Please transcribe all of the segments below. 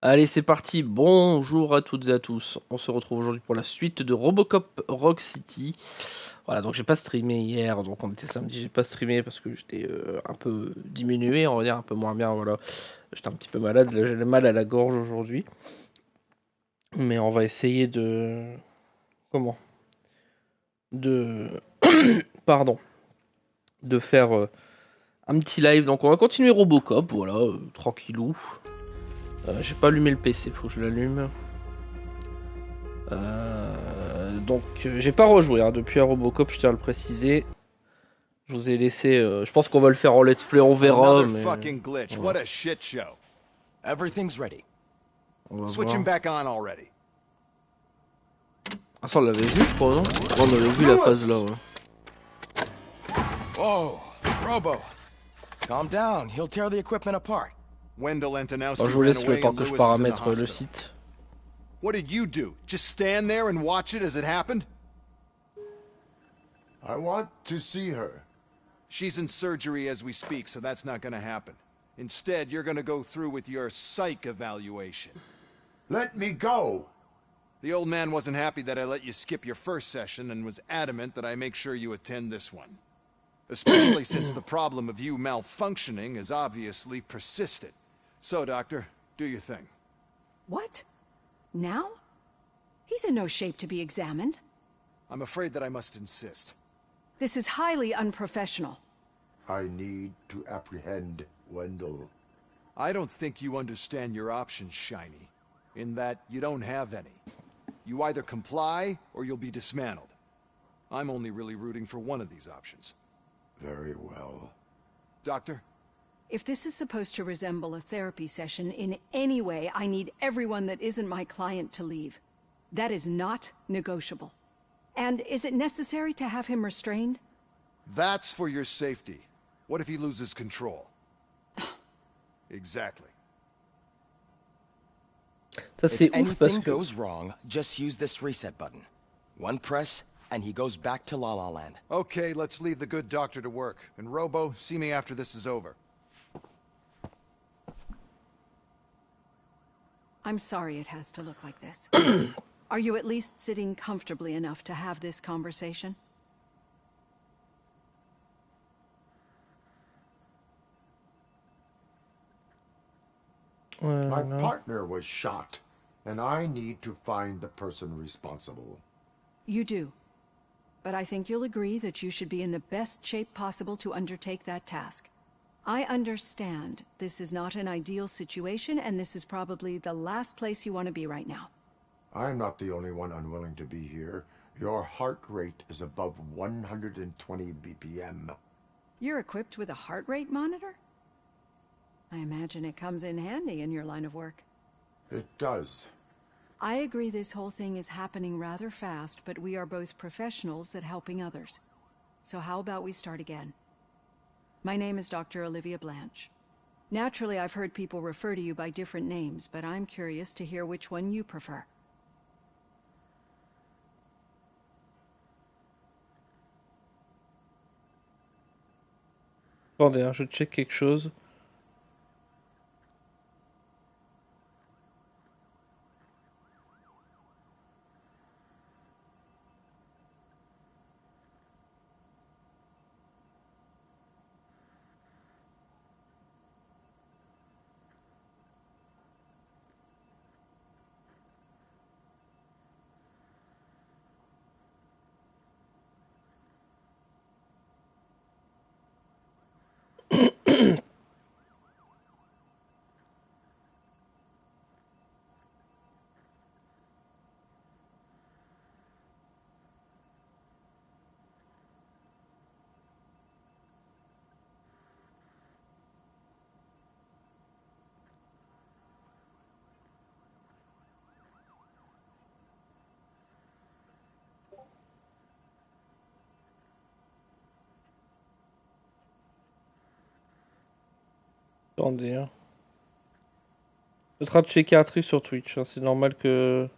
Allez, c'est parti. Bonjour à toutes et à tous. On se retrouve aujourd'hui pour la suite de Robocop Rock City. Voilà, donc j'ai pas streamé hier, donc on était samedi, j'ai pas streamé parce que j'étais un peu diminué, on va dire un peu moins bien, voilà. J'étais un petit peu malade, là, j'ai mal à la gorge aujourd'hui. Mais on va essayer de... Comment? De... Pardon. De faire un petit live. Donc on va continuer Robocop, voilà, tranquillou. J'ai pas allumé le PC, faut que je l'allume. J'ai pas rejoué hein, depuis un Robocop, je tiens à le préciser. Je vous ai laissé. Je pense qu'on va le faire en let's play, on verra, Another mais fucking glitch. voilà, What a shit show. Everything's ready. on va Switch him voir. back on already. Ah ça on l'avait vu, je crois, non? Ouais, on avait vu la phase là, Lewis! ouais. Whoa, Robo. Calm down. He'll tear the equipment apart. Wendell Bon, Antonowski je vous ran laisse le away temps and que je Lewis is in the paramètre le hospital. site. What did you do? Just stand there and watch it as it happened? I want to see her. She's in surgery as we speak, so that's not gonna happen. Instead, you're gonna go through with your psych evaluation. Let me go! The old man wasn't happy that I let you skip your first session and was adamant that I make sure you attend this one. Especially since the problem of you malfunctioning is obviously persistent. So, Doctor, do your thing. What? Now? He's in no shape to be examined. I'm afraid that I must insist. This is highly unprofessional. I need to apprehend Wendell. I don't think you understand your options, Shiny. In that you don't have any. You either comply or you'll be dismantled. I'm only really rooting for one of these options. Very well. Doctor? If this is supposed to resemble a therapy session in any way, I need everyone that isn't my client to leave. That is not negotiable. And is it necessary to have him restrained? That's for your safety. What if he loses control? Exactly. Ça If c'est ouf parce anything que. goes wrong, just use this reset button. One press, and he goes back to La La Land. Okay, let's leave the good doctor to work. And Robo, see me after this is over. I'm sorry it has to look like this. Are you at least sitting comfortably enough to have this conversation? My Voilà. partner was shot, and I need to find the person responsible. You do. But I think you'll agree that you should be in the best shape possible to undertake that task. I understand this is not an ideal situation, and this is probably the last place you want to be right now. I'm not the only one unwilling to be here. Your heart rate is above 120 BPM. You're equipped with a heart rate monitor? I imagine it comes in handy in your line of work. It does. I agree this whole thing is happening rather fast, but we are both professionals at helping others. So how about we start again? My name is Dr. Olivia Blanche. Naturally, I've heard people refer to you by different names, but I'm curious to hear which one you prefer. Attendez, hein, je check quelque chose. Attendez, hein. Je suis en train de checker un truc sur Twitch, hein. C'est normal que.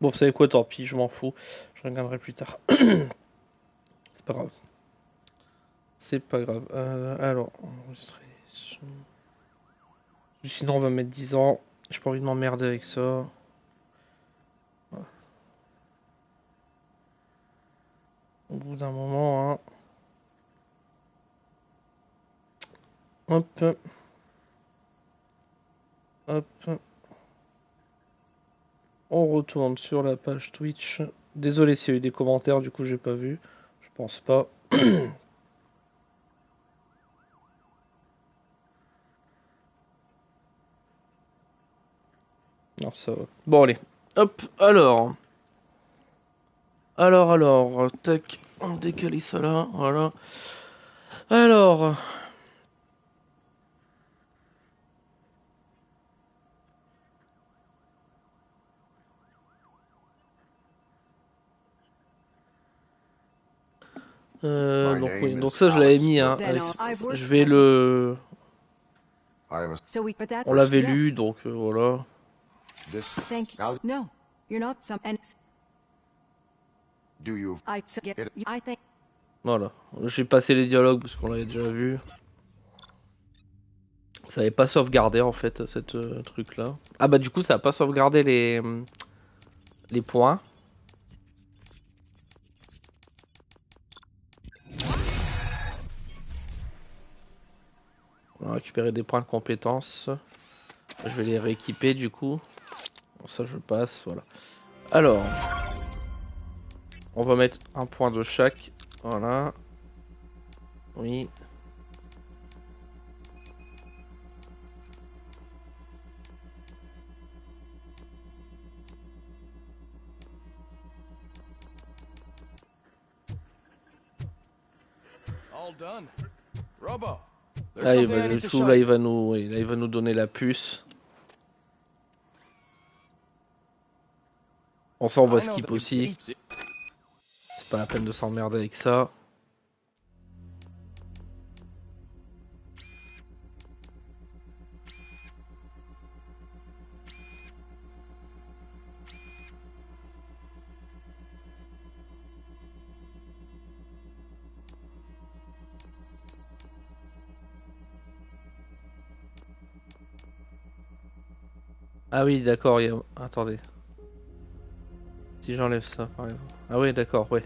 Bon, vous savez quoi, tant pis, je m'en fous. Je regarderai plus tard. C'est pas grave. C'est pas grave. Alors, enregistrer. Sinon, on va mettre 10 ans. J'ai pas envie de m'emmerder avec ça. Voilà. Au bout d'un moment, hein. Hop. Hop. On retourne sur la page Twitch. Désolé s'il y a eu des commentaires, du coup j'ai pas vu. Je pense pas. Non, ça va. Bon, allez. Hop, alors. Alors. Tac. On décale ça là. Voilà. Alors. Donc oui, donc ça je l'avais mis, hein. Je vais le. So we, but that, On l'avait yes. lu, donc voilà. Thank you. No, you're not some, and Do you I so get, I think. Voilà. J'ai passé les dialogues parce qu'on l'avait déjà vu. Ça avait pas sauvegardé en fait, cette truc là. Ah bah du coup ça a pas sauvegardé les points. On va récupérer des points de compétences. Je vais les rééquiper du coup. Bon, ça je passe, voilà. Alors, on va mettre un point de chaque. Voilà. Oui. All done. Robo, there's Là, something I need du to coup, show là, you. il va nous donner la puce. Bon, ça, on va I know skip that aussi. C'est pas la peine de s'emmerder avec ça. Ah oui, d'accord, attendez. Si j'enlève ça, par exemple. Ah oui, d'accord, ouais.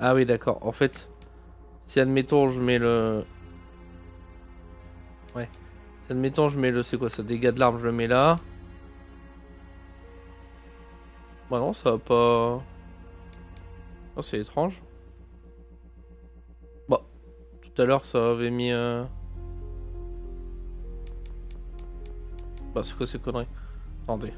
Ah oui, d'accord. En fait, si admettons, je mets le... Ouais. Si admettons, je mets le... C'est quoi ça? Dégâts de l'arme, je le mets là. Bah non, ça va pas... Oh, c'est étrange. Bah, tout à l'heure, ça avait mis... Bah, c'est quoi ces conneries? Attendez.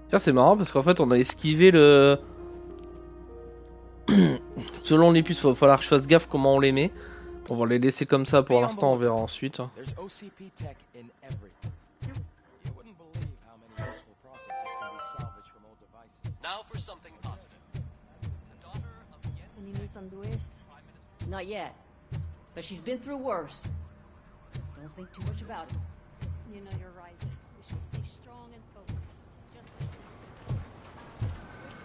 Tiens, c'est marrant parce qu'en fait, on a esquivé le... Selon les puces, il va falloir que je fasse gaffe comment on les met. On va les laisser comme ça pour l'instant, on verra ensuite. There's OCP tech in everything. You wouldn't believe how many useful processes can be salvaged from old devices. Now for something positive. The daughter of the Any news on Luis? Not yet, but she's been through worse. Don't think too much about it. You know, you're right. We should stay strong and focused. Just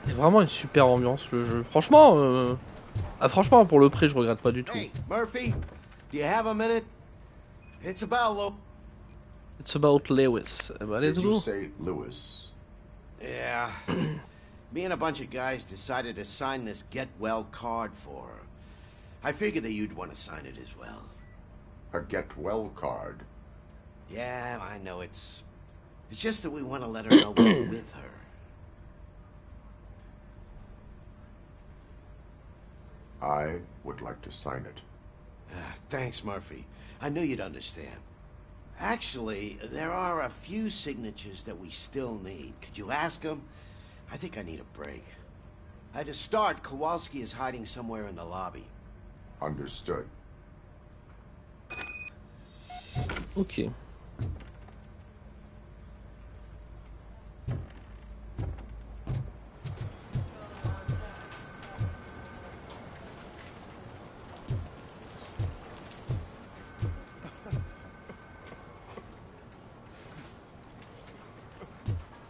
Il y a vraiment une super ambiance le jeu. Franchement, franchement, pour le prix, je regrette pas du tout. Hey, Murphy, do you have a minute? It's about It's about Lewis. Eh ben, let's did you go. say Lewis? Yeah. Me and a bunch of guys decided to sign this get well card for her. I figured that you'd want to sign it as well. A get well card. Yeah, I know it's just that we want to let her know we're with her. I would like to sign it. Thanks, Murphy. I knew you'd understand. Actually, there are a few signatures that we still need. Could you ask them? I think I need a break. To start, Kowalski is hiding somewhere in the lobby. Understood. Ok.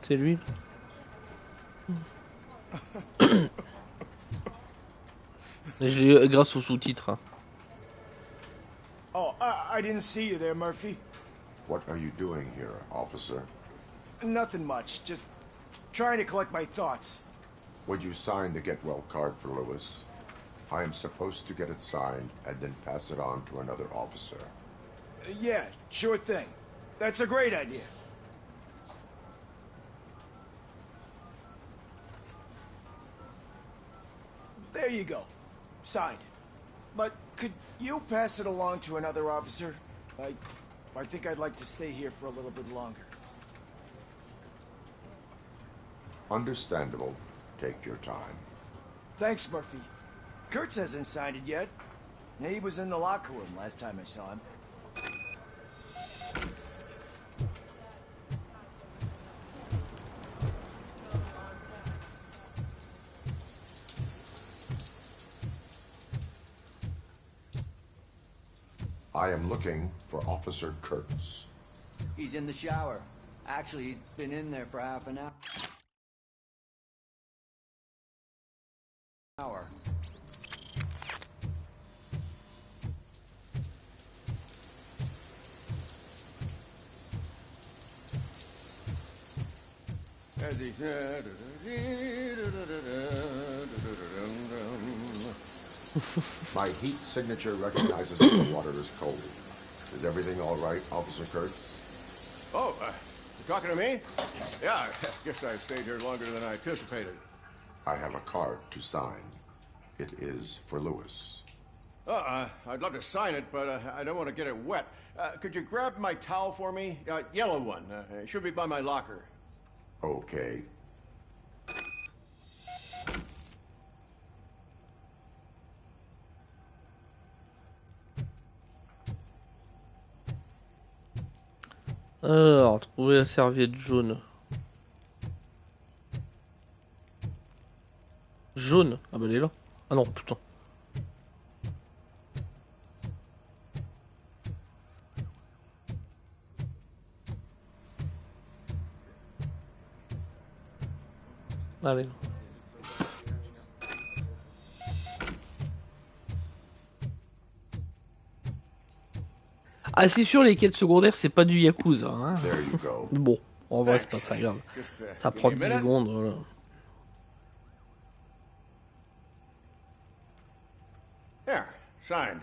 C'est lui. Et je l'ai grâce aux sous-titres. Hein. Oh, I didn't see you there, Murphy. What are you doing here, officer? Nothing much, just trying to collect my thoughts. Would you sign the get well card for Lewis? I am supposed to get it signed and then pass it on to another officer. Yeah, sure thing. That's a great idea. There you go. Signed. But could you pass it along to another officer? I think I'd like to stay here for a little bit longer. Understandable. Take your time. Thanks, Murphy. Kurtz hasn't signed it yet. He was in the locker room last time I saw him. I am looking for Officer Kurtz. He's in the shower. Actually, he's been in there for half an hour. My heat signature recognizes that the water is cold. Is everything all right, Officer Kurtz? Oh, you talking to me? Yeah, I guess I stayed here longer than I anticipated. I have a card to sign. It is for Lewis. I'd love to sign it, but I don't want to get it wet. Could you grab my towel for me? Yellow one. It should be by my locker. Okay. Alors, trouver la serviette jaune. Jaune? Ah bah elle est là. Ah non, putain. Allez. Ah c'est sûr les quêtes secondaires c'est pas du Yakuza hein. Bon, en vrai c'est pas très grave. Ça prend 10 secondes voilà. There, signed.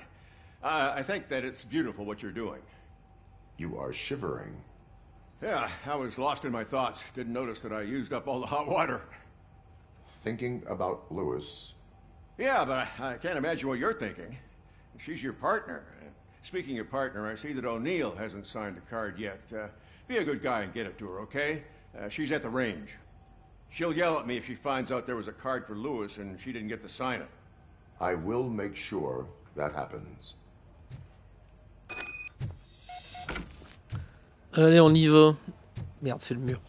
I think that it's beautiful what you're doing. You are shivering. Yeah, I was lost in my thoughts. Didn't notice that I used up all the hot water. Thinking about Lewis? Yeah, but I can't imagine what you're thinking. She's your partner. Speaking of partner, I see that O'Neill hasn't signed the card yet. Be a good guy and get it to her, okay? She's at the range. She'll yell at me if she finds out there was a card for Lewis and she didn't get to sign it. I will make sure that happens. Allez, on y va. Merde, c'est le mur.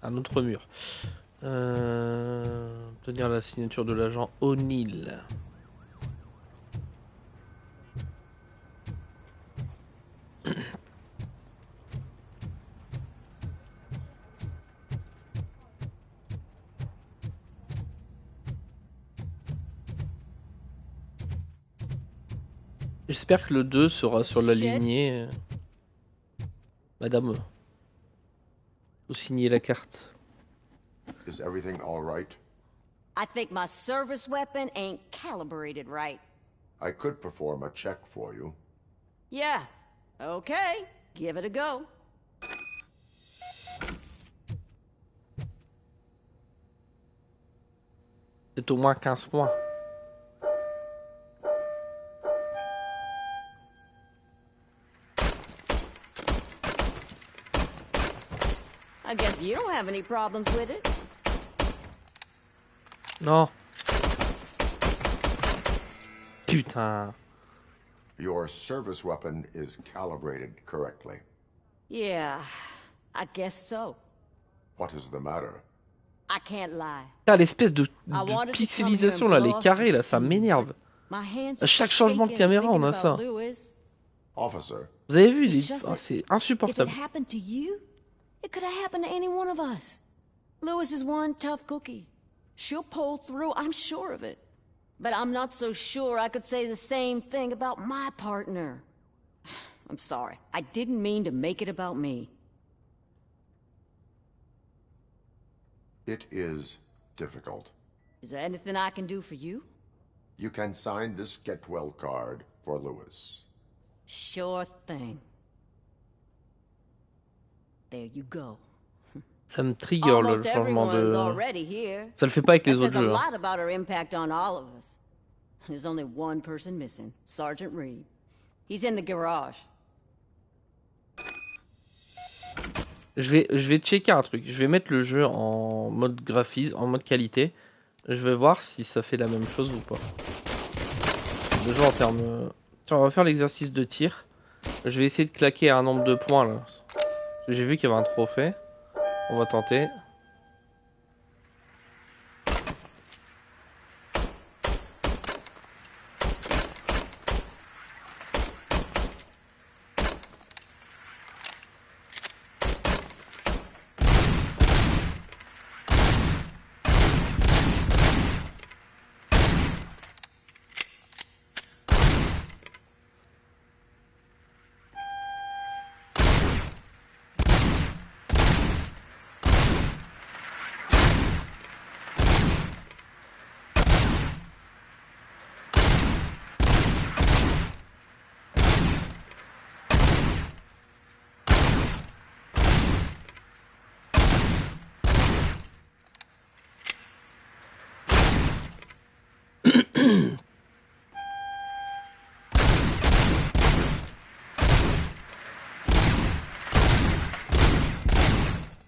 Un autre mur. Obtenir la signature de l'agent O'Neill. J'espère que le 2 sera sur la lignée. Madame, faut signer la carte. Is everything all right? I think my service weapon ain't calibrated right. I could perform a check for you. Yeah, okay, give it a go. C'est au moins 15 points. have any problems with it. Non. Putain. Your service weapon is calibrated correctly. Yeah, I guess so. What is the matter? I can't lie. Ah, l'espèce de I wanted to come here pixelisation and là, les blow off carrés some là, ça steam, m'énerve. but my hands À are chaque changement de shaking caméra, on thinking a about ça. Lewis. Officer, Vous avez vu, It's just ah, that c'est if it insupportable. happened to you, it could have happened to any one of us. Lewis is one tough cookie. She'll pull through, I'm sure of it. But I'm not so sure I could say the same thing about my partner. I'm sorry. I didn't mean to make it about me. it is difficult. Is there anything I can do for you? You can sign this get well card for Lewis. Sure thing. There you go. Ça me trigger le Almost changement everyone's de... already here. Ça le fait pas avec That les autres says a jeux. Hein. lot about her impact on all of us. There's only one person missing, Sergeant Reed. He's in the garage. Je vais checker un truc. Je vais mettre le jeu en mode graphisme, en mode qualité. Je vais voir si ça fait la même chose ou pas. Le jeu en termes... Tiens, on va faire l'exercice de tir. Je vais essayer de claquer un nombre de points là. J'ai vu qu'il y avait un trophée. On va tenter.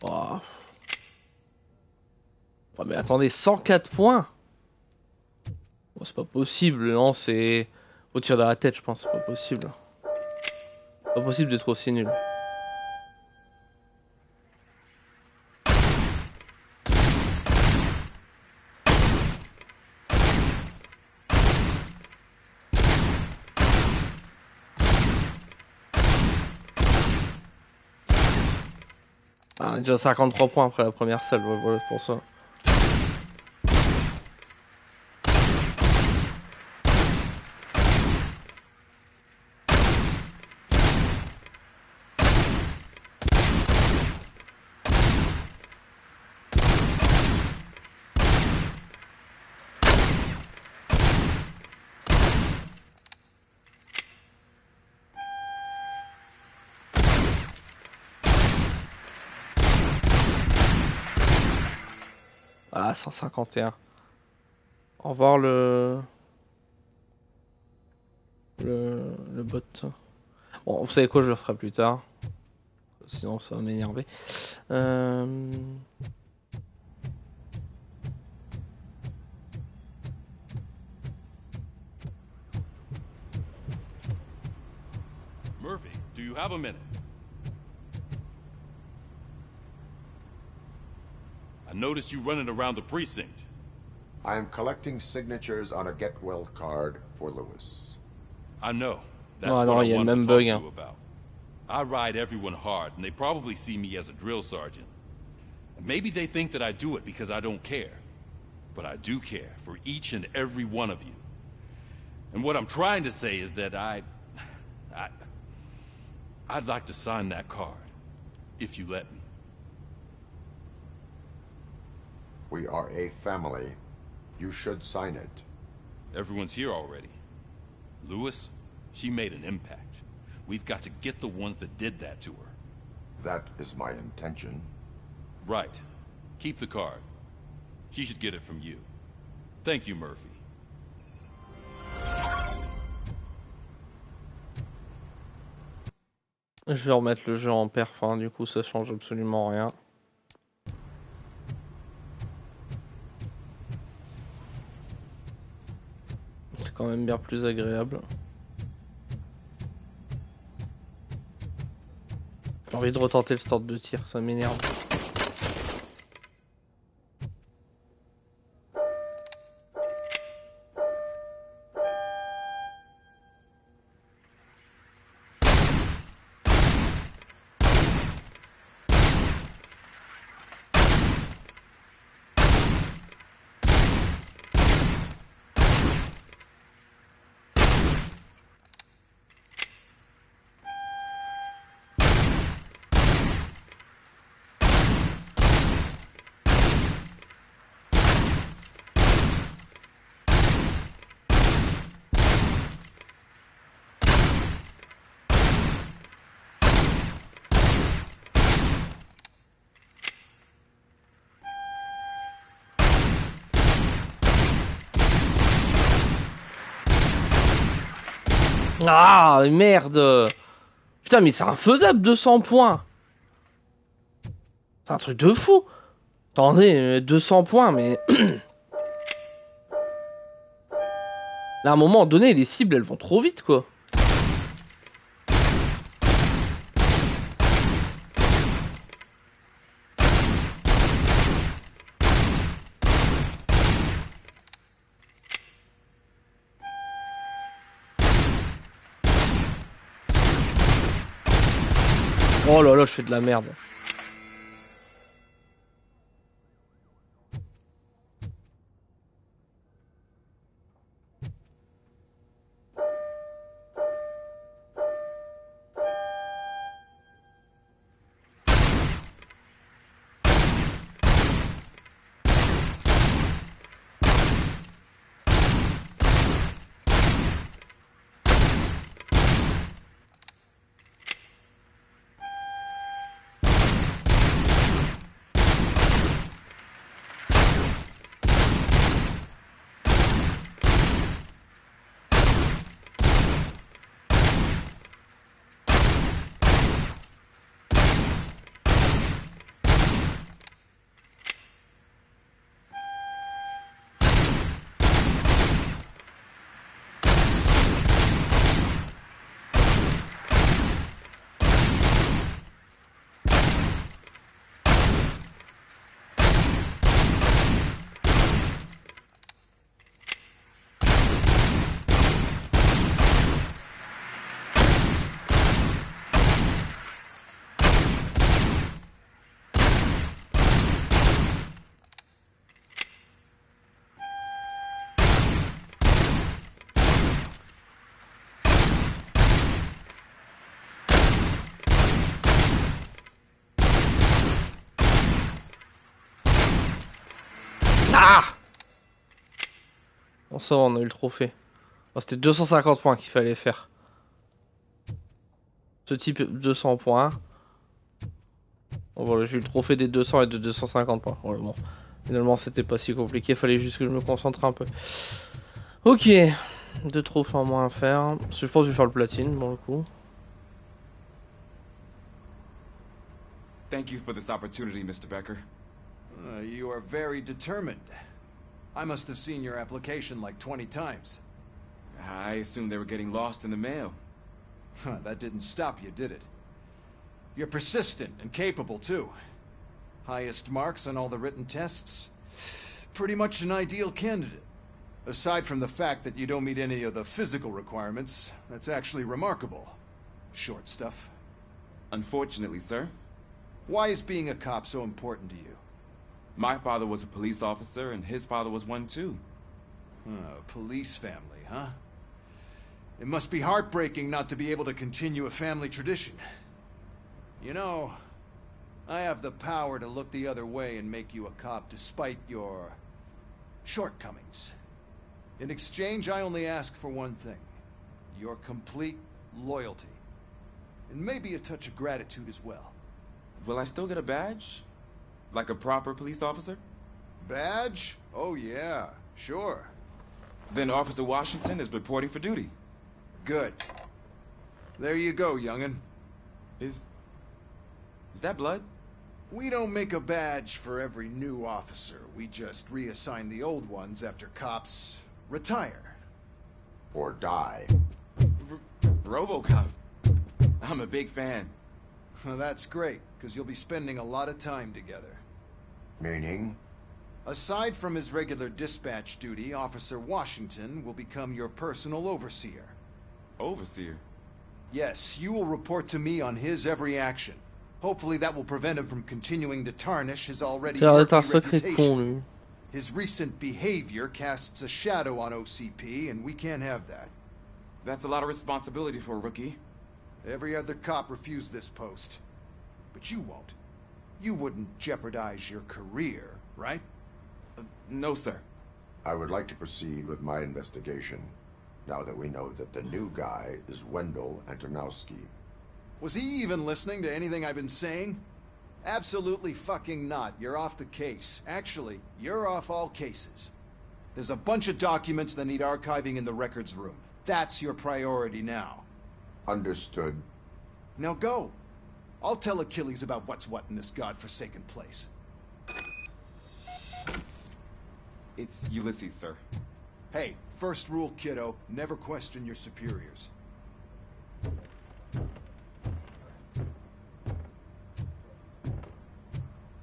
Oh. Oh, mais attendez, 104 points. Oh, c'est pas possible, non, c'est... Au tir de la tête, je pense, c'est pas possible. Pas possible d'être aussi nul. Ah, on est déjà à 53 points après la première salle, ouais, voilà, c'est pour ça. Ah, 151. Au revoir le bot. Bon, vous savez quoi, je le ferai plus tard. Sinon ça va m'énerver. Murphy, do you have a minute? I noticed you running around the precinct. I am collecting signatures on a get well card for Lewis. I know. That's Oh, what non, I il y a le wanted to même talk bug, to hein. you about. I ride everyone hard, and they probably see me as a drill sergeant. And maybe they think that I do it because I don't care. But I do care for each and every one of you. And what I'm trying to say is that I'd like to sign that card, if you let me. We are a family. You should sign it. Everyone's here already. Lewis, she made an impact. We've got to get the ones that did that to her. That is my intention. Right. Keep the card. She should get it from you. Thank you, Murphy. Je vais remettre le jeu en perf, hein, du coup ça change absolument rien. quand même bien plus agréable. J'ai envie de retenter le stand de tir, ça m'énerve. Ah merde! Putain mais c'est infaisable 200 points! C'est un truc de fou! Attendez, 200 points mais... Là à un moment donné les cibles elles vont trop vite quoi! Oh là là, je fais de la merde. Ah! Bon ça va, on a eu le trophée. Oh, c'était 250 points qu'il fallait faire. Ce type 200 points. Bon, voilà, j'ai eu le trophée des 200 et de 250 points. Voilà, bon. Finalement c'était pas si compliqué, fallait juste que je me concentre un peu. Ok, 2 trophées en moins à faire. Je pense que je vais faire le platine pour le coup. Thank you for this opportunity, Mr. Becker. You are very determined. I must have seen your application like 20 times. I assumed they were getting lost in the mail. That didn't stop you, did it? You're persistent and capable, too. Highest marks on all the written tests. Pretty much an ideal candidate. Aside from the fact that you don't meet any of the physical requirements, that's actually remarkable. Short stuff. Unfortunately, sir. Why is being a cop so important to you? My father was a police officer, and his father was one too. Police family, huh? It must be heartbreaking not to be able to continue a family tradition. You know, I have the power to look the other way and make you a cop despite your shortcomings. In exchange, I only ask for one thing. Your complete loyalty. And maybe a touch of gratitude as well. Will I still get a badge? Like a proper police officer? Badge? Oh yeah, sure. Then Officer Washington is reporting for duty. Good. There you go, young'un. Is that blood? We don't make a badge for every new officer. We just reassign the old ones after cops retire. or die. Robocop. I'm a big fan. Well, that's great, because you'll be spending a lot of time together. Meaning? Aside from his regular dispatch duty, Officer Washington will become your personal overseer. Overseer? Yes, you will report to me on his every action. Hopefully that will prevent him from continuing to tarnish his already murky reputation. His recent behavior casts a shadow on OCP, and we can't have that. That's a lot of responsibility for a rookie. Every other cop refused this post. But you won't. You wouldn't jeopardize your career, right? No, sir. I would like to proceed with my investigation, now that we know that the new guy is Wendell Antonowski. Was he even listening to anything I've been saying? Absolutely fucking not. You're off the case. Actually, you're off all cases. There's a bunch of documents that need archiving in the records room. That's your priority now. Understood. Now go. I'll tell Achilles about what's what in this godforsaken place. It's Ulysses, sir. Hey, first rule, kiddo, never question your superiors.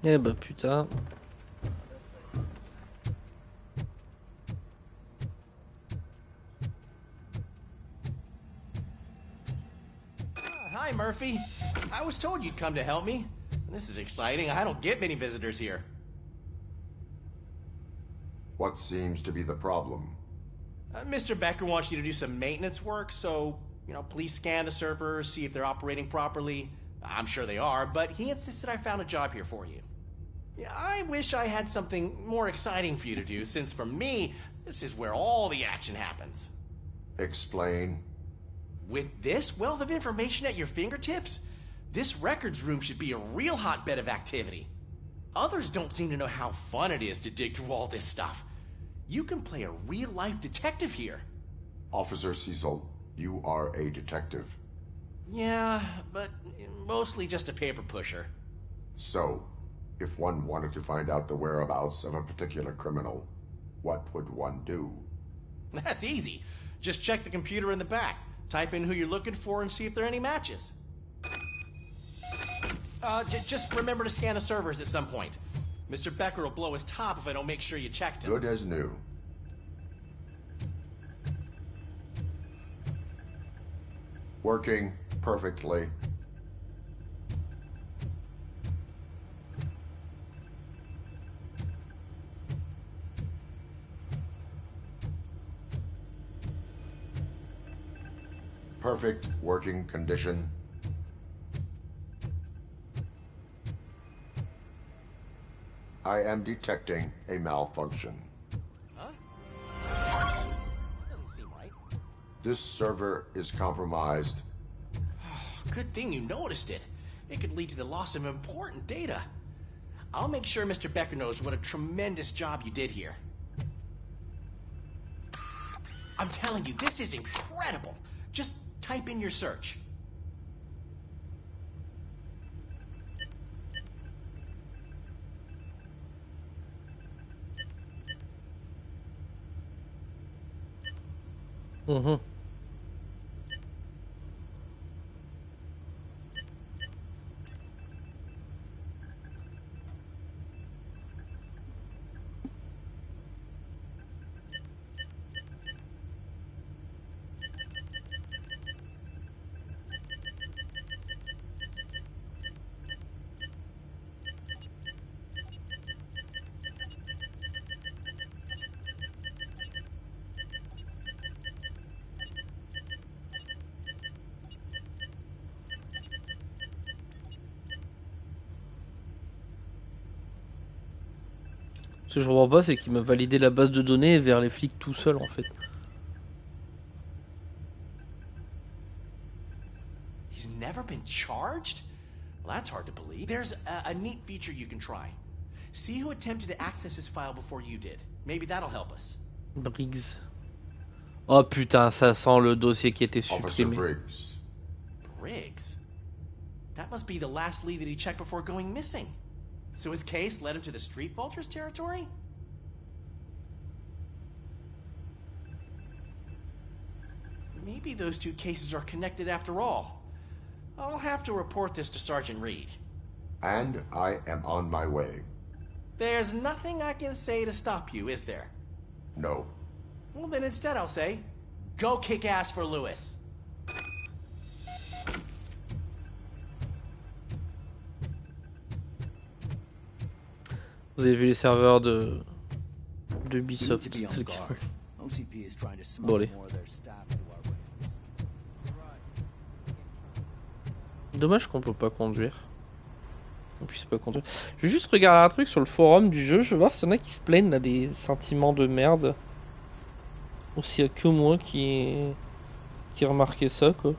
Eh bah putain. Hi, Murphy. I was told you'd come to help me. This is exciting. I don't get many visitors here. What seems to be the problem? Mr. Becker wants you to do some maintenance work, so, please scan the servers, see if they're operating properly. I'm sure they are, but he insisted I found a job here for you. Yeah, I wish I had something more exciting for you to do, since for me, this is where all the action happens. Explain. With this wealth of information at your fingertips, this records room should be a real hotbed of activity. Others don't seem to know how fun it is to dig through all this stuff. You can play a real-life detective here. Officer Cecil, you are a detective. Yeah, but mostly just a paper pusher. So, if one wanted to find out the whereabouts of a particular criminal, what would one do? That's easy. Just check the computer in the back. Type in who you're looking for and see if there are any matches. Just remember to scan the servers at some point. Mr. Becker will blow his top if I don't make sure you checked him. Good as new. Working perfectly. Perfect working condition. I am detecting a malfunction. Huh? Doesn't seem right. This server is compromised. Good thing you noticed it. It could lead to the loss of important data. I'll make sure Mr. Becker knows what a tremendous job you did here. I'm telling you, this is incredible. Just type in your search. Mm-hmm. Ce que je comprends pas, c'est qu'il m'a validé la base de données vers les flics tout seul en fait. He's never been charged? Well, that's hard to believe. There's a neat feature you can try. See who attempted to access his file before you did. Maybe that'll help us. Briggs. Oh putain, ça sent le dossier qui était supprimé. Briggs. Briggs? That must be the last lead that he checked before going missing. So his case led him to the Street Vultures territory? Maybe those two cases are connected after all. I'll have to report this to Sergeant Reed. And I am on my way. There's nothing I can say to stop you, is there? No. Well, then instead I'll say, go kick ass for Lewis. Vous avez vu les serveurs de Ubisoft. Bon allez. Dommage qu'on peut pas conduire. On puisse pas conduire. Je vais juste regarder un truc sur le forum du jeu. Je vais voir s'il y en a qui se plaignent là des sentiments de merde. Ou s'il y a que moi qui remarquait ça quoi.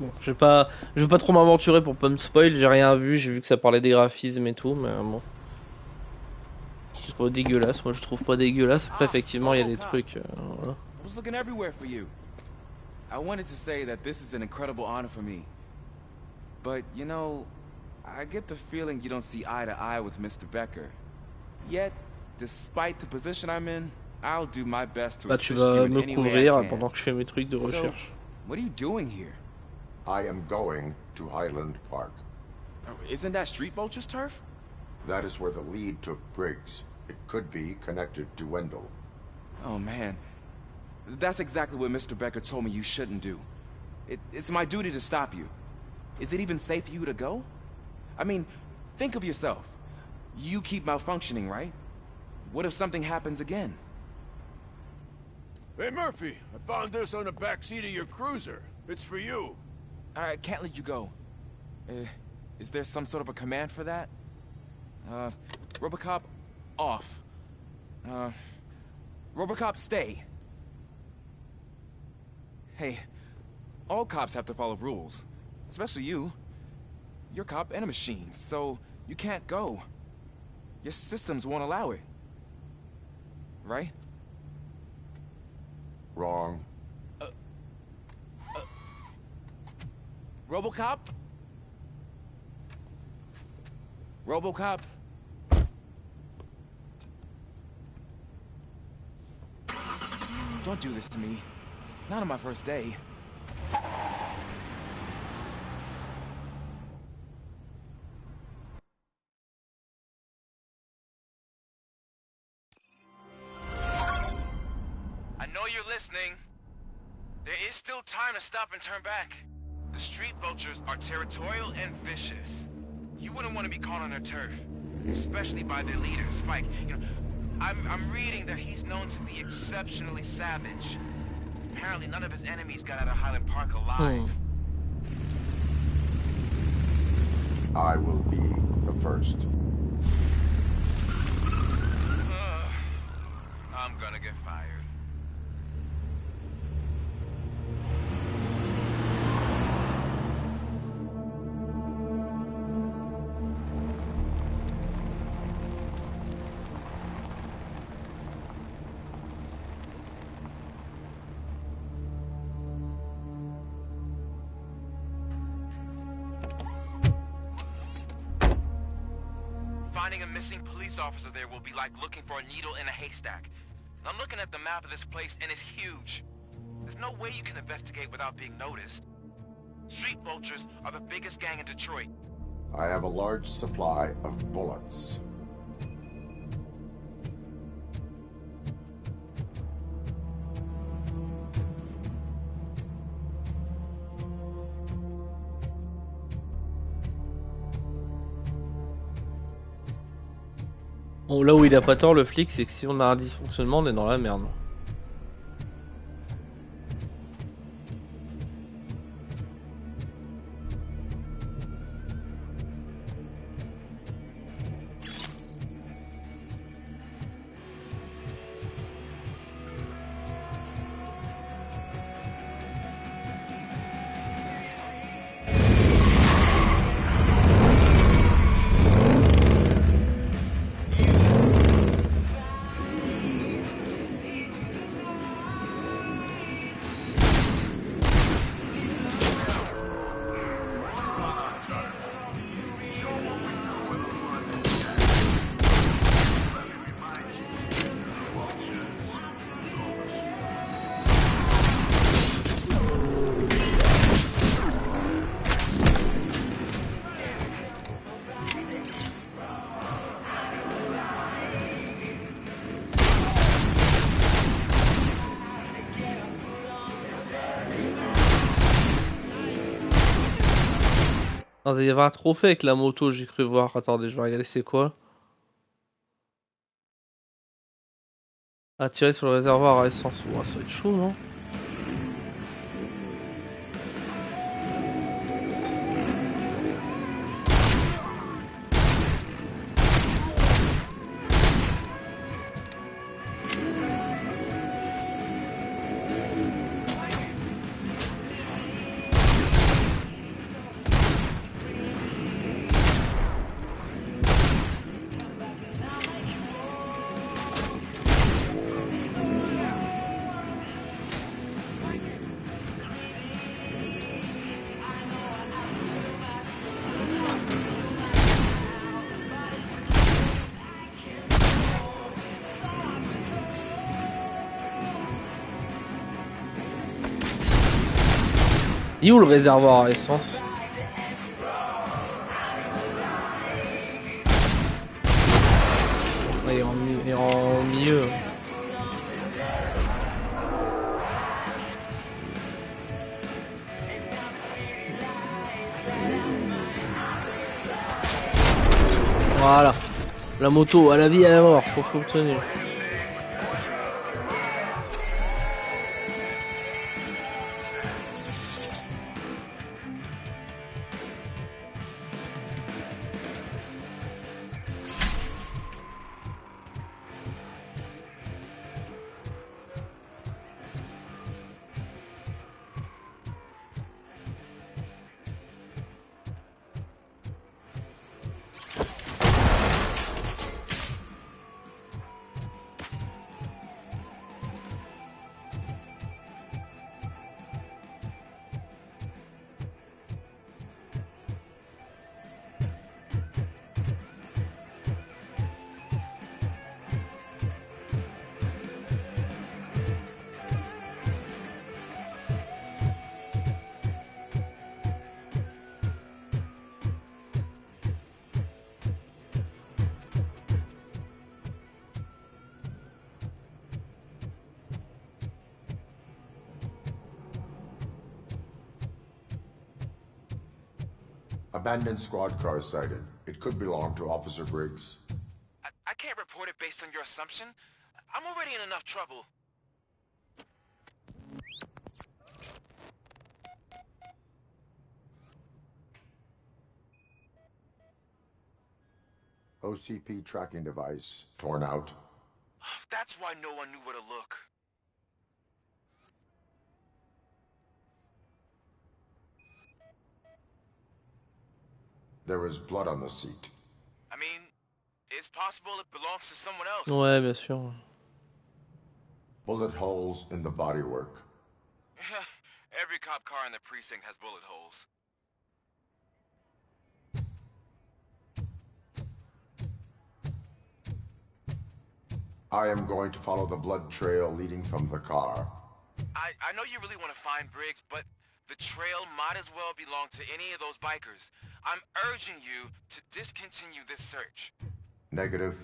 Bon, je vais pas trop m'aventurer pour pas me spoil, j'ai rien vu, j'ai vu que ça parlait des graphismes et tout, mais bon. C'est pas dégueulasse, moi je trouve pas dégueulasse. Après, effectivement, il y a des trucs. Voilà. I was looking everywhere for you. I wanted to say that this is an incredible honor for me. But, you know, I get the feeling you don't see eye to eye with Mr. Becker. Yet, despite the position I'm in, I'll do my best to assist you in any way I can. Pendant que je fais mes trucs de recherche. So, what are you doing here? I am going to Highland Park. Isn't that Street Vulture's turf? That is where the lead took Briggs. It could be connected to Wendell. Oh man, that's exactly what Mr. Becker told me you shouldn't do. It's my duty to stop you. Is it even safe for you to go? I mean, think of yourself. You keep malfunctioning, right? What if something happens again? Hey Murphy, I found this on the back seat of your cruiser. It's for you. I can't let you go. Is there some sort of a command for that? Robocop, off. Robocop, stay. Hey, all cops have to follow rules. Especially you. You're a cop and a machine, so you can't go. Your systems won't allow it. Right? Wrong. Robocop? Robocop? Don't do this to me. Not on my first day. I know you're listening. There is still time to stop and turn back. The street vultures are territorial and vicious. You wouldn't want to be caught on their turf, especially by their leader, Spike. You know, I'm reading that he's known to be exceptionally savage. Apparently none of his enemies got out of Highland Park alive. I will be the first. I'm gonna get fired. Finding a missing police officer there will be like looking for a needle in a haystack. I'm looking at the map of this place and it's huge. There's no way you can investigate without being noticed. Street vultures are the biggest gang in Detroit. I have a large supply of bullets. Bon, là où il a pas tort, le flic, c'est que si on a un dysfonctionnement, on est dans la merde. Non, il y avait un trophée avec la moto, j'ai cru voir. Attendez, je vais regarder c'est quoi. Tirer sur le réservoir à essence. Ouah, ça va être chaud, non? Il est où le réservoir à essence? Il est en milieu. Voilà. La moto, à la vie, à la mort, faut fonctionner. Abandoned squad car sighted. It could belong to Officer Briggs. I can't report it based on your assumption. I'm already in enough trouble. OCP tracking device torn out. That's why no one knew where to look. There is blood on the seat. I mean, it's possible it belongs to someone else. Ouais, bien sûr. Bullet holes in the bodywork. Every cop car in the precinct has bullet holes. I am going to follow the blood trail leading from the car. I know you really want to find Briggs, but the trail might as well belong to any of those bikers. I'm urging you to discontinue this search. Negative.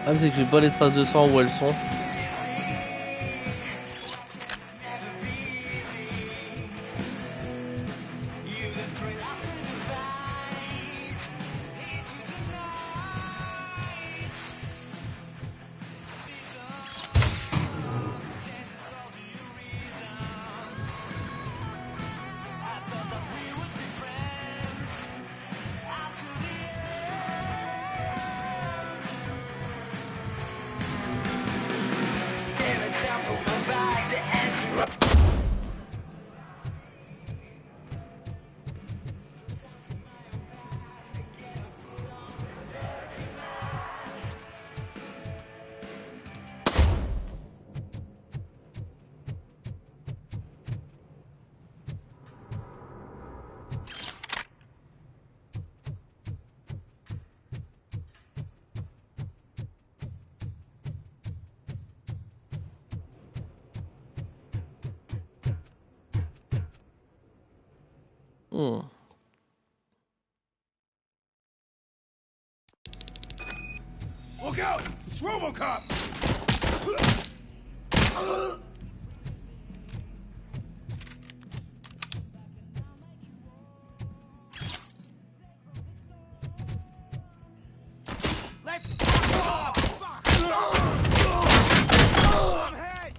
Ah, mais c'est que j'ai pas les traces de sang où elles sont. Look out! It's Robocop! Let's go! Fuck! I'm hit!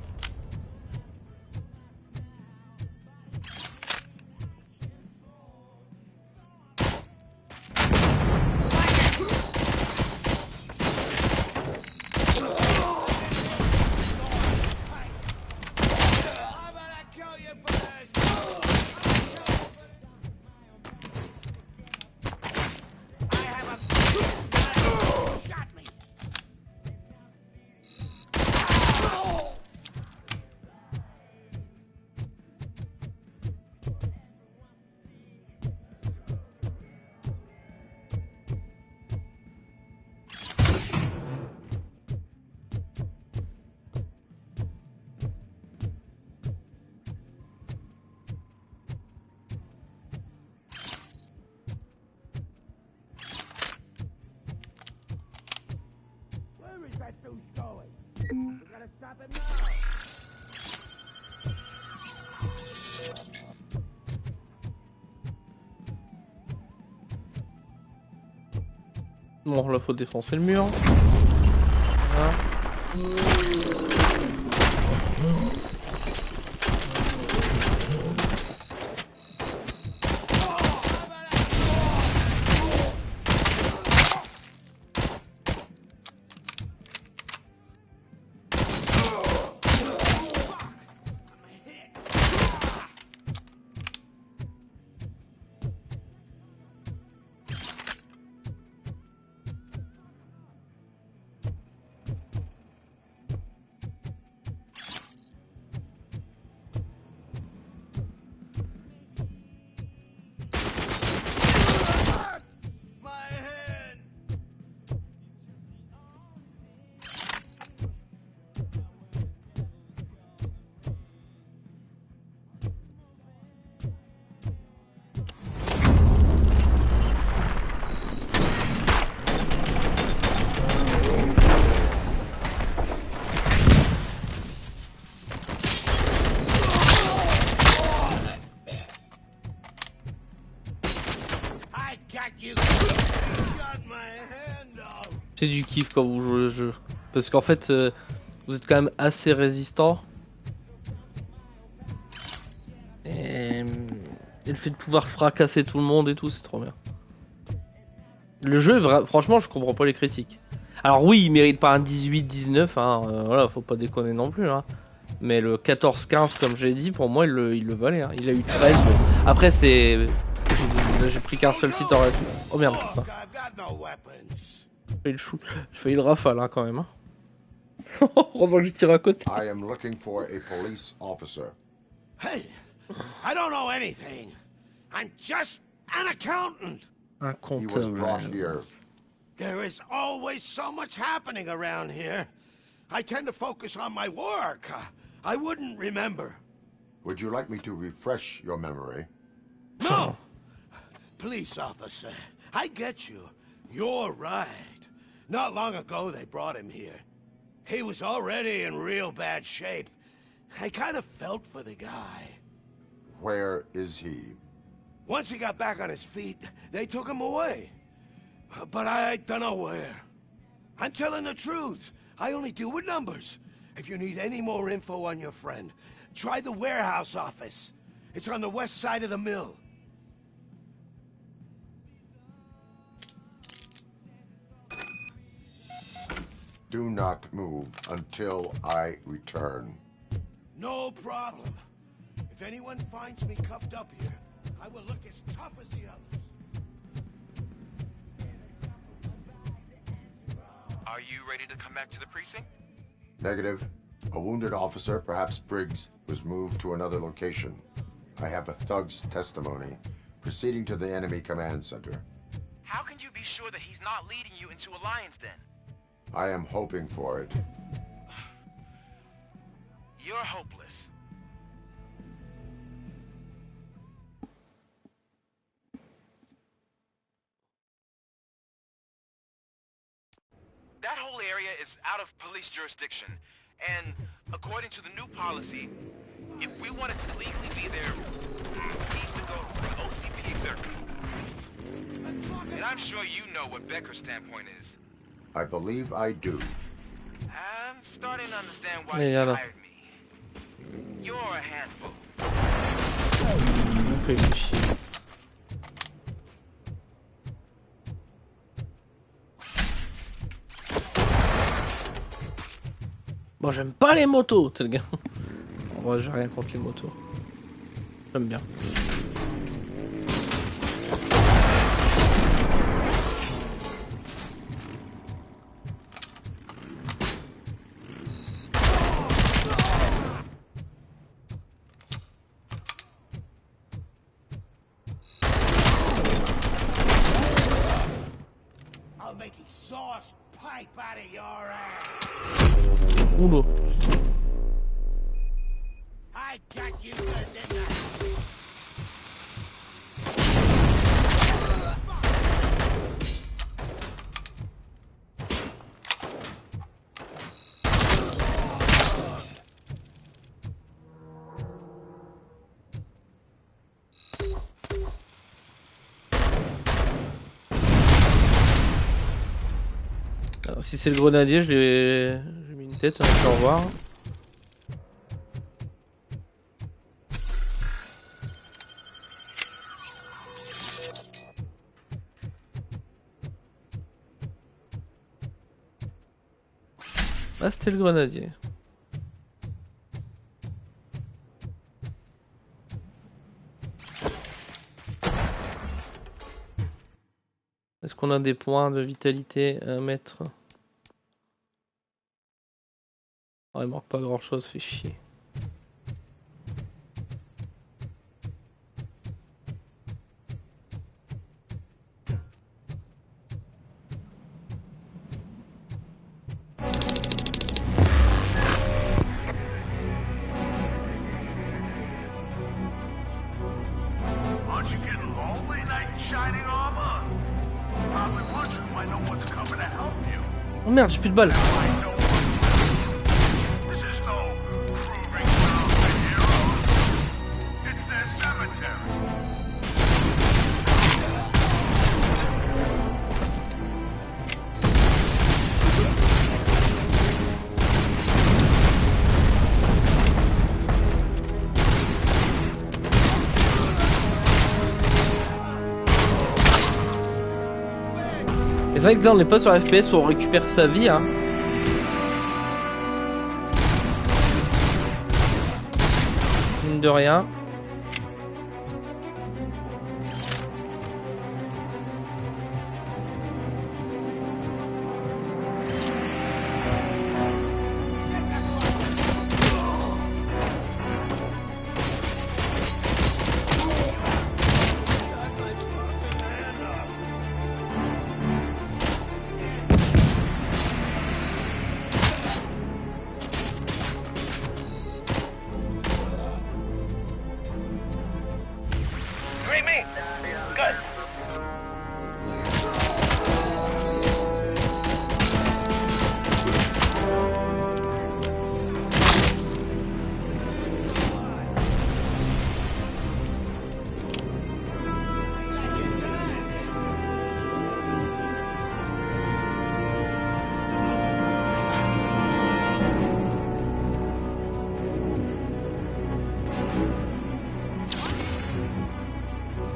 Where is that douche going? We gotta stop him now! Bon, là faut défoncer le mur. Voilà. C'est du kiff quand vous jouez le jeu. Parce qu'en fait, vous êtes quand même assez résistant. Et le fait de pouvoir fracasser tout le monde et tout, c'est trop bien. Le jeu, franchement, je comprends pas les critiques. Alors oui, il mérite pas un 18-19, hein, voilà, faut pas déconner non plus. Hein. Mais le 14-15, comme j'ai dit, pour moi, il le valait. Hein. Il a eu 13. Bon. Après, c'est... J'ai pris qu'un seul site en reste. Oh merde, putain. Je fais le rafale, hein, quand même. Hein. Heureusement que je tire à côté. I am looking for a police officer. Hey, I don't know anything. I'm just an accountant. He was brought here. There is always so much happening around here. I tend to focus on my work. I wouldn't remember. Would you like me to refresh your memory? No! Police officer, I get you. You're right. Not long ago they brought him here. He was already in real bad shape. I kind of felt for the guy. Where is he? Once he got back on his feet, they took him away. But I don't know where. I'm telling the truth. I only deal with numbers. If you need any more info on your friend, try the warehouse office. It's on the west side of the mill. Do not move until I return. No problem. If anyone finds me cuffed up here, I will look as tough as the others. Are you ready to come back to the precinct? Negative. A wounded officer, perhaps Briggs, was moved to another location. I have a thug's testimony, proceeding to the enemy command center. How can you be sure that he's not leading you into a lion's den? I am hoping for it. You're hopeless. That whole area is out of police jurisdiction, and according to the new policy, if we wanted to legally be there, we need to go through OCP executive. And I'm sure you know what Becker's standpoint is. I believe I do. I'm starting to understand why you hired me. You're a handful. Bon, j'aime pas les motos, t'es le gars. En vrai, j'ai rien contre les motos. J'aime bien. I'll make exhaust pipe out of your ass. Oula. I got you good, didn't I? Alors, si c'est le grenadier, j'ai mis une tête, hein, au revoir. Ah, c'était le grenadier. Est-ce qu'on a des points de vitalité à mettre? Oh, il manque pas grand chose, fait chier. Aren't you getting lonely, knight in shining armor? Probably wondering why no one's coming to help you. Oh merde, j'ai plus de balles. This is no proving ground for heroes. It's their cemetery. C'est vrai que là on n'est pas sur FPS où on récupère sa vie, hein. Mine de rien.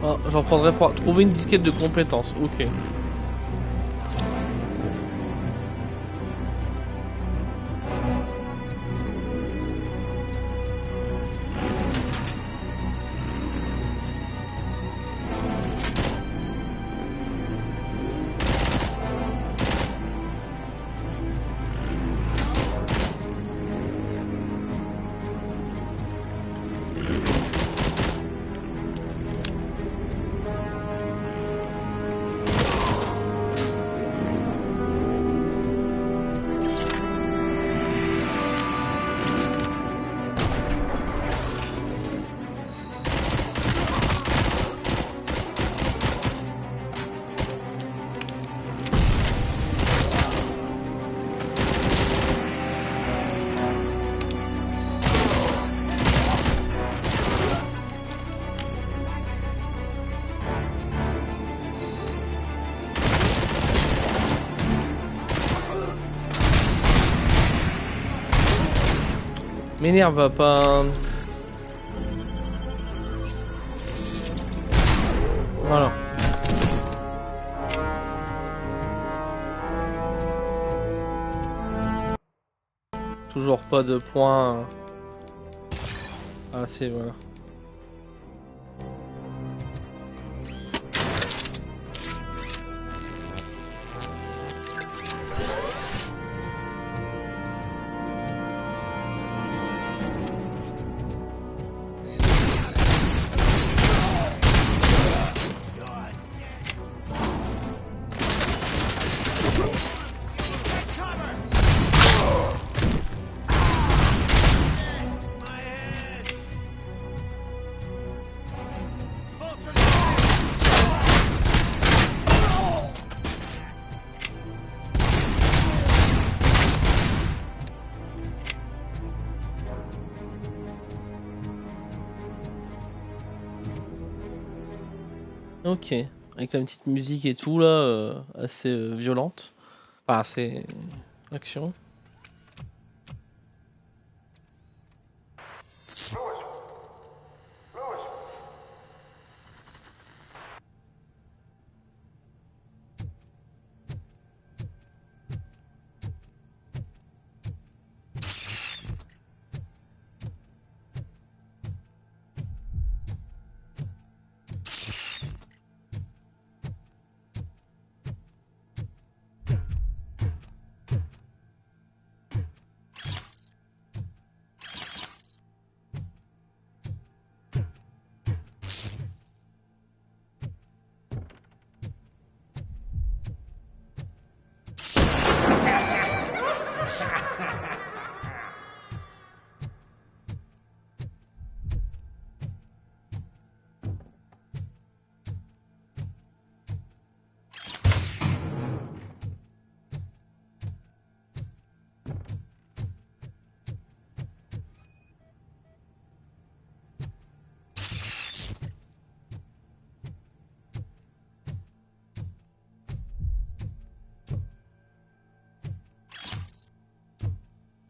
Oh, j'en prendrai pour trouver une disquette de compétences. Ok. M'énerve pas. Voilà. Toujours pas de points. Ah c'est voilà. Ok, avec la petite musique et tout là, assez violente, enfin assez action.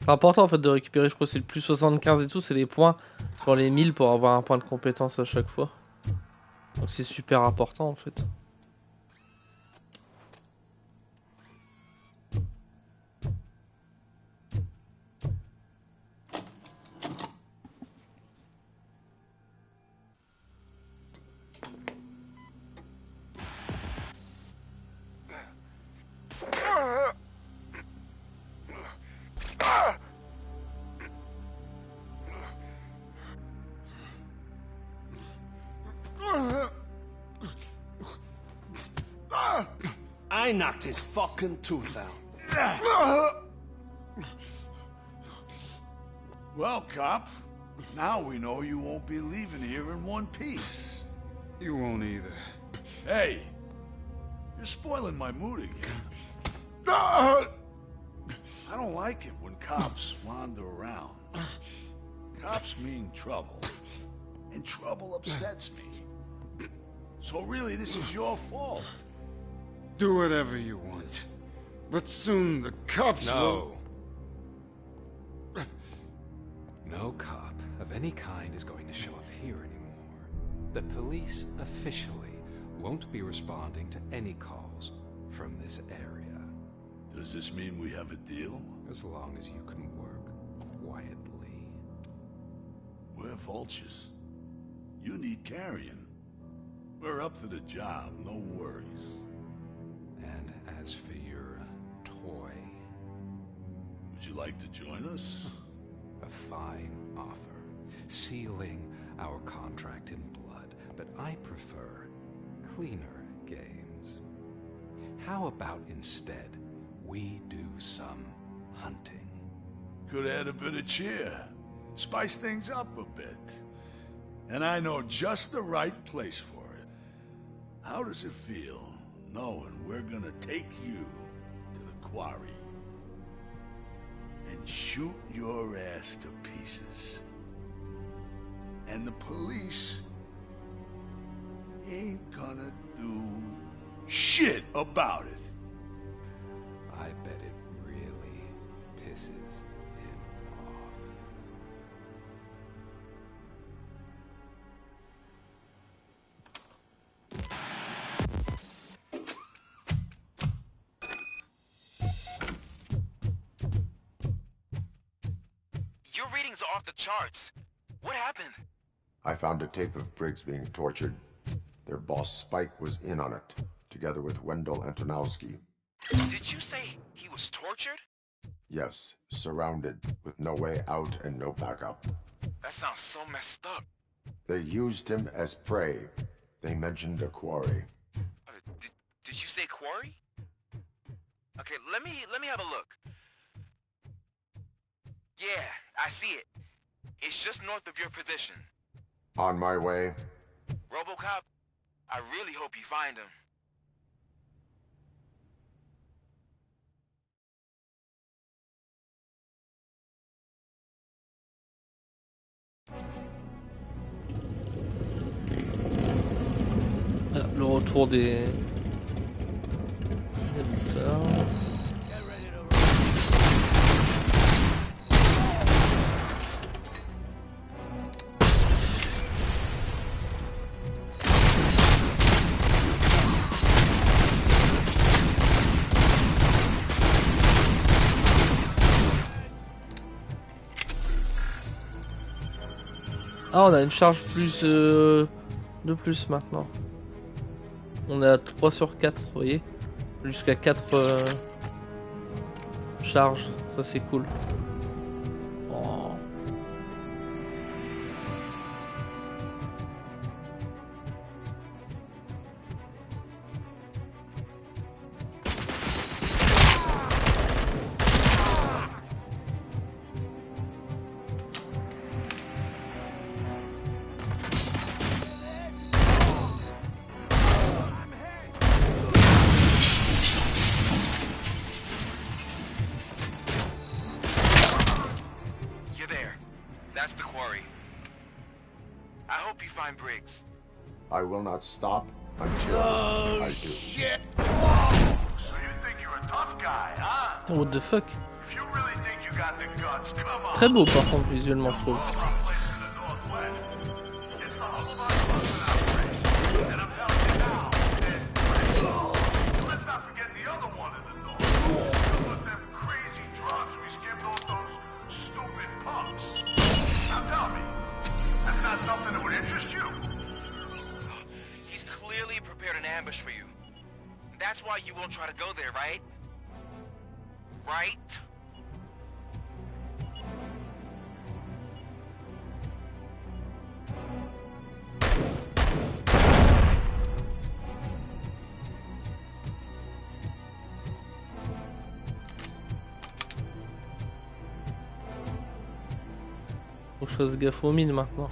C'est important en fait de récupérer, je crois que c'est le plus 75 et tout, c'est les points sur les 1000 pour avoir un point de compétence à chaque fois. Donc c'est super important en fait. I knocked his fucking tooth out. Well, cop, now we know you won't be leaving here in one piece. You won't either. Hey, you're spoiling my mood again. I don't like it when cops wander around. Cops mean trouble, and trouble upsets me. So really, this is your fault. Do whatever you want. But soon the cops will... No cop of any kind is going to show up here anymore. The police officially won't be responding to any calls from this area. Does this mean we have a deal? As long as you can work quietly. We're vultures. You need carrying. We're up to the job, no worries. And as for your toy... Would you like to join us? A fine offer, sealing our contract in blood, but I prefer cleaner games. How about instead we do some hunting? Could add a bit of cheer, spice things up a bit. And I know just the right place for it. How does it feel knowing we're gonna take you to the quarry and shoot your ass to pieces? And the police ain't gonna do shit about it. I bet it really pisses him off. Your readings are off the charts. What happened? I found a tape of Briggs being tortured. Their boss Spike was in on it, together with Wendell Antonowski. Did you say he was tortured? Yes, surrounded, with no way out and no backup. That sounds so messed up. They used him as prey. They mentioned a quarry. Did you say quarry? Okay, let me have a look. Yeah, I see it. It's just north of your position. On my way. Robocop, I really hope you find him. Le retour des douteurs. Ah, on a une charge plus de plus maintenant. On est à 3 sur 4, vous voyez. Jusqu'à 4 charges, ça c'est cool. Oh. I will not stop until I do. Shit! So you think you're a tough guy, huh? What the fuck? If you really think you got the guts, come on. C'est très beau par contre visuellement je trouve. Let's not forget the other one in the north. With them crazy drugs we skipped off those stupid punks. Now tell me, that's not something that would interest you? He's clearly prepared an ambush for you. That's why you won't try to go there, right? Right? Faut que je fasse gaffe aux mines maintenant.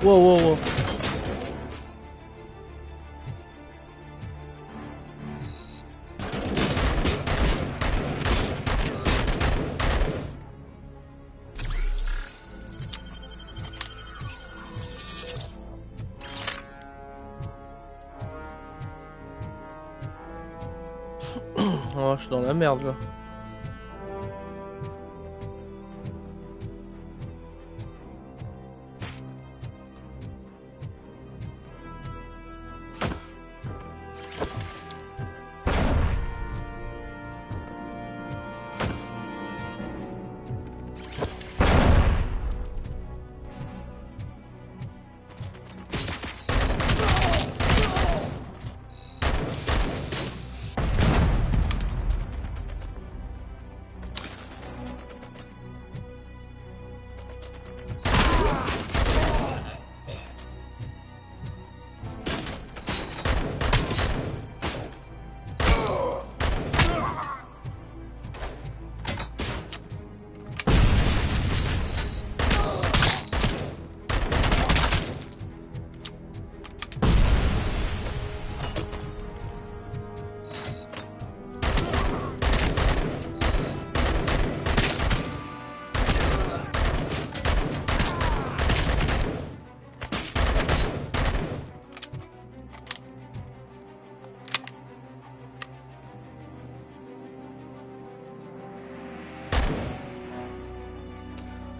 Wow, wow, wow. Oh, je suis dans la merde là.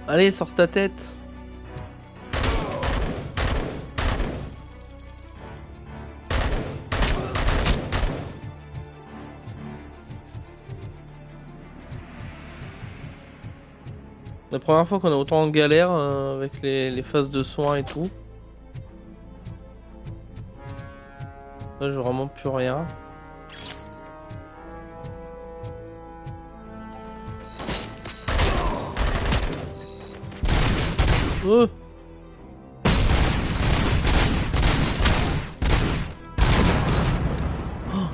Allez, sors ta tête. La première fois qu'on est autant en galère avec les phases de soins et tout. Là, j'ai vraiment plus rien. Oh.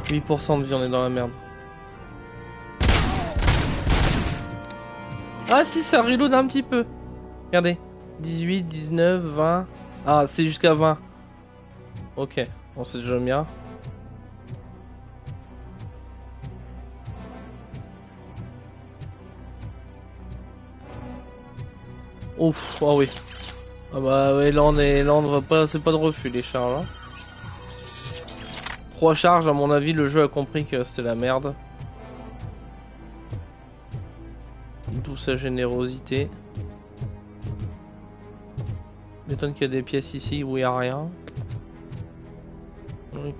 8% de vie, on est dans la merde. Ah si, ça reload un petit peu. Regardez. 18, 19, 20. Ah, c'est jusqu'à 20. Ok, bon c'est déjà bien. Ouf, oh oui. Ah bah ouais, là on ne va pas, c'est pas de refus les charges. Hein. 3 charges, à mon avis, le jeu a compris que c'est la merde. D'où sa générosité. M'étonne qu'il y a des pièces ici où il n'y a rien.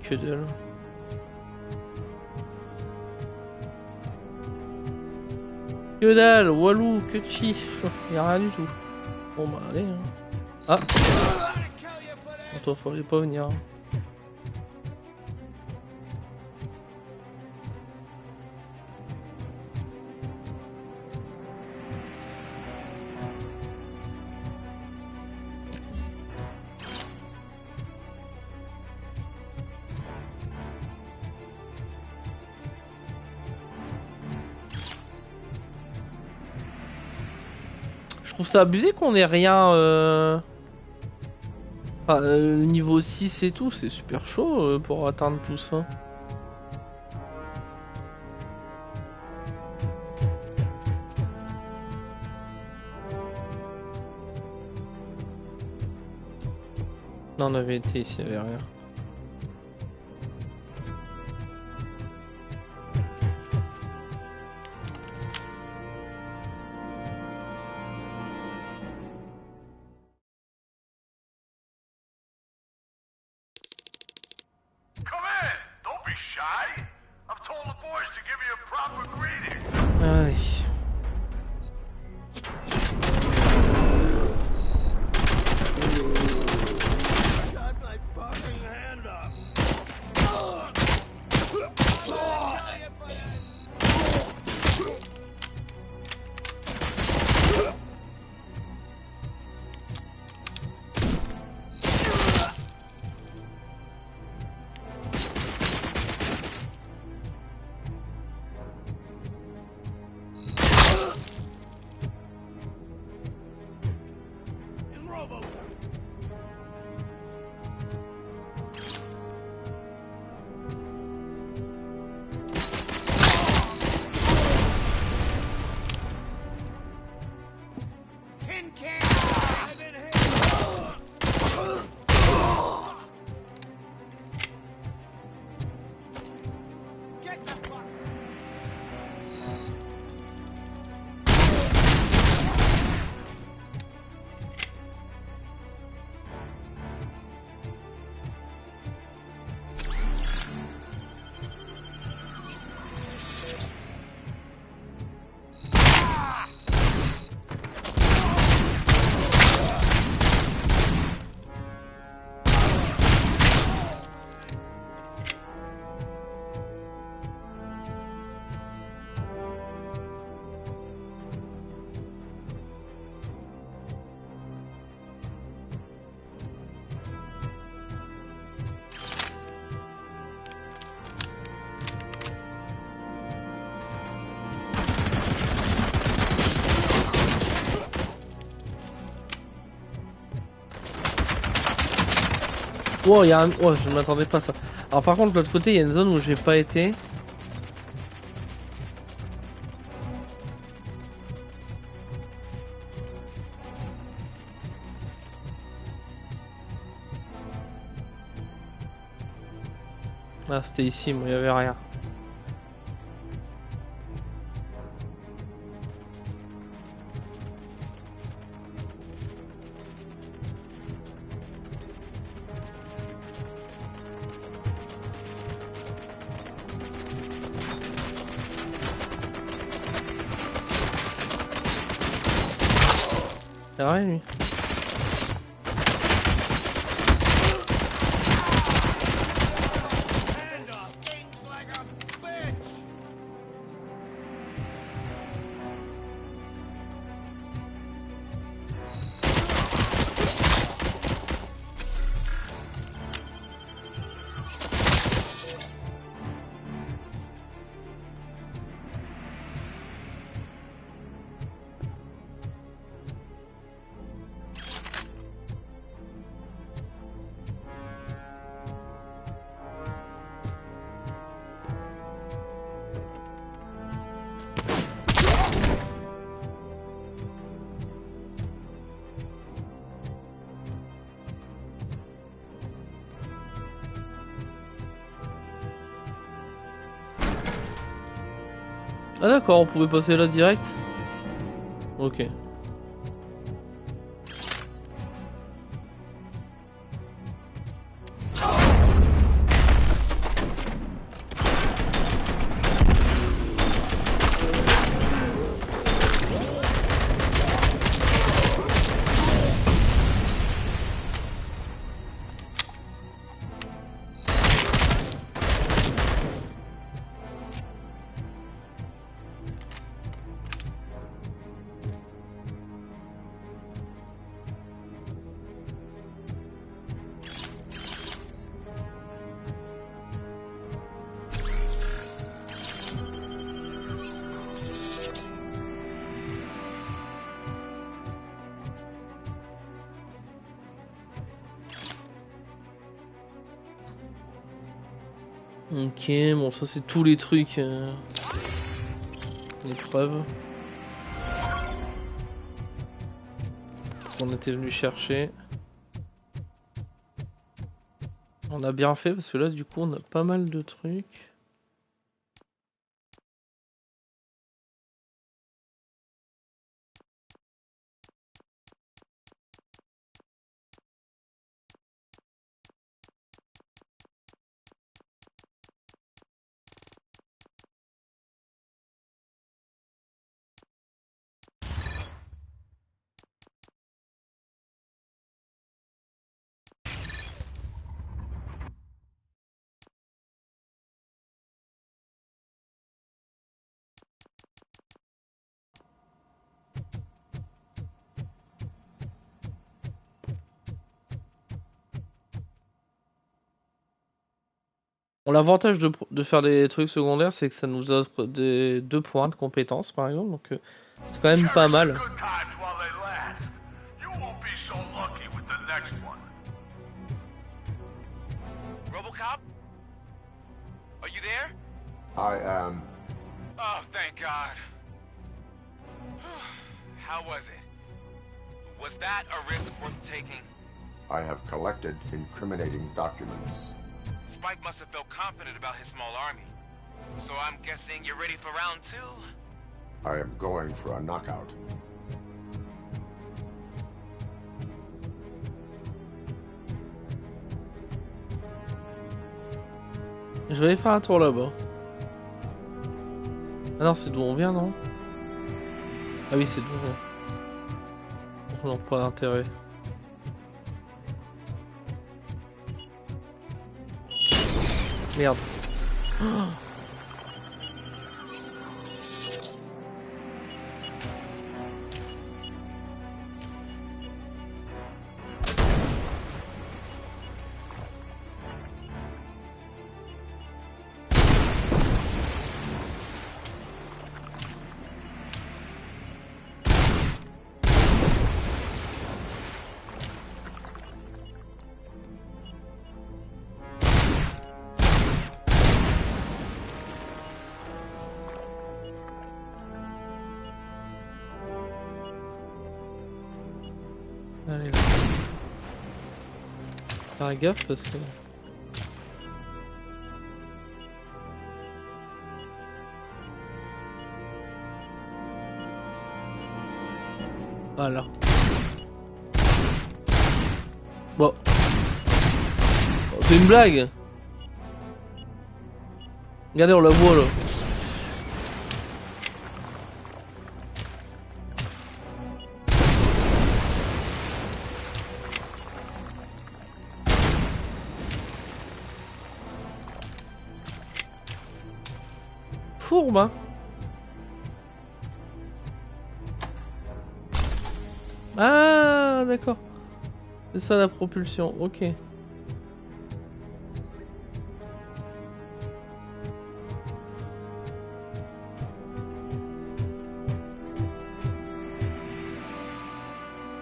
Que dalle. Que dalle, Walou, que chi. Il n'y a rien du tout. Bon bah allez. Hein. Ah. Bon, toi, fallait pas venir. Je trouve ça abusé qu'on ait rien. Enfin, niveau 6 et tout, c'est super chaud pour atteindre tout ça. Non, on avait été ici, il n'y avait rien. Come in! Don't be shy! I've told the boys to give you a proper greeting. Allez. Got my fucking hand up. Wow, il y a un... Oh, je m'attendais pas à ça. Alors par contre, de l'autre côté, il y a une zone où j'ai pas été. Ah, c'était ici, mais il y avait rien. C'est vrai, lui. Ah d'accord, on pouvait passer là direct. Ok. Ok, bon ça c'est tous les trucs, les preuves qu'on était venu chercher. On a bien fait parce que là du coup on a pas mal de trucs. Bon, l'avantage de faire des trucs secondaires, c'est que ça nous offre des 2 points de compétences, par exemple, donc c'est quand même pas mal. Good times while they last. You won't be so lucky with the next one. Robocop? Are you there? I am. Oh, thank God. How was it? Was that a risk worth taking? I have collected incriminating documents. Spike must have felt confident about his small army. So I'm guessing you're ready for round 2? I am going for a knockout. Je vais aller faire un tour là-bas. Ah non, c'est d'où on vient, non? Ah oui, c'est d'où on vient. Donc pas d'intérêt. Merde. Oh. Allez là. Faire gaffe parce que... Voilà. Bon. C'est une blague. Regardez, on la voit là. Fourbe, hein. Ah, d'accord. C'est ça la propulsion, ok.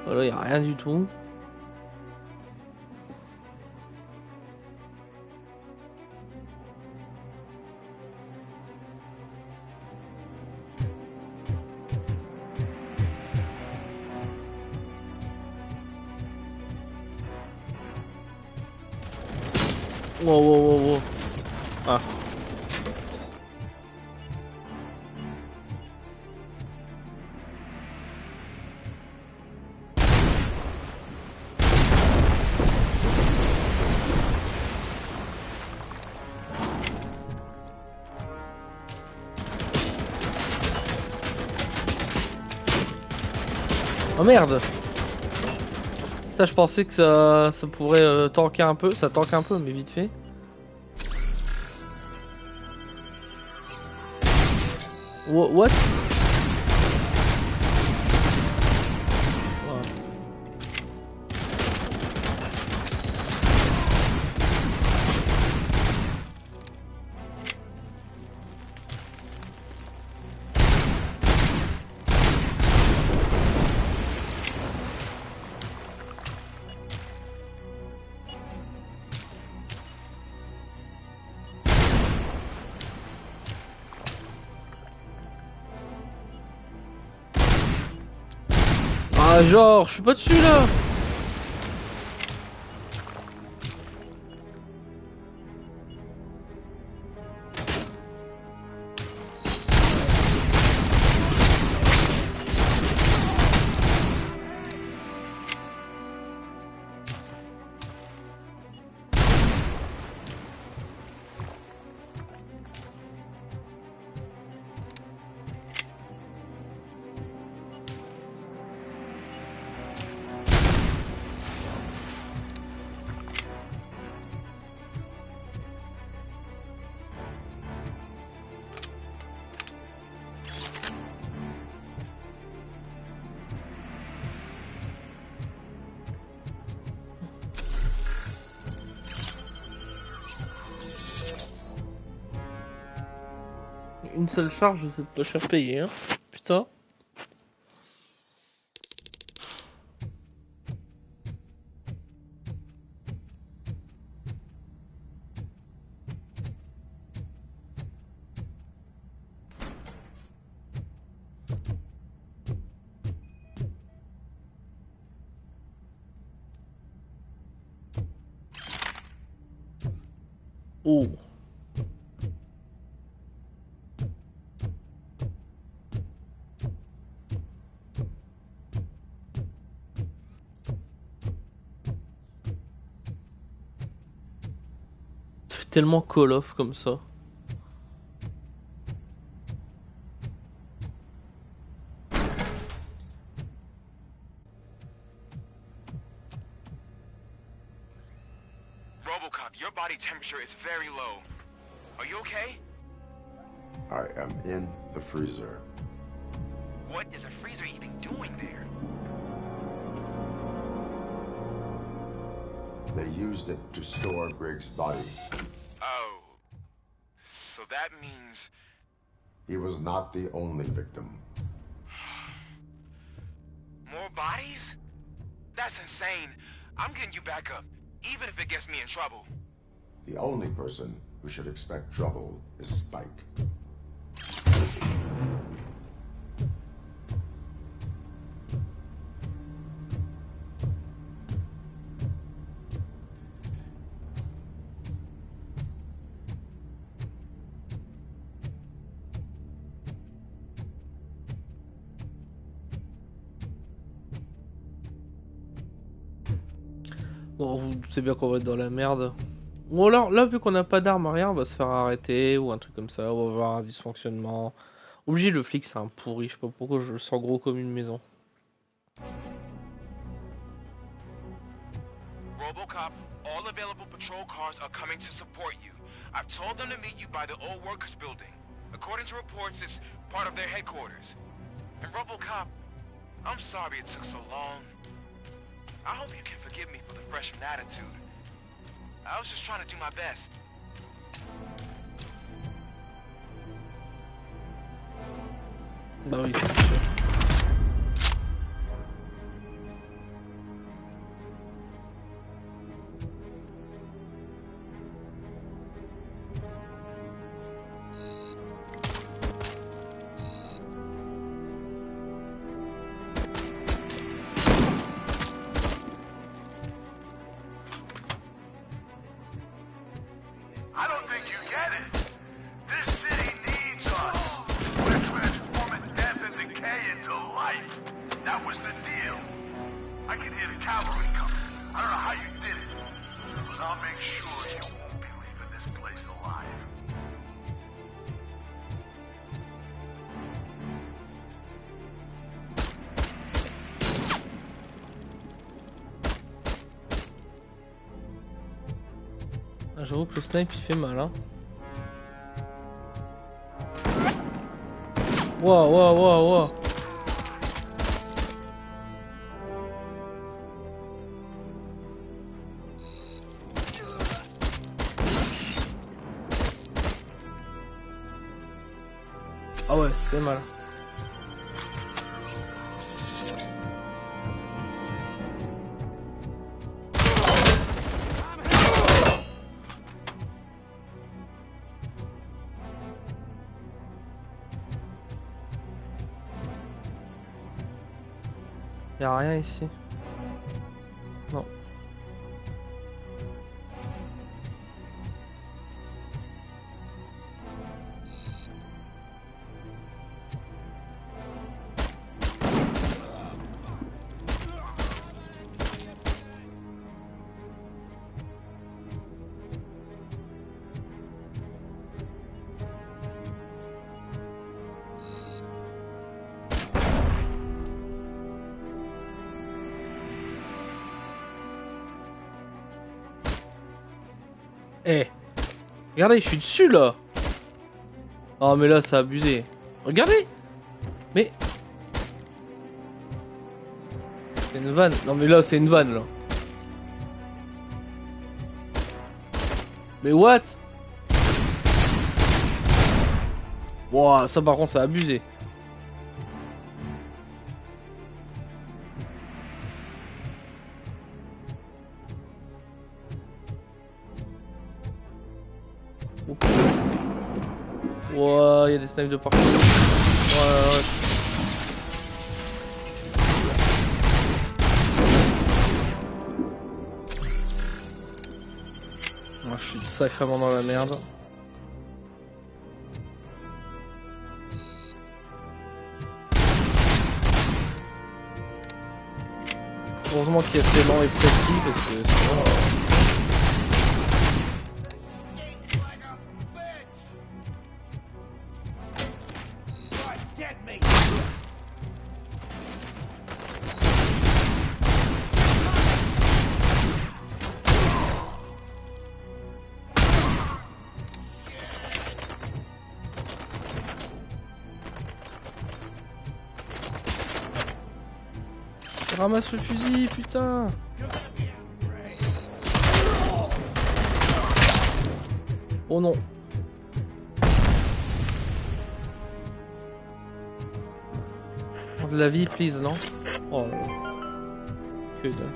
Voilà, il n'y a rien du tout. Wow, wow, wow, wow. Ah. Oh merde! Putain, je pensais que ça pourrait tanker un peu, ça tank un peu, mais vite fait. What? Ah genre, je suis pas dessus là. Une seule charge, vous êtes pas cher payé, hein. Putain. Oh. Ça fait tellement Call of comme ça. Robocop, your body temperature is very low. Are you okay? I am in the freezer. What is a freezer even doing there? They used it to store Briggs' body. Oh. So that means... He was not the only victim. More bodies? That's insane. I'm getting you back up, even if it gets me in trouble. The only person who should expect trouble is Spike. Bon, vous doutez bien qu'on va être dans la merde. Ou alors, là, vu qu'on n'a pas d'armes, rien, on va se faire arrêter, ou un truc comme ça, on va avoir un dysfonctionnement. Obligé, le flic, c'est un pourri, je sais pas pourquoi je le sens gros comme une maison. Robocop, all available patrol cars are coming to support you. I've told them to meet you by the old workers building. According to reports, it's part of their headquarters. And Robocop, I'm sorry it took so long. I hope you can forgive me for the freshman attitude. I was just trying to do my best. Bah oui, c'est sûr. I don't think you get it. This city needs us. We're transforming death and decay into life. That was the deal. I can hear the cavalry coming. I don't know how you did it, but I'll make sure you won't be leaving this place alive. Ah, j'avoue que le snipe il fait mal, hein. Waouh, waouh, waouh, waouh. Ah ouais, ça fait mal. Y'a rien ici. Non. Eh, regardez, je suis dessus là. Oh mais là, c'est abusé. Regardez. Mais c'est une vanne. Non mais là, c'est une vanne là. Mais what? Wow, ça par contre, ça a abusé. Wow, il y a des snipes de partout. Ouais. Moi, je suis sacrément dans la merde. Heureusement qu'il est assez lent et précis parce que sinon... Ramasse le fusil, putain. Oh non. De la vie, please, non? Oh là là. Que dalle.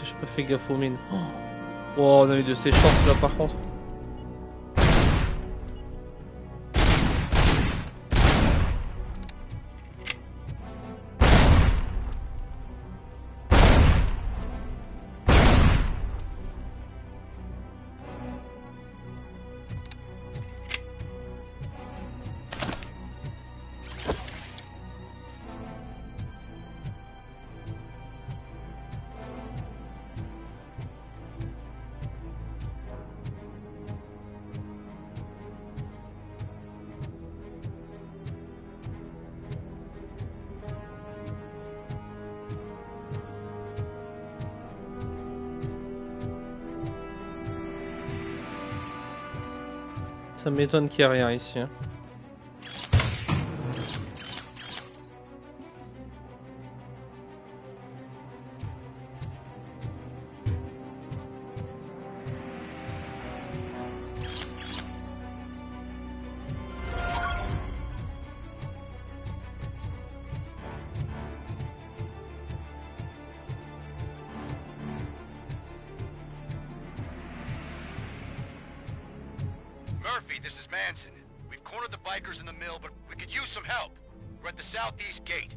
J'ai pas fait gaffe aux mines. Oh, on a eu de ces chances là par contre. Ça m'étonne qu'il n'y ait rien ici. Hein. Murphy, this is Manson. We've cornered the bikers in the mill, but we could use some help. We're at the southeast gate.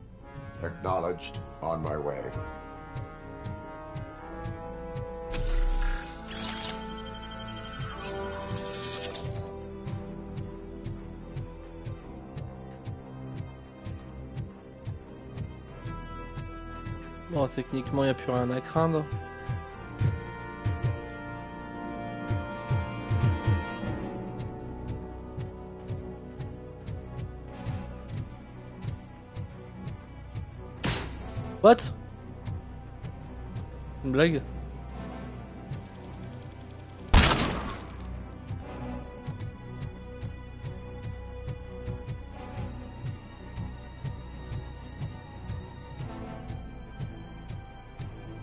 Acknowledged. On my way. Bon, techniquement, il n'y a plus rien à craindre. What? Une blague?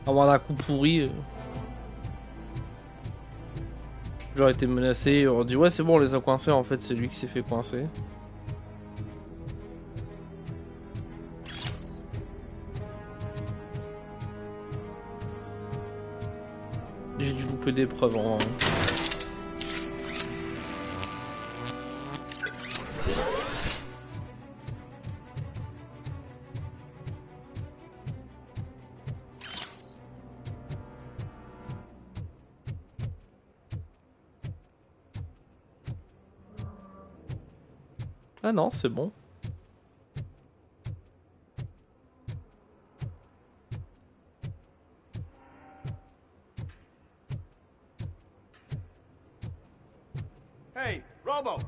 Avoir un coup pourri. J'aurais été menacé, on dit ouais c'est bon on les a coincés, en fait c'est lui qui s'est fait coincer. J'ai dû louper des preuves en... Ah non, c'est bon. Hey, Robo!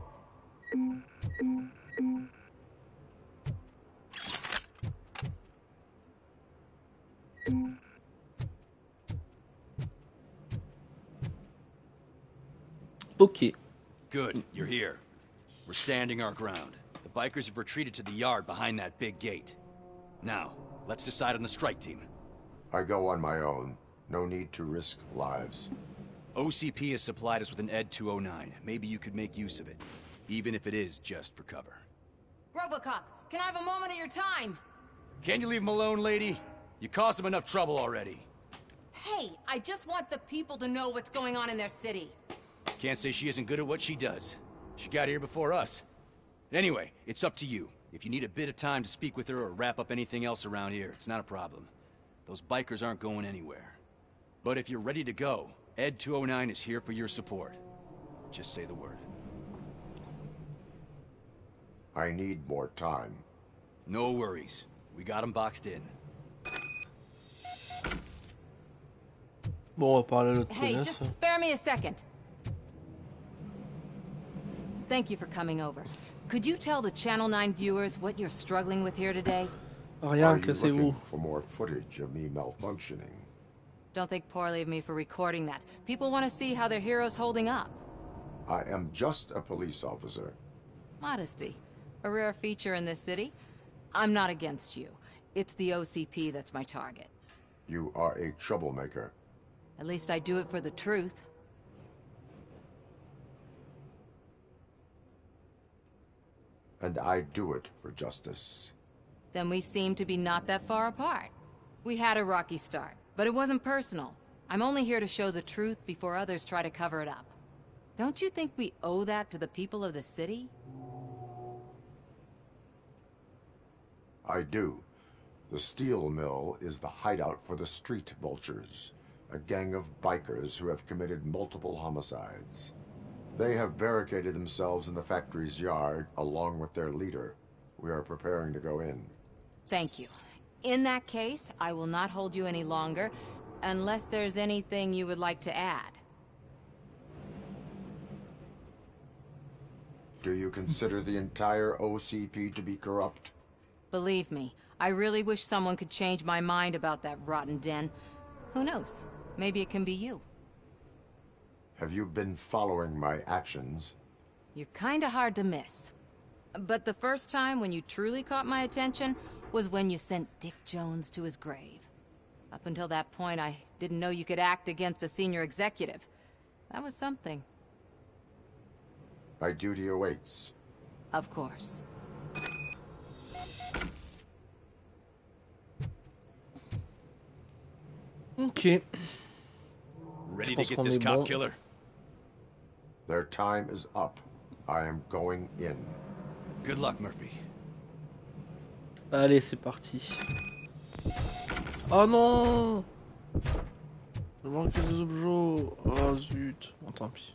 Ok. Good, you're here. We're standing our ground. The bikers have retreated to the yard behind that big gate. Now, let's decide on the strike team. I go on my own. No need to risk lives. OCP has supplied us with an Ed 209. Maybe you could make use of it. Even if it is just for cover. Robocop, can I have a moment of your time? Can you leave him alone, lady? You caused him enough trouble already. Hey, I just want the people to know what's going on in their city. Can't say she isn't good at what she does. She got here before us. Anyway, it's up to you. If you need a bit of time to speak with her or wrap up anything else around here, it's not a problem. Those bikers aren't going anywhere. But if you're ready to go, Ed 209 is here for your support. Just say the word. I need more time. No worries. We got him boxed in. Bon, on va parler à notre Hey, connaisse. just spare me a second. Thank you for coming over. Could you tell the Channel 9 viewers what you're struggling with here today? Are you looking for more footage of me malfunctioning? Don't think poorly of me for recording that. People want to see how their hero's holding up. I am just a police officer. Modesty. A rare feature in this city. I'm not against you. It's the OCP that's my target. You are a troublemaker. At least I do it for the truth. And I do it for justice. Then we seem to be not that far apart. We had a rocky start, but it wasn't personal. I'm only here to show the truth before others try to cover it up. Don't you think we owe that to the people of the city? I do. The steel mill is the hideout for the street vultures, a gang of bikers who have committed multiple homicides. They have barricaded themselves in the factory's yard, along with their leader. We are preparing to go in. Thank you. In that case, I will not hold you any longer, unless there's anything you would like to add. Do you consider the entire OCP to be corrupt? Believe me, I really wish someone could change my mind about that rotten den. Who knows? Maybe it can be you. Have you been following my actions? You're kinda hard to miss. But the first time when you truly caught my attention was when you sent Dick Jones to his grave. Up until that point, I didn't know you could act against a senior executive. That was something. My duty awaits. Of course. Ok. Ready to get this cop killer? Their time is up. I am going in. Good luck, Murphy. Allez, c'est parti. Oh non! Je manque des objets. Oh zut. Bon, tant pis.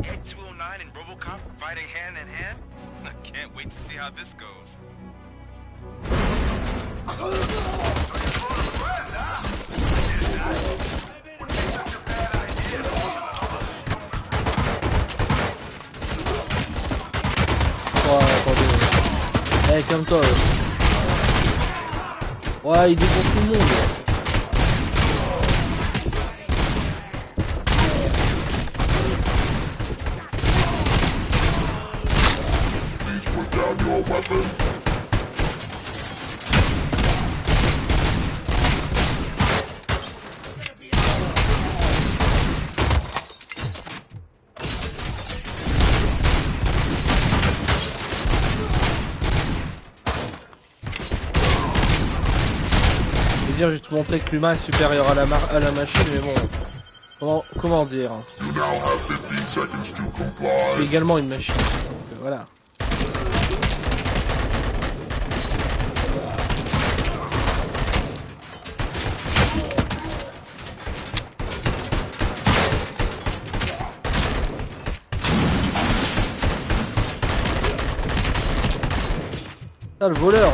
Ed 209 and Robocop fighting hand in hand? I can't wait to see how this goes. Ouais, attendez. Eh, calme-toi. Ouais, il défonce tout le monde. Please put down your weapon. Dire, j'ai te montré que l'humain est supérieur à la machine, mais bon, comment dire? Je suis également une machine, donc voilà. Ah, le voleur.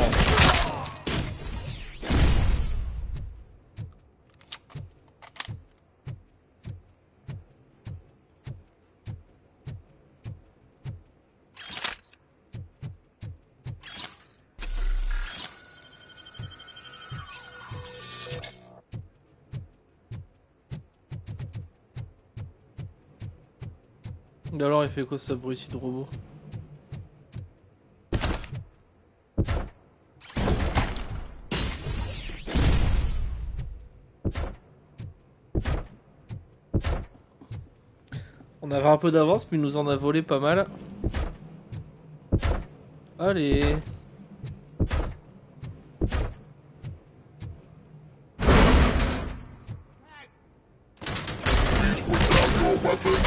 Et alors, il fait quoi ce abruti de robot? On avait un peu d'avance, mais il nous en a volé pas mal. Allez. Please put down your weapon.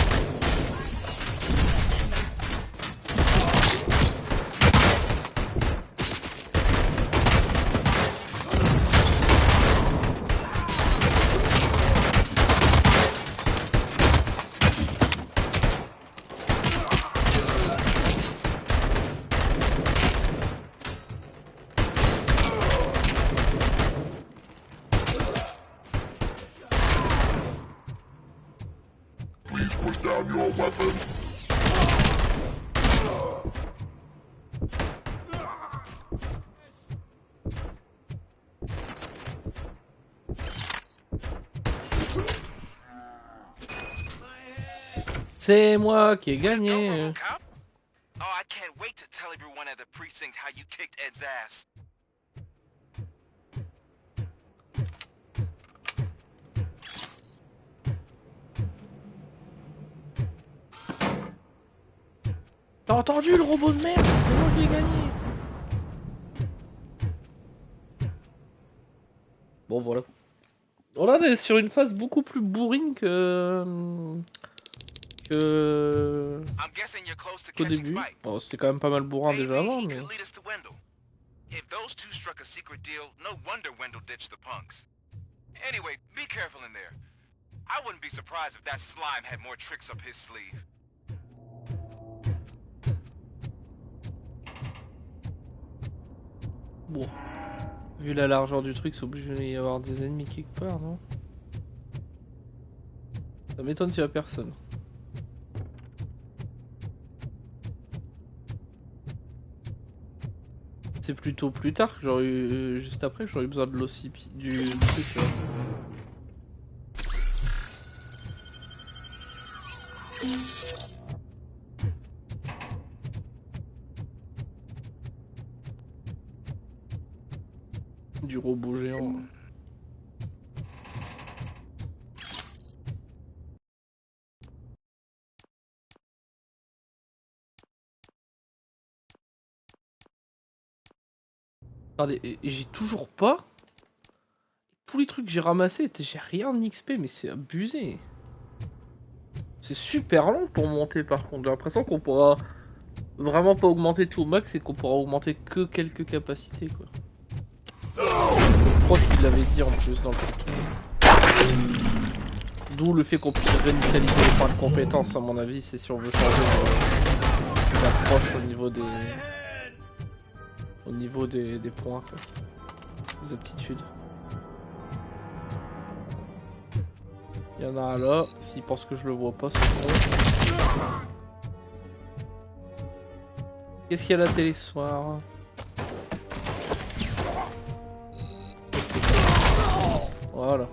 Please put down your weapon. C'est moi qui ai gagné. Oh, I can't wait to tell everyone at the precinct how you kicked Ed's ass. T'as entendu le robot de merde? C'est moi qui ai gagné. Bon voilà. On est sur une phase beaucoup plus bourrine qu'au début. Bon, c'était quand même pas mal bourrin déjà avant, mais... If those two struck a secret deal, no wonder Wendell ditched the punks. Anyway, be careful in there. I wouldn't be surprised if that slime had more tricks up his sleeve. Bon. Vu la largeur du truc, c'est obligé d'y avoir des ennemis quelque part, non? Ça m'étonne s'il y a personne. C'est plutôt plus tard que j'aurais eu... juste après que j'aurais eu besoin de l'OCP, du truc. Du robot géant. Regardez, et j'ai toujours pas... Tous les trucs que j'ai ramassés, j'ai rien en XP, mais c'est abusé. C'est super long pour monter par contre. J'ai l'impression qu'on pourra vraiment pas augmenter tout au max et qu'on pourra augmenter que quelques capacités quoi. Je crois qu'il l'avait dit en plus dans le carton. D'où le fait qu'on puisse réinitialiser les points de compétences à mon avis, c'est si on veut changer d'approche au niveau des points quoi. Des aptitudes. Il y en a un là, s'il pense que je le vois pas, c'est bon. Qu'est-ce qu'il y a à la télé ce soir? Voilà.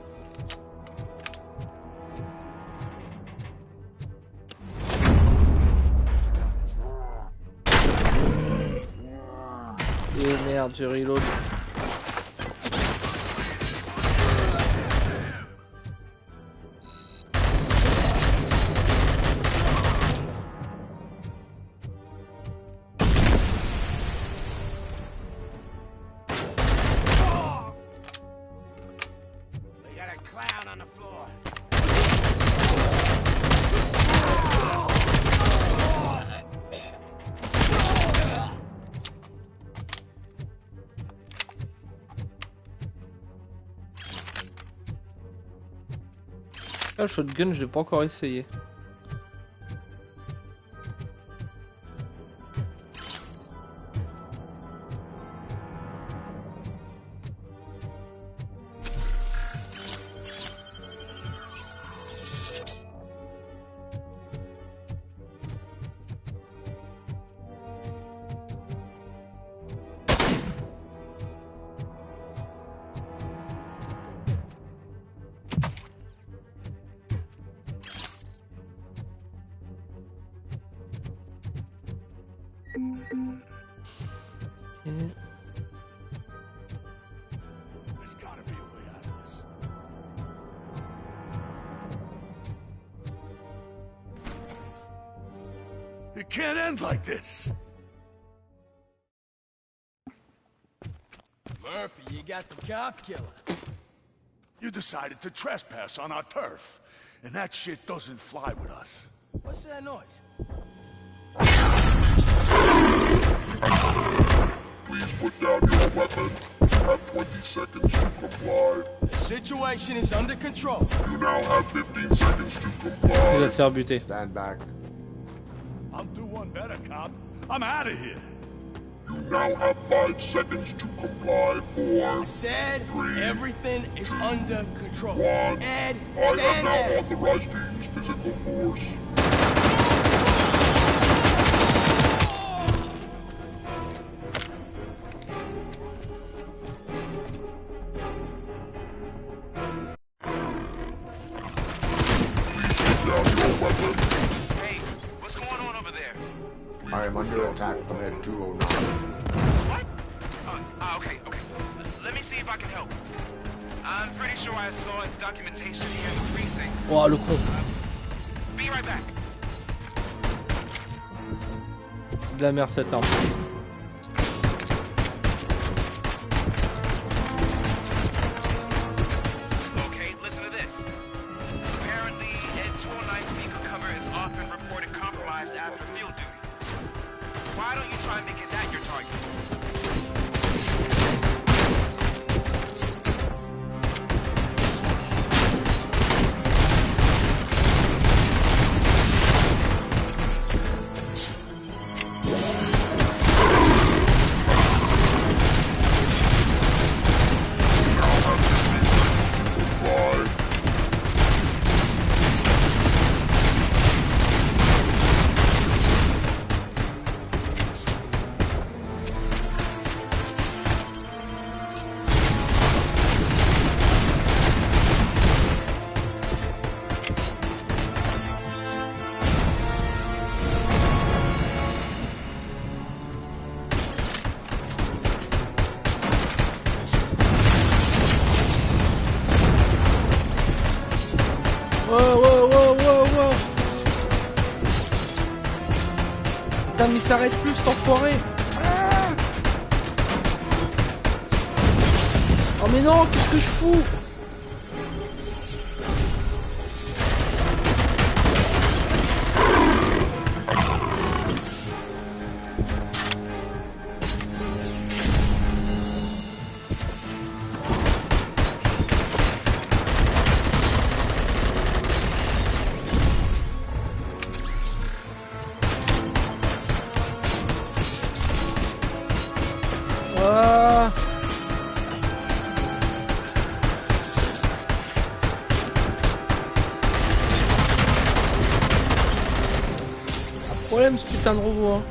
Et merde, j'ai reload. Ah, le shotgun, je l'ai pas encore essayé. There's gotta be a way out of this. It can't end like this. Murphy, you got the cop killer. You decided to trespass on our turf, and that shit doesn't fly with us. What's that noise? Please put down your weapon. You have 20 seconds to comply. The situation is under control. You now have 15 seconds to Il comply. va se faire buter. Stand back. I'll do one better, cop. I'm out of here. You now have 5 seconds to comply. 4, I said 3, everything is under control. 1. Ed, I am stand now there. authorized to use physical force. Hey, what's going on over there? I am under attack from Ed 209. What? Okay. Let me see if I can help. I'm pretty sure I saw its documentation here in the precinct. Oh, le con. Be right back. C'est de la merde cette arme. Okay, listen to this. Apparently, Ed 209's vehicle cover is often reported compromised after field duty. Why don't you try making that your target? Wow. Putain, mais il s'arrête plus cet enfoiré. Oh mais non, qu'est-ce que je fous? Problème ce putain de robot hein.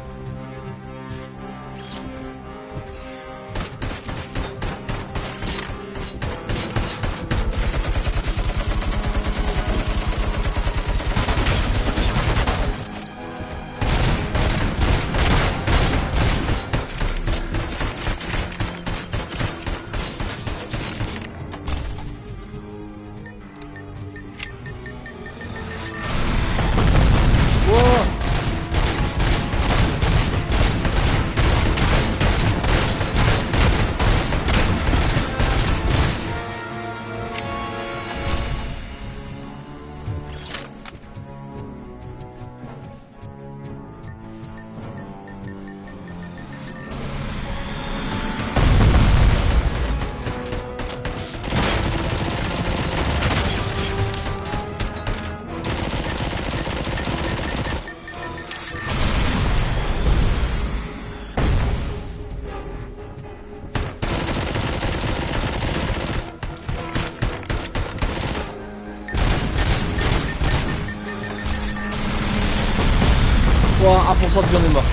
Wow, 1% de vie on est mort.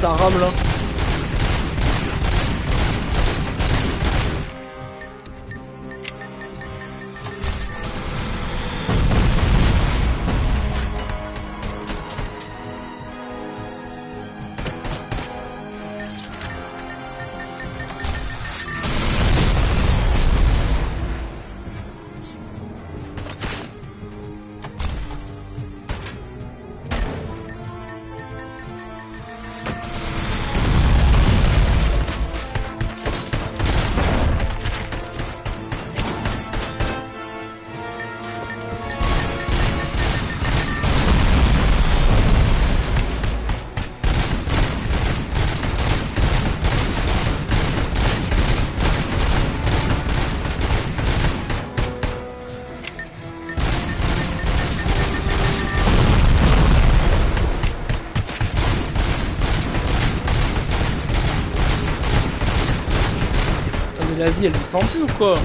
Ça rame là. La vie elle descend plus ou quoi?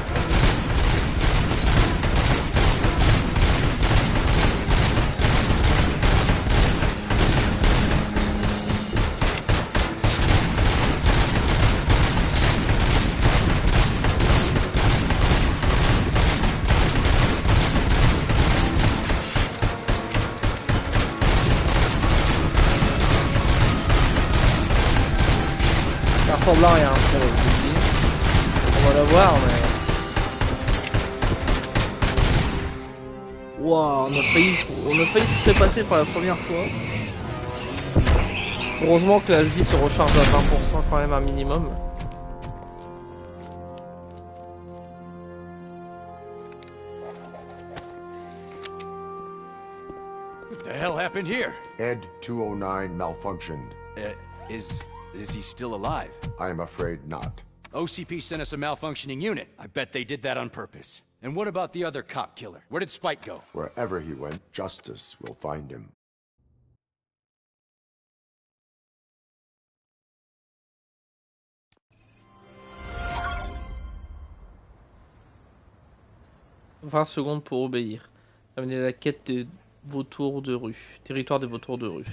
Ça ressemble à rien, on va la voir, mais... Waouh, on a failli se dépasser pour la première fois. Heureusement que la vie se recharge à 20% quand même un minimum. What the hell happened here? Ed 209 malfunctioned. Is he still alive? I am afraid not. OCP sent us a malfunctioning unit. I bet they did that on purpose. And what about the other cop killer? Where did Spike go? Wherever he went, justice will find him. « 20 secondes pour obéir. Amener la quête des vautours de rue. Territoire des vautours de rue. »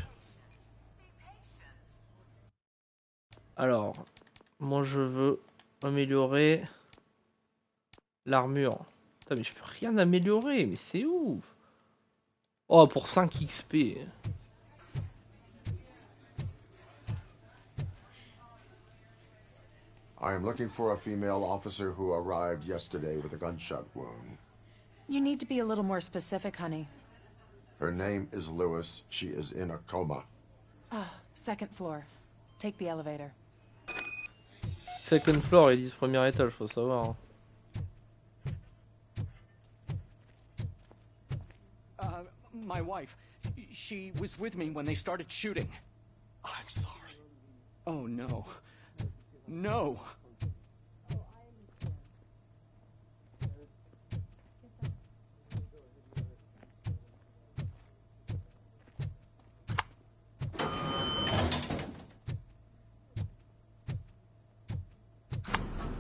Alors, moi je veux améliorer l'armure. Putain, mais je peux rien améliorer, mais c'est ouf. Oh, pour 5 XP. I am looking for a female officer who arrived yesterday with a gunshot wound. You need to be a little more specific, honey. Her name is Lewis. She is in a coma. Ah, second floor. Take the elevator. Second floor, ils disent premier étage, faut savoir. My wife, she was with me when they started shooting. I'm sorry. Oh no. No.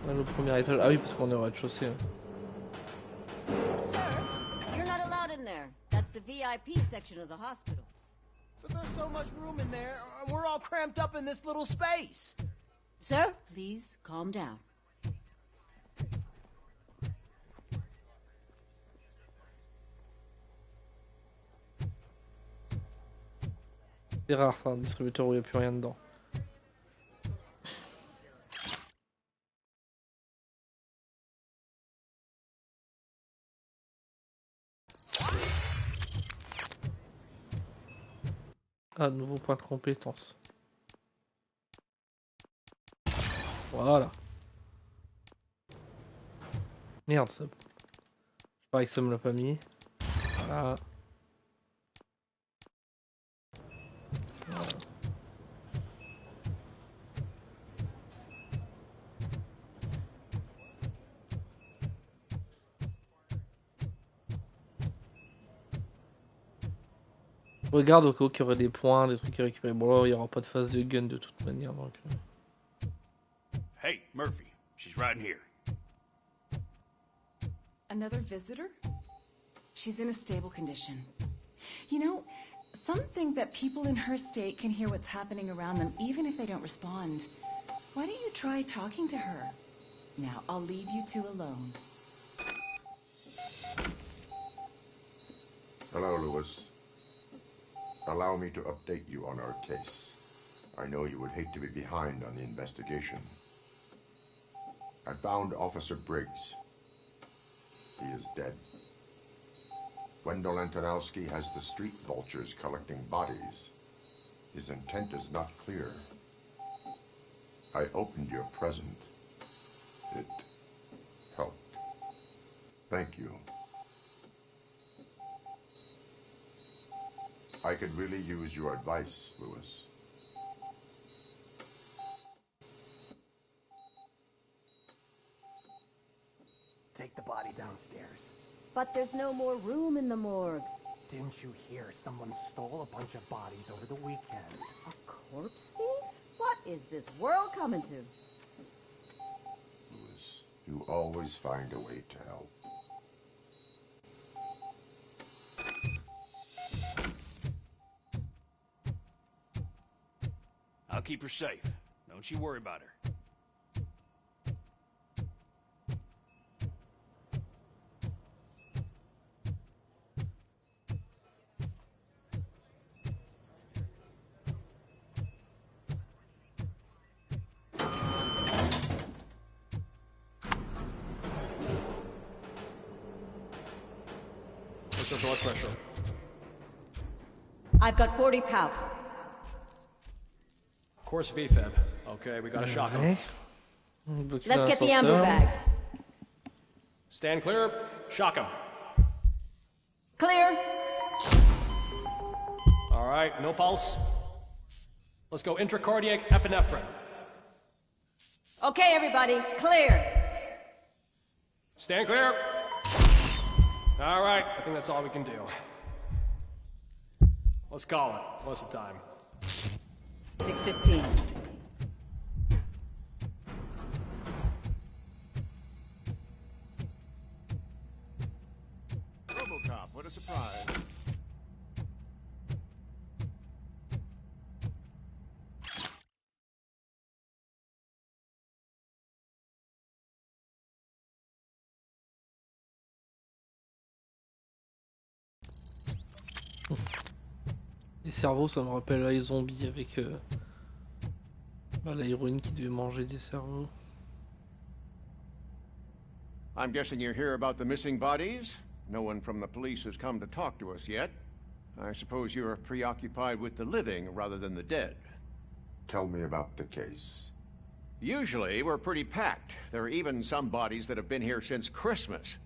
Le premier étage. Ah oui, parce qu'on est au rez-de-chaussée. Sir, you're not allowed in there. That's the VIP section of the hospital. But there's so much room in there, and we're all cramped up in this little space. Sir, please calm down. C'est rare ça, un distributeur où il n'y a plus rien dedans. Ah, nouveau point de compétence. Voilà. Merde, ça. Je parie que ça me l'a pas mis. Voilà. Voilà. Regarde au cas où il y aurait des points, des trucs à récupérer. Bon là, il n'y aura pas de phase de gun de toute manière. Donc... Hey, Murphy. She's right in here. Another visitor? She's in a stable condition. You know, Some think that people in her state can hear what's happening around them even if they don't respond. Why don't you try talking to her? Now, I'll leave you two alone. Hello, Lewis. Allow me to update you on our case. I know you would hate to be behind on the investigation. I found Officer Briggs. He is dead. Wendell Antonowski has the street vultures collecting bodies. His intent is not clear. I opened your present. It helped. Thank you. I could really use your advice, Lewis. Take the body downstairs. But there's no more room in the morgue. Didn't you hear someone stole a bunch of bodies over the weekend? A corpse thief? What is this world coming to? Lewis, you always find a way to help. I'll keep her safe. Don't you worry about her. What's your blood pressure? I've got 40 pow. Course VFib. Okay, we got a shock him. Let's get the amber bag. Stand clear. Shock him. Clear. All right, no pulse. Let's go intracardiac epinephrine. Okay, everybody, clear. Stand clear. All right, I think that's all we can do. Let's call it. What's the time? 6:15. Robocop, what a surprise. Les cerveaux, ça me rappelle les zombies avec la héroïne qui devait manger des cerveaux. I'm guessing you're here about the missing bodies? No one from the police has come to talk to us yet. I suppose you're preoccupied with the living rather than the dead. Tell me about the case. Usually, we're pretty packed. There are even some bodies that have been here since Christmas.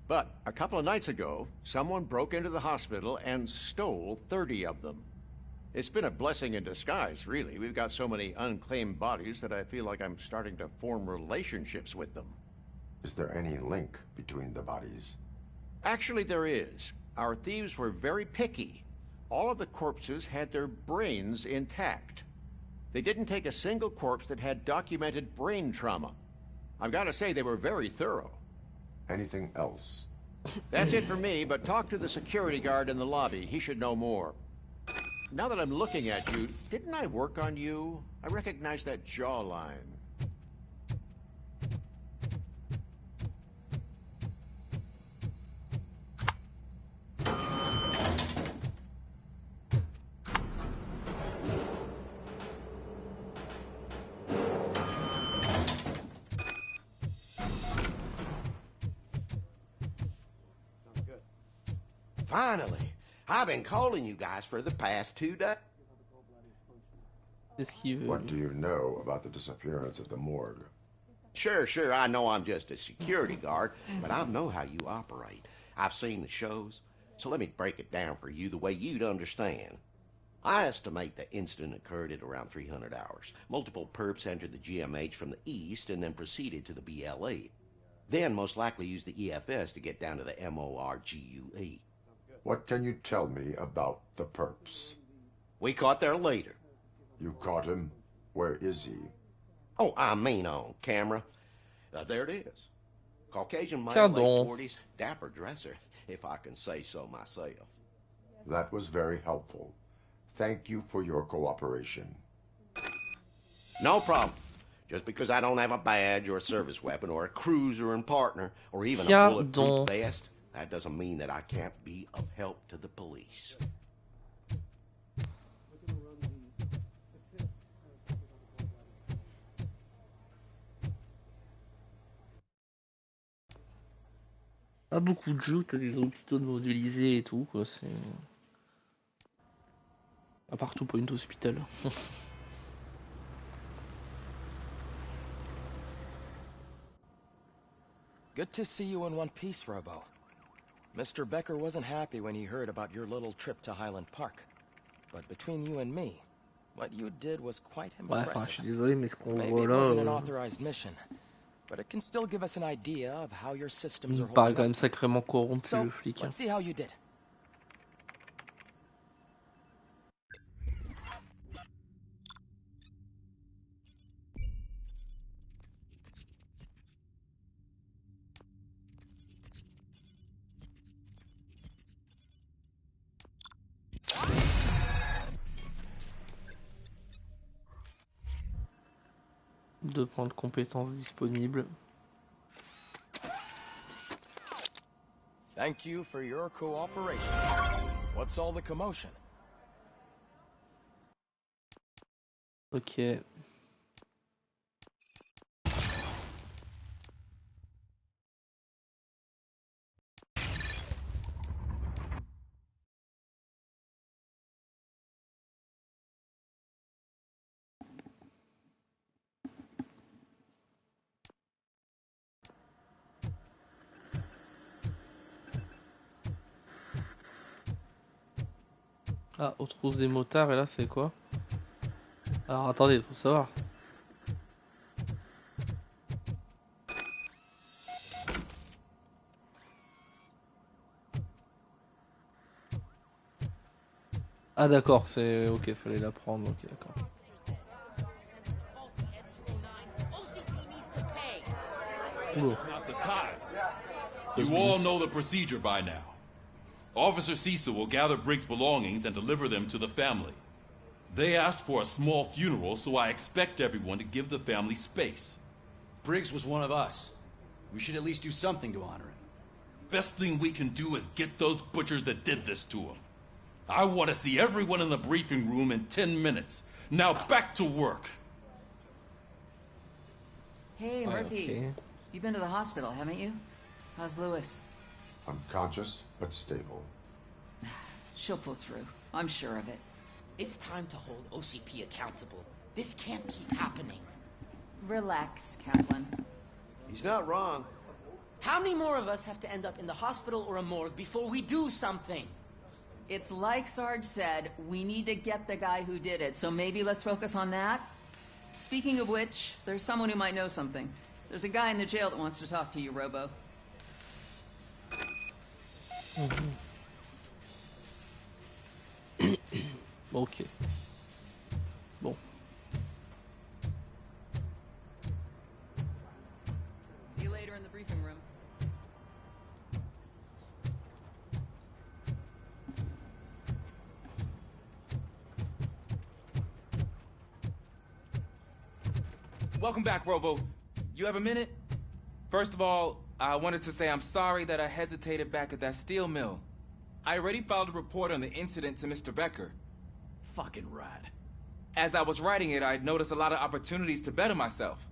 But a couple of nights ago, someone broke into the hospital and stole 30 of them. It's been a blessing in disguise, really. We've got so many unclaimed bodies that I feel like I'm starting to form relationships with them. Is there any link between the bodies? Actually, there is. Our thieves were very picky. All of the corpses had their brains intact. They didn't take a single corpse that had documented brain trauma. I've got to say, they were very thorough. Anything else? That's it for me, but talk to the security guard in the lobby. He should know more. Now that I'm looking at you, didn't I work on you? I recognize that jawline. Finally! I've been calling you guys for the past 2 days. What do you know about the disappearance at the morgue? Sure, I know I'm just a security guard, but I know how you operate. I've seen the shows, so let me break it down for you the way you'd understand. I estimate the incident occurred at around 300 hours. Multiple perps entered the GMH from the east and then proceeded to the BLE. Then most likely used the EFS to get down to the MORGUE. What can you tell me about the perps? We caught their leader. You caught him? Where is he? Oh, I mean on camera. There it is. Caucasian male, Pardon. late 40s, dapper dresser, if I can say so myself. That was very helpful. Thank you for your cooperation. No problem. Just because I don't have a badge or a service weapon or a cruiser and partner or even a bulletproof vest, that doesn't mean that I can't be of help to the police. Pas beaucoup de jeux où t'as des hôpitaux modélisés et tout, quoi. C'est. À part Two Point Hospital. Good to see you in one piece, Robo. Mr. Becker wasn't happy when he heard about your little trip to Highland Park. But between you and me, what you did was quite Ouais, enfin, je impressive. suis désolé, mais ce qu'on Maybe voit it là. wasn't an authorized mission, but it can still give us an idea of how your systems Il are me paraît holding quand même up. sacrément corrompu, So, le flic. let's see how you did. Deux points de compétences disponibles. Thank you for your cooperation. What's all the commotion? Ok. Ah, autre trousse des motards, et là c'est quoi? Alors attendez, faut savoir. Ah d'accord, c'est... Ok, fallait la prendre, ok d'accord. This is not the time. You all know the procedure by now. Officer Cecil will gather Briggs' belongings and deliver them to the family. They asked for a small funeral, so I expect everyone to give the family space. Briggs was one of us. We should at least do something to honor him. Best thing we can do is get those butchers that did this to him. I want to see everyone in the briefing room in 10 minutes. Now back to work. Hey, Murphy. Okay. You've been to the hospital, haven't you? How's Lewis? Unconscious, but stable. She'll pull through. I'm sure of it. It's time to hold OCP accountable. This can't keep happening. Relax, Kaplan. He's not wrong. How many more of us have to end up in the hospital or a morgue before we do something? It's like Sarge said, we need to get the guy who did it, so maybe let's focus on that? Speaking of which, there's someone who might know something. There's a guy in the jail that wants to talk to you, Robo. Ok. Bon. See you later in the briefing room. Welcome back, Robo. You have a minute? First of all, I wanted to say I'm sorry that I hesitated back at that steel mill. I already filed a report on the incident to Mr. Becker. Fucking rad. As I was writing it, I noticed a lot of opportunities to better myself.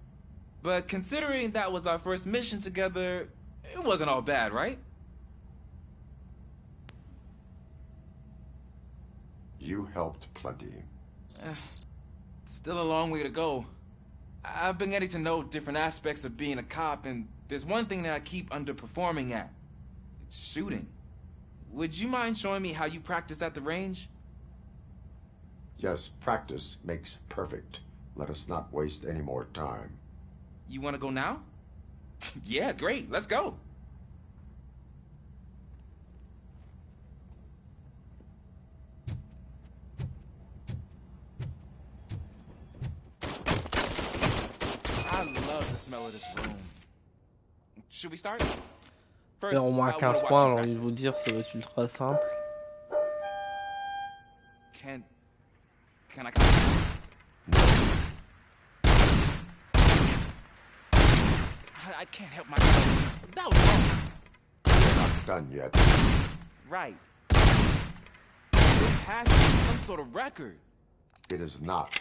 But considering that was our first mission together, it wasn't all bad, right? You helped plenty. Still a long way to go. I've been getting to know different aspects of being a cop, and there's one thing that I keep underperforming at. It's shooting. Would you mind showing me how you practice at the range? Yes, practice makes perfect. Let us not waste any more time. You want to go now? Yeah, great. Let's go. I love the smell of this room. Should we start? Faire au moins 15 points, j'ai envie de vous dire, ça va être ultra simple. Can I... I can't help myself. That was awesome. Not done yet. Right. This has to be some sort of record. It is not.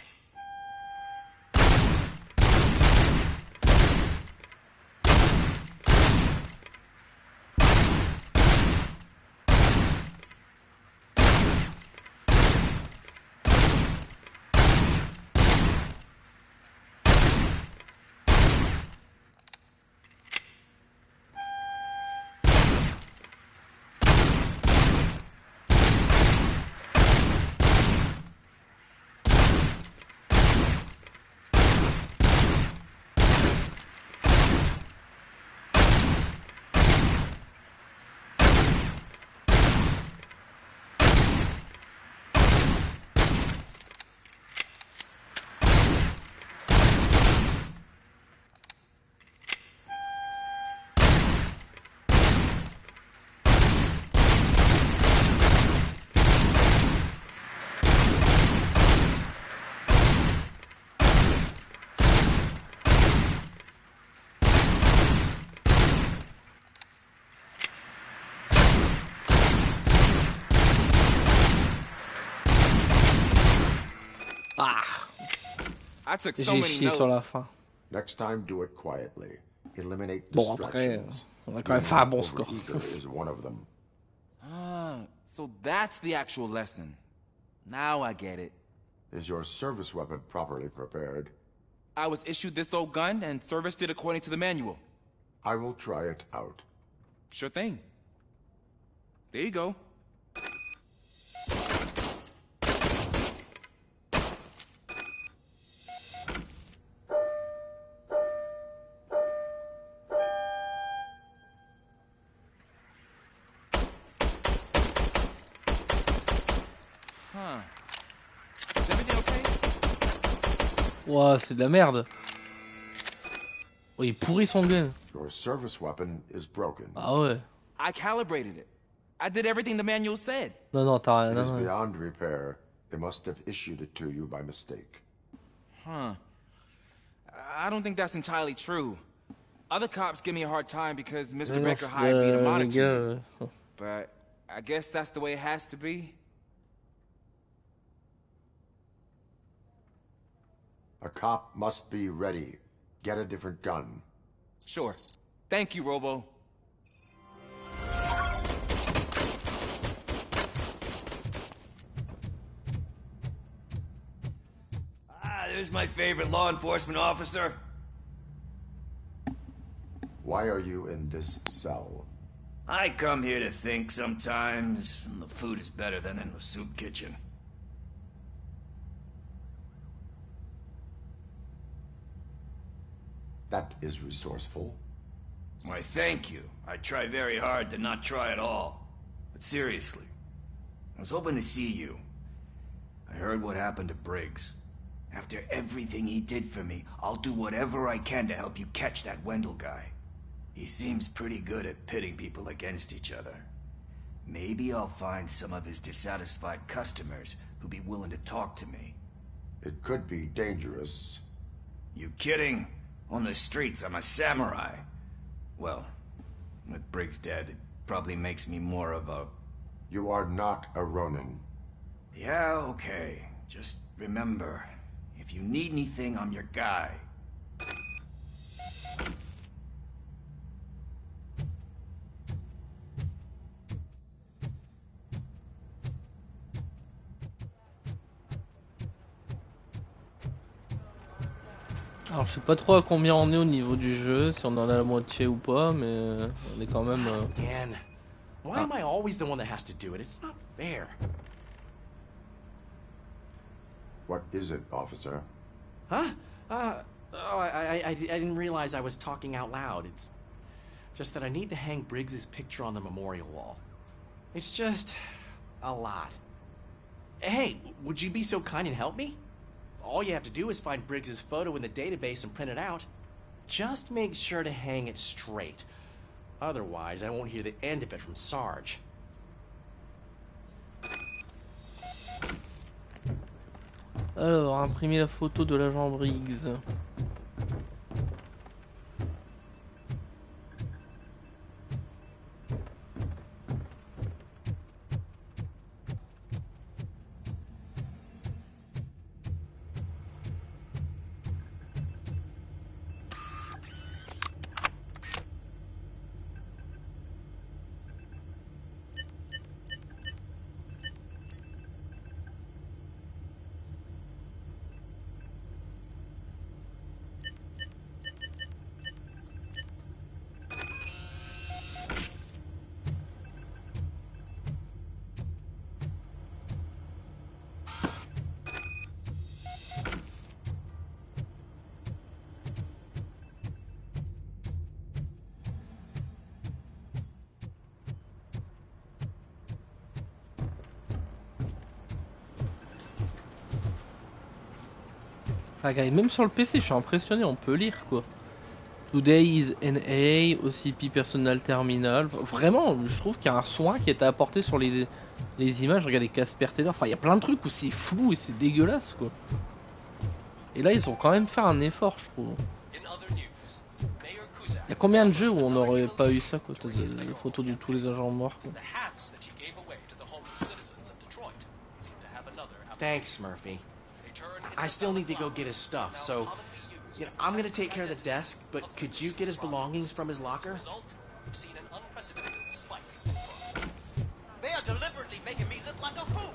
I took so J'ai many chié sur la notes. fin. Next time, do it quietly. Eliminate Bon, après, distractions. on a quand même fait un bon score. Overeager is one of them. Ah, so that's the actual lesson. Now I get it. Is your service weapon properly prepared? I was issued this old gun and serviced it according to the manual. I will try it out. Sure thing. There you go. Huh. Is everything okay? Ouah, c'est de la merde. Oh, il pourrit son gun. Your service weapon is broken. Ah ouais. I calibrated it. I did everything the manual said. Non, non, t'as rien. It is Non, non. beyond repair. They must have issued it to you by mistake. Huh. I don't think that's entirely true. Other cops give me a hard time because Mr. Baker hired me to monitor you. But I guess that's the way it has to be. A cop must be ready. Get a different gun. Sure. Thank you, Robo. There's my favorite law enforcement officer. Why are you in this cell? I come here to think sometimes, and the food is better than in the soup kitchen. That is resourceful. Why, thank you. I try very hard to not try at all. But seriously, I was hoping to see you. I heard what happened to Briggs. After everything he did for me, I'll do whatever I can to help you catch that Wendell guy. He seems pretty good at pitting people against each other. Maybe I'll find some of his dissatisfied customers who'd be willing to talk to me. It could be dangerous. You kidding? On the streets, I'm a samurai. Well, with Briggs dead, it probably makes me more of a... You are not a Ronin. Yeah, okay. Just remember, if you need anything, I'm your guy. Alors je sais pas trop à combien on est au niveau du jeu, si on en a la moitié ou pas, mais on est quand même... Dan, why am I always the one that has to do it? It's not fair. What is it, officer? Huh? I didn't realize I was talking out loud. It's just that I need to hang Briggs's picture on the memorial wall. It's just a lot. Hey, would you be so kind and help me? All you have to do is find Briggs's photo in the database and print it out. Just make sure to hang it straight. Otherwise, I won't hear the end of it from Sarge. Alors, imprimer la photo de l'agent Briggs. Ah, regarde, même sur le PC, je suis impressionné, on peut lire quoi. Today is NA, OCP Personal Terminal. Vraiment, je trouve qu'il y a un soin qui est apporté sur les images. Regardez Casper Taylor, enfin il y a plein de trucs où c'est flou et c'est dégueulasse quoi. Et là, ils ont quand même fait un effort, je trouve. Il y a combien de jeux où on n'aurait pas eu ça quoi, les photos de tous les agents morts quoi. Thanks, Murphy. I still need to go get his stuff, so I'm gonna take care of the desk, but could you get his belongings from his locker? They are deliberately making me look like a fool.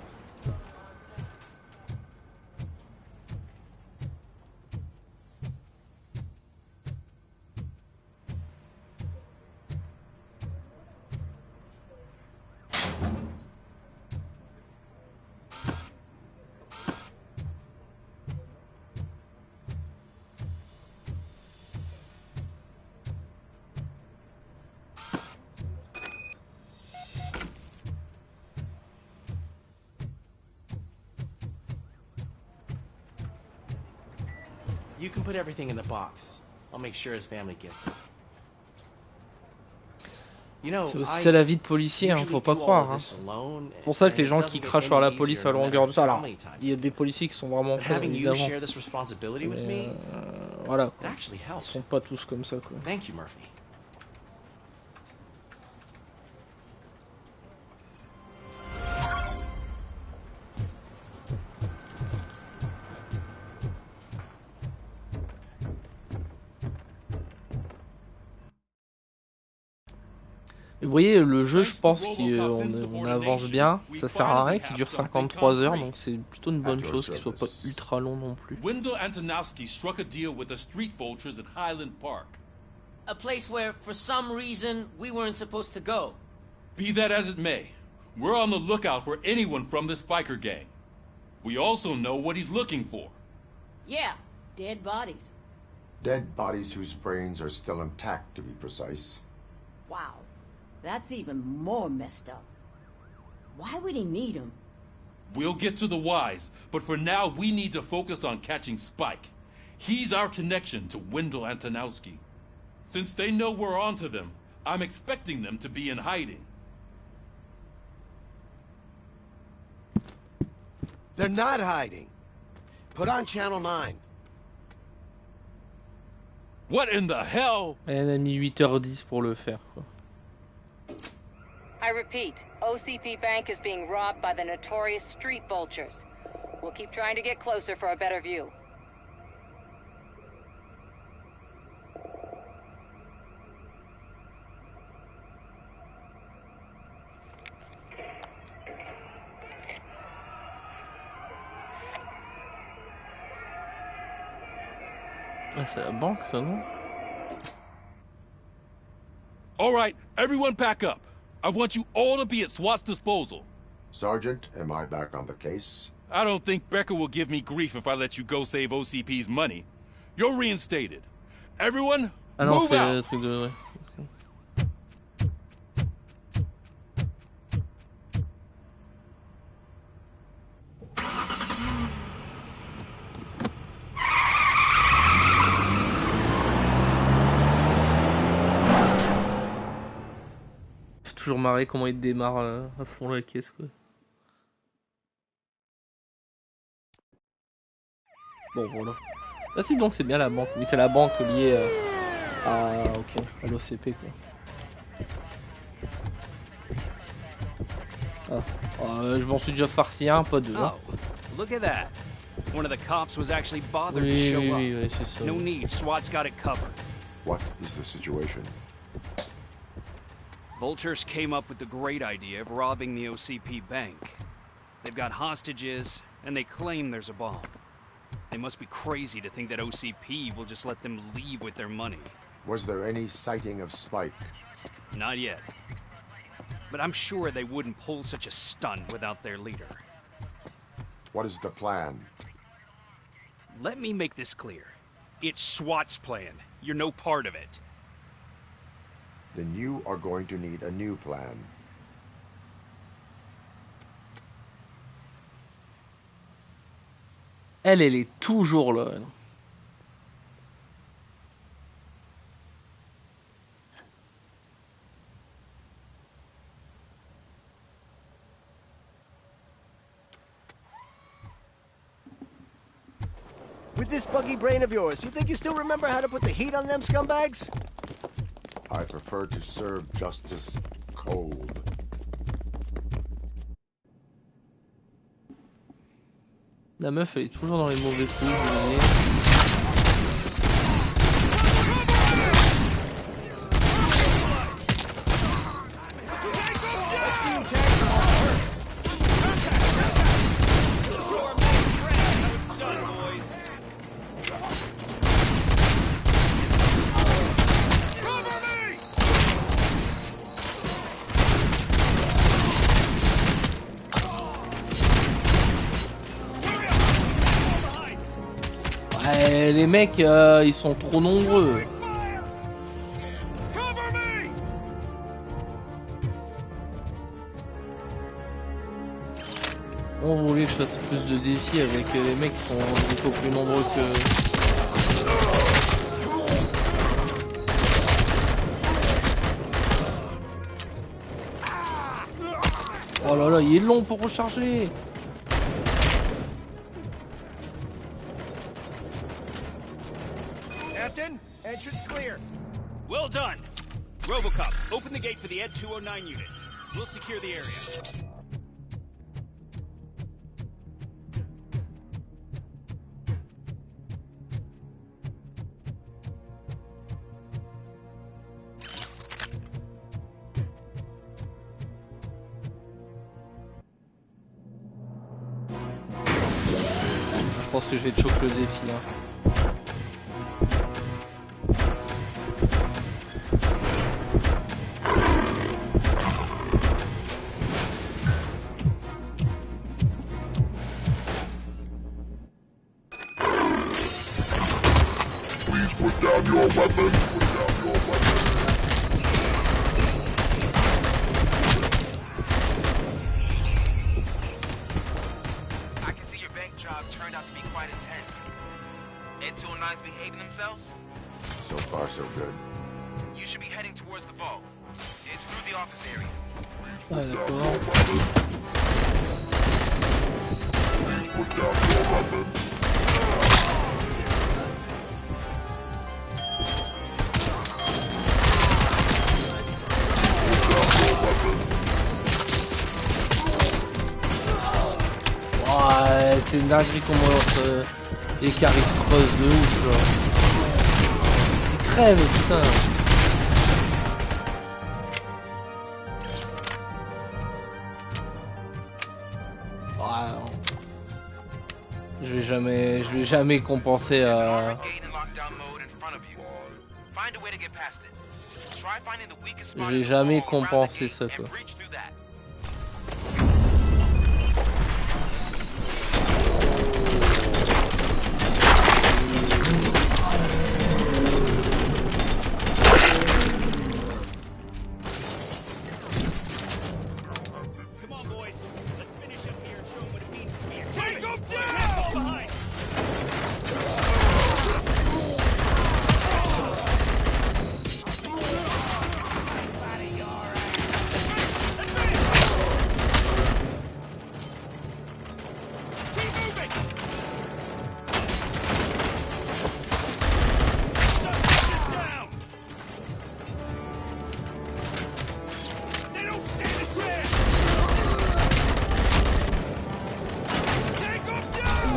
You can put everything in the box. I'll make sure his family gets it. C'est aussi la vie de policier, hein, faut pas croire. Hein. C'est pour ça que les gens qui crachent sur la police à longueur de temps. Alors, il y a des policiers qui sont vraiment cons, évidemment. Mais, voilà, quoi. Ils sont pas tous comme ça, quoi. Thank you, Murphy. Vous voyez, le jeu, je pense qu'on avance bien. Ça sert à rien qu'il dure 53 heures, donc c'est plutôt une bonne chose qu'il soit pas ultra long non plus. Wendell Antonowski struck a deal with the street vultures at Highland Park. A place where, for some reason, we weren't supposed to go. Be that as it may, we're on the lookout for anyone from this biker gang. We also know what he's looking for. Yeah, dead bodies. Dead bodies whose brains are still intact, to be precise. Wow. That's even more messed up. Why would he need him? We'll get to the whys, but for now we need to focus on catching Spike. He's our connection to Wendell Antonowski. Since they know we're onto them, I'm expecting them to be in hiding. They're not hiding. Put on Channel 9. What in the hell? Elle a mis 8h10 pour le faire, quoi. I repeat, OCP Bank is being robbed by the notorious street vultures. We'll keep trying to get closer for a better view. Ah, c'est la banque, ça, non? All right, everyone pack up. I want you all to be at SWAT's disposal. Sergeant, am I back on the case? I don't think Becker will give me grief if I let you go save OCP's money. You're reinstated. Everyone, ah non, move out! C'est de... Toujours marrer comment il démarre à fond la caisse quoi. Bon, voilà. Ah si, donc c'est bien la banque. Oui, c'est la banque liée à l'OCP, quoi. Je m'en suis déjà farci un, pas deux. Hein. Oh, look at that. One of the cops was actually bothered to Oui, show oui, up. oui, c'est ça. No need, SWAT's got it covered. What is the situation? Vultures came up with the great idea of robbing the OCP bank. They've got hostages, and they claim there's a bomb. They must be crazy to think that OCP will just let them leave with their money. Was there any sighting of Spike? Not yet. But I'm sure they wouldn't pull such a stunt without their leader. What is the plan? Let me make this clear. It's SWAT's plan. You're no part of it. Then you are going to need a new plan. Elle est toujours là. Elle. With this buggy brain of yours, you think you still remember how to put the heat on them scumbags? I prefer to serve justice cold. La meuf, elle est toujours dans les mauvais coups, vous voyez. Les mecs, ils sont trop nombreux. On voulait que je fasse plus de défis avec les mecs qui sont beaucoup plus nombreux que... Oh là là, il est long pour recharger. Captain, entrance clear. Well done. Robocop, open the gate for the Ed 209 units. We'll secure the area. Je pense que je vais te choquer le défi là. Please put down your weapon. Put down your weapon. I can see your bank job turned out to be quite intense. Ed 209's behaving themselves? So far, so good. You should be heading towards the vault. It's through the office area. Ouais, d'accord. Please put down your weapon. Ouais, c'est une dinguerie comment les caries se creusent de ouf, genre. Ils crèvent, putain. Je vais jamais compenser à... Je vais jamais compenser ça, quoi.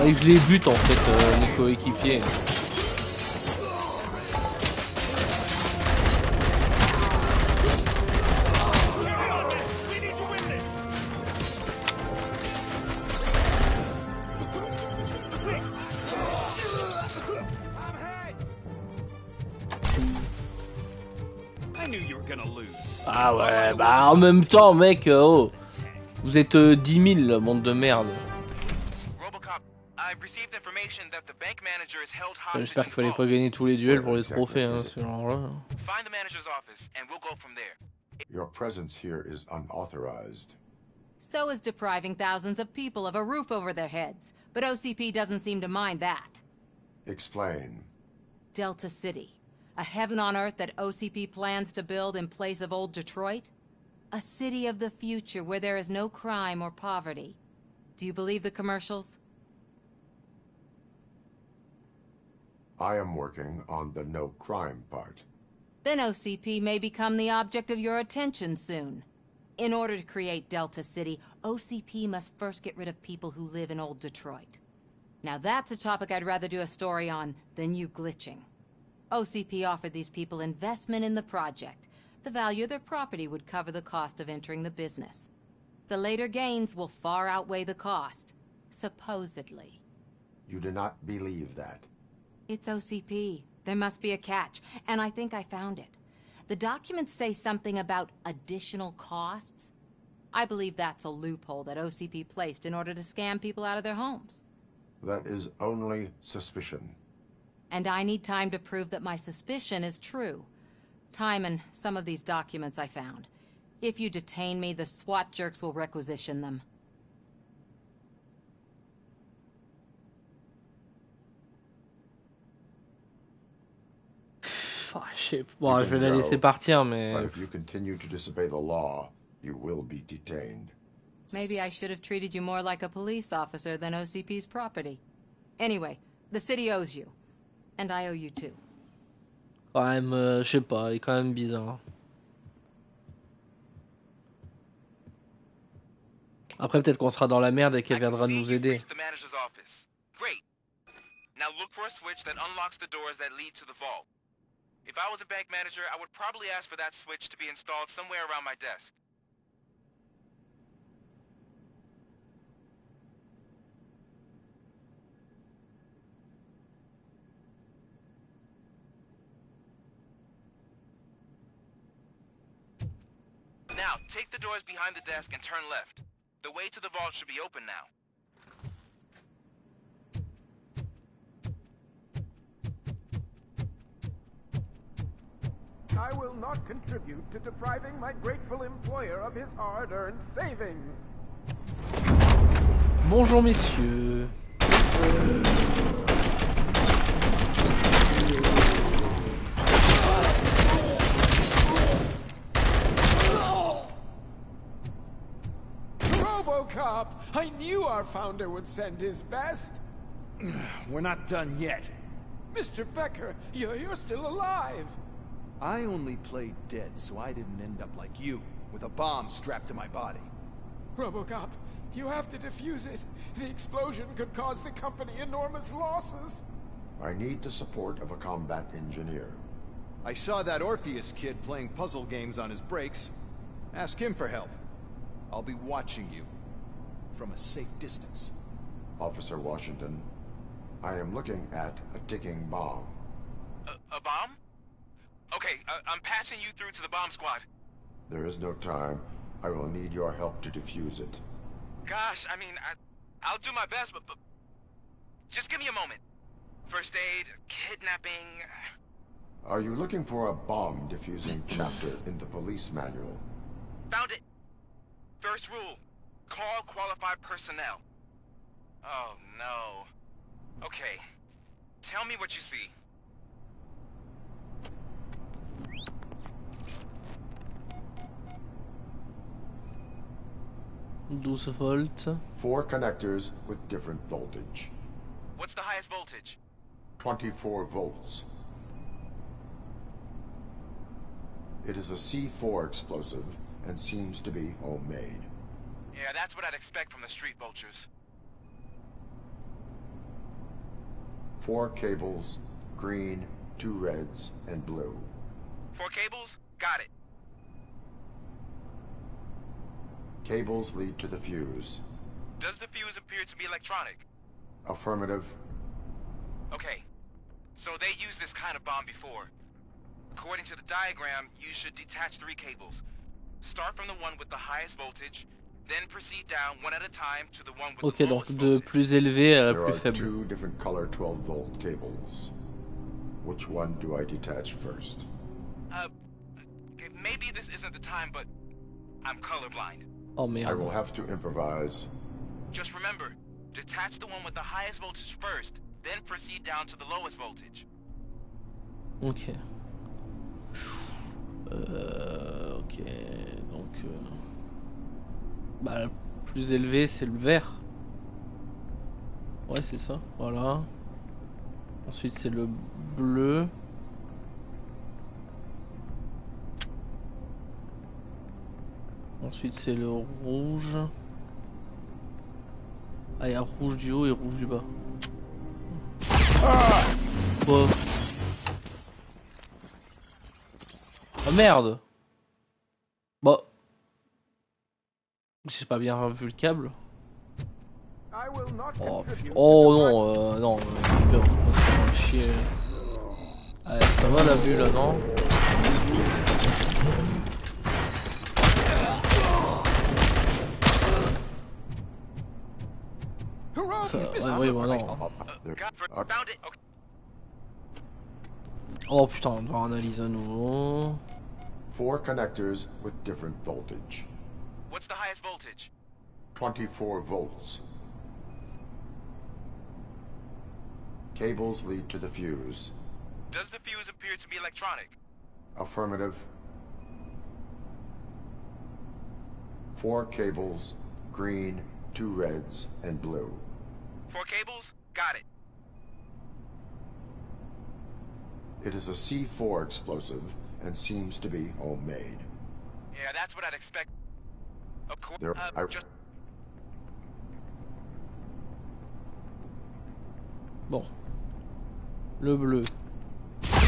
Et que je les bute en fait, mes coéquipiers. Ah ouais, bah en même temps, mec, oh, vous êtes 10 000, monde de merde. Robocop, I've received information that the bank manager is held hostage. J'espère qu'il fallait pas gagner tous les duels pour les trophées, hein, ce genre-là. Find the manager's office and we'll go from there. Your presence here is unauthorized. So is depriving thousands of people of a roof over their heads. But OCP doesn't seem to mind that. Explain. Delta City. A heaven on earth that OCP plans to build in place of old Detroit? A city of the future where there is no crime or poverty. Do you believe the commercials? I am working on the no crime part. Then OCP may become the object of your attention soon. In order to create Delta City, OCP must first get rid of people who live in old Detroit. Now that's a topic I'd rather do a story on than you glitching. OCP offered these people investment in the project. The value of their property would cover the cost of entering the business. The later gains will far outweigh the cost, supposedly. You do not believe that? It's OCP. There must be a catch, and I think I found it. The documents say something about additional costs. I believe that's a loophole that OCP placed in order to scam people out of their homes. That is only suspicion. And I need time to prove that my suspicion is true. Time and some of these documents I found. If you detain me, the SWAT jerks will requisition them. Bon, je vais la laisser partir, mais... But if you continue to disobey the law, you will be detained. Maybe I should have treated you more like a police officer than OCP's property. Anyway, the city owes you. And I owe you too. Quand même, je sais pas, il est quand même bizarre. Après, peut-être qu'on sera dans la merde et qu'elle viendra nous aider. Great. Now look for a switch that unlocks the doors that lead to the vault. If I was a bank manager, I would probably ask for that switch to be installed somewhere around my desk. Now, take the doors behind the desk and turn left. The way to the vault should be open now. I will not contribute to depriving my grateful employer of his hard-earned savings. Bonjour messieurs. Robocop! I knew our founder would send his best. We're not done yet. Mr. Becker, you're still alive. I only played dead so I didn't end up like you, with a bomb strapped to my body. Robocop, you have to defuse it. The explosion could cause the company enormous losses. I need the support of a combat engineer. I saw that Ephysios kid playing puzzle games on his breaks. Ask him for help. I'll be watching you. From a safe distance. Officer Washington, I am looking at a ticking bomb. A bomb? Okay, I'm passing you through to the bomb squad. There is no time. I will need your help to defuse it. Gosh, I mean, I'll do my best, but just give me a moment. First aid, kidnapping... Are you looking for a bomb defusing chapter in the police manual? Found it! First rule, call qualified personnel. Oh, no. Okay, tell me what you see. 12 volts. 4 connectors with different voltage. What's the highest voltage? 24 volts. It is a C4 explosive and seems to be homemade. Yeah, that's what I'd expect from the street vultures. 4 cables, green, 2 reds, and blue. 4 cables? Got it. Cables lead to the fuse. Does the fuse appear to be electronic? Affirmative. Okay. So they used this kind of bomb before. According to the diagram, you should detach 3 cables. Start from the one with the highest voltage, then proceed down one at a time to the one with Ok, the donc lowest de voltage. plus élevé à la There plus are faible. 2 different color 12-volt cables. Which one do I detach first? Okay, maybe this isn't the time, but I'm colorblind. Oh merde. I will have to improvise. Just remember, detach the one with the highest voltage first, then proceed down to the lowest voltage. Ok. Ok, donc... Bah, le plus élevé, c'est le vert. Ouais, c'est ça, voilà. Ensuite, c'est le bleu. Ensuite, c'est le rouge. Ah, il y a rouge du haut et rouge du bas. Oh, oh merde! Bah. J'ai pas bien vu le câble. Oh, oh non, non, super, on se fait chier. Allez, ça va la vue là, non? Ça, ouais, ouais, non. Oh putain, on doit analyser à nouveau. 4 connectors with different voltage. What's the highest voltage? 24 volts. Cables lead to the fuse. Does the fuse appear to be electronic? Affirmative. 4 cables, green, 2 reds, and blue. 4 cables? Got it. It is a C4 explosive and seems to be homemade. Yeah, that's what I'd expect. Of course, just... Bon. Le bleu.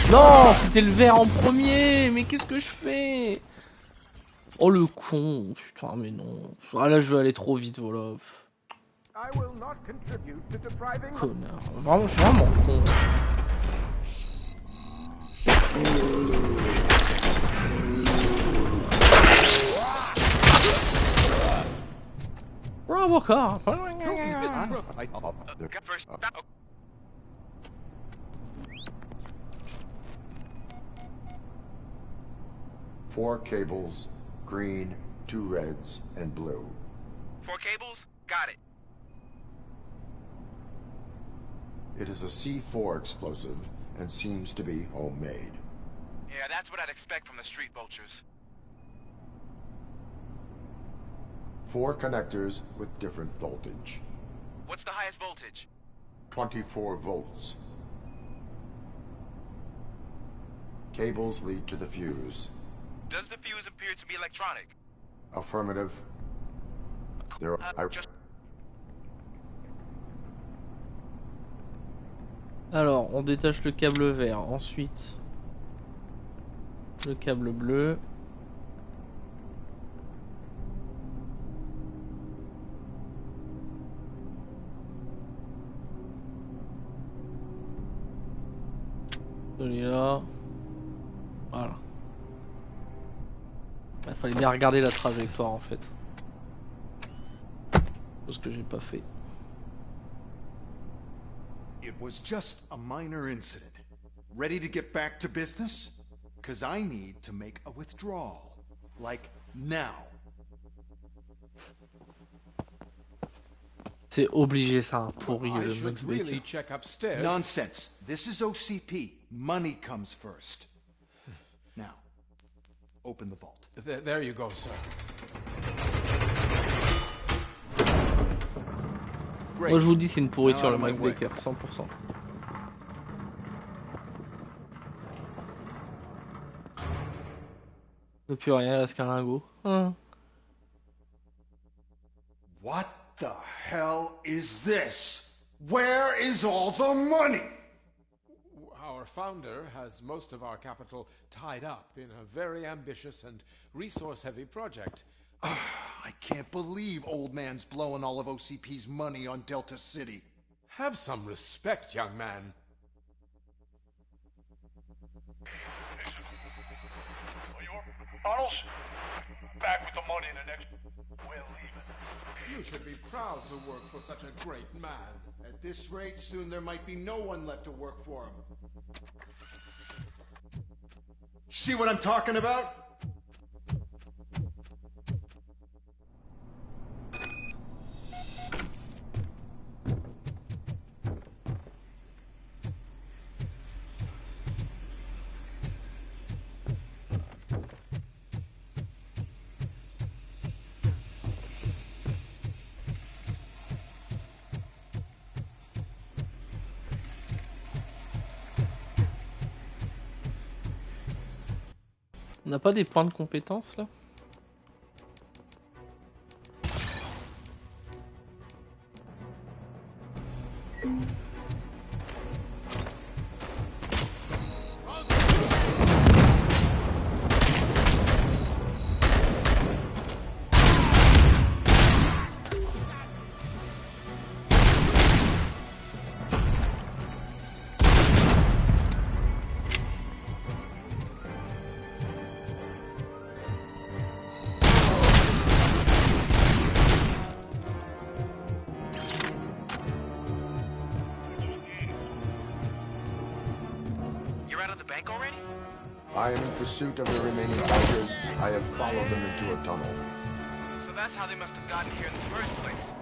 Non, c'était le vert en premier. Mais qu'est-ce que je fais? Oh le con. Putain, mais non. Ah là, je vais aller trop vite, voilà. Connard. Vraiment, je suis vraiment con. Robocop. Four cables, green, 2 reds, and blue. 4 cables? Got it. It is a C4 explosive and seems to be homemade. Yeah, that's what I'd expect from the street vultures. 4 connectors with different voltage. What's the highest voltage? 24 volts. Cables lead to the fuse. Does the fuse appear to be electronic? Affirmative. There are... Alors, on détache le câble vert. Ensuite, le câble bleu. Celui-là. Voilà. Il fallait bien regarder la trajectoire en fait. Parce que j'ai pas fait. It was just a minor incident. Ready to get back to business? 'Cause I need to make a withdrawal. Like now. C'est obligé ça, pourri le Max Baker. Really check upstairs. Nonsense. This is OCP. Money comes first. Now, open the vault. There you go, sir. Moi je vous dis c'est une pourriture le Max Baker, 100%. Il n'y a plus rien, il reste qu'un lingot. What the hell is this? Where is all the money? Our founder has most of our capital tied up in a very ambitious and resource-heavy project. I can't believe old man's blowing all of OCP's money on Delta City. Have some respect, young man. Tunnels? Back with the money in the next... We're leaving. You should be proud to work for such a great man. At this rate, soon there might be no one left to work for him. See what I'm talking about? On n'a pas des points de compétence là? I am in pursuit of the remaining bikers. I have followed them into a tunnel. So that's how they must have gotten here in the first place.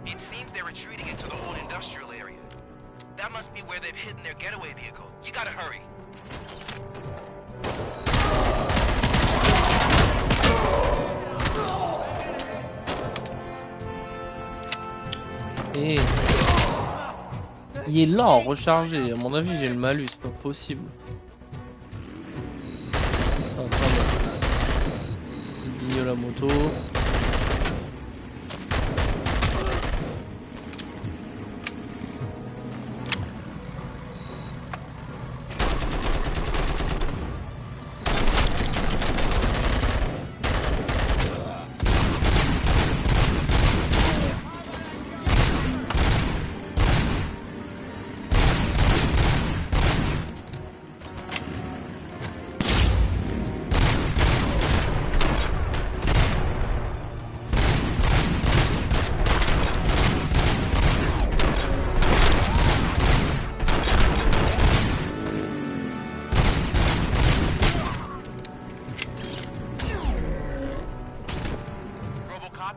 It seems they're retreating into the old industrial area. That must be where they've hidden their getaway vehicle. You gotta hurry. Et... il est lent, rechargé. À mon avis, j'ai le malus, c'est pas possible. Digne la moto.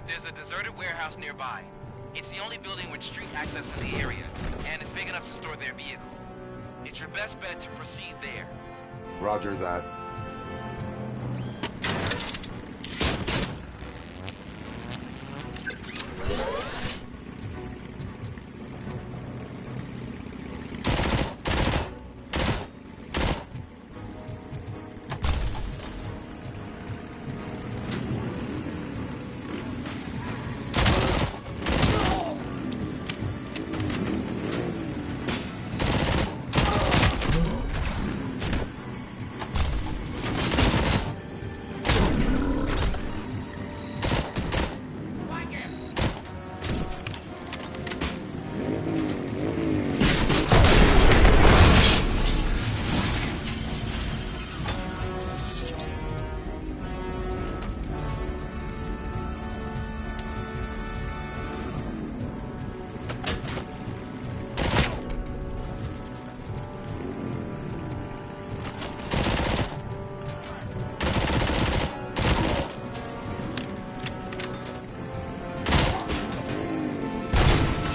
There's a deserted warehouse nearby. It's the only building with street access in the area, and it's big enough to store their vehicle. It's your best bet to proceed there. Roger that.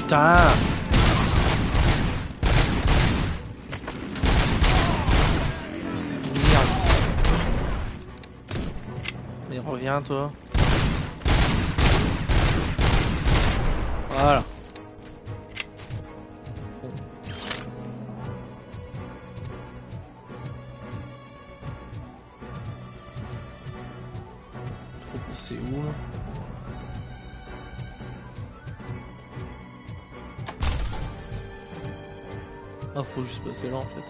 Putain! Merde. Mais reviens toi. Voilà. Bon. Faut passer où là? Ah, faut juste passer là en fait.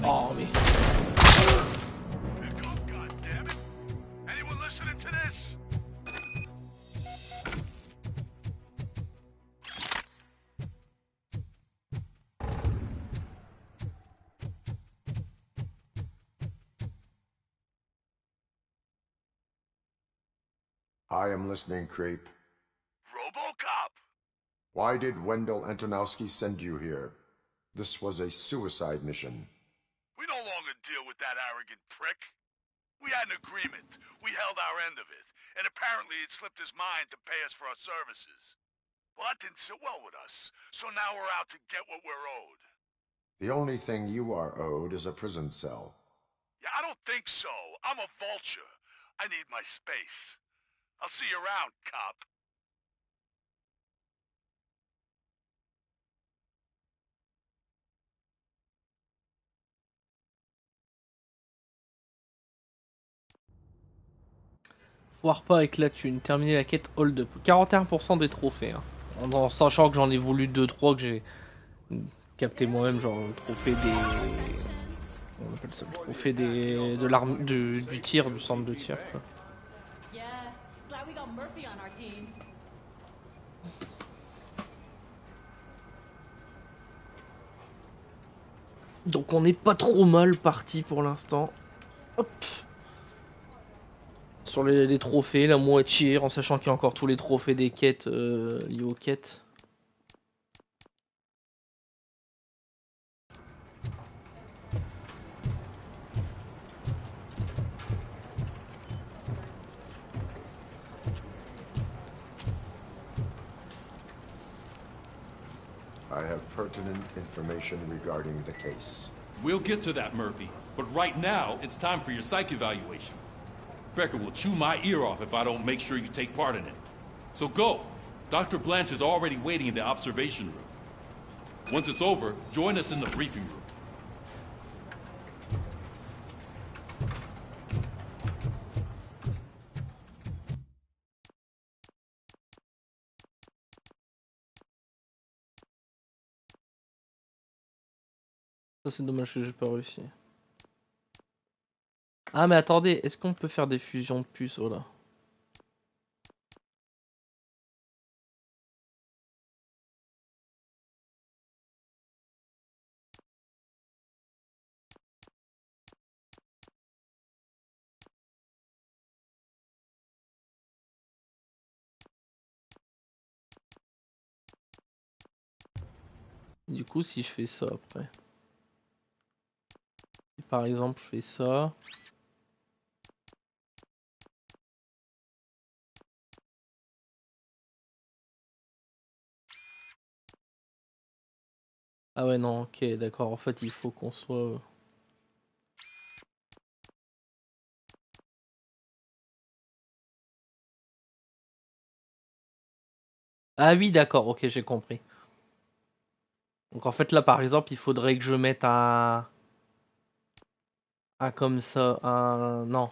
Oh, mais... Anyone listening to this? I am listening, creep. Robocop! Why did Wendell Antonowski send you here? This was a suicide mission. We no longer deal with that arrogant prick. We had an agreement. We held our end of it. And apparently it slipped his mind to pay us for our services. Well, that didn't sit well with us. So now we're out to get what we're owed. The only thing you are owed is a prison cell. Yeah, I don't think so. I'm a vulture. I need my space. I'll see you around, cop. Foire pas avec la thune. Terminer la quête hold up. 41% des trophées. Hein. En sachant que j'en ai voulu 2-3 que j'ai capté moi-même, genre le trophée des... On appelle ça le trophée des... de l'arme... du tir, du centre de tir. Quoi. Donc on n'est pas trop mal parti pour l'instant. Hop. Sur les trophées, la moitié, en sachant qu'il y a encore tous les trophées des quêtes liés aux quêtes. I have pertinent information regarding the case. We'll get to that, Murphy. But right now, it's time for your psych evaluation. Becker will chew my ear off if I don't make sure you take part in it. So go. Dr. Blanche is already waiting in the observation room. Once it's over, join us in the briefing room. Ça c'est dommage que j'ai pas réussi. Ah mais attendez, est-ce qu'on peut faire des fusions de puces? Oh là. Du coup si je fais ça après. Si par exemple je fais ça. Ah ouais non, ok, d'accord, en fait il faut qu'on soit... Ah oui d'accord, ok j'ai compris. Donc en fait là par exemple il faudrait que je mette un comme ça, un... non.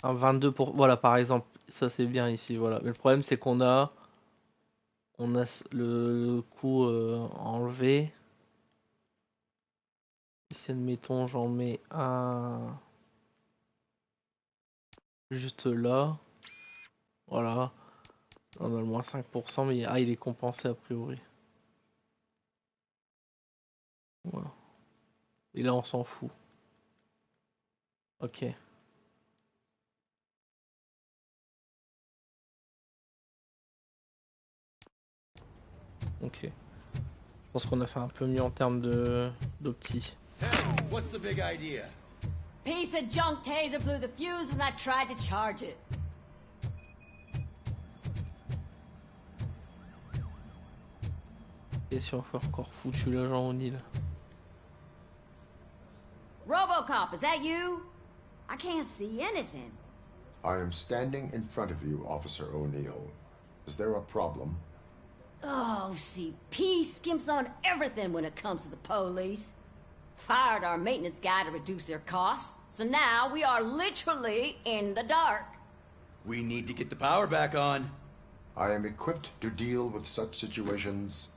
Un 22 pour... Voilà par exemple, ça c'est bien ici, voilà. Mais le problème c'est qu'on a... On a le coup enlevé. Si admettons j'en mets un... Juste là. Voilà. On a le moins 5%, mais ah, il est compensé a priori. Voilà. Et là on s'en fout. Ok. Ok. Je pense qu'on a fait un peu mieux en termes d'opti. What's the big idea? Piece of junk taser blew the fuse when I tried to charge it. Et si on fait encore foutu l'agent O'Neill. Robocop, is that you? I can't see anything. I am standing in front of you, Officer O'Neill. Is there a problem? Oh, CP skimps on everything when it comes to the police. Fired our maintenance guy to reduce their costs, so now we are literally in the dark. We need to get the power back on. I am equipped to deal with such situations.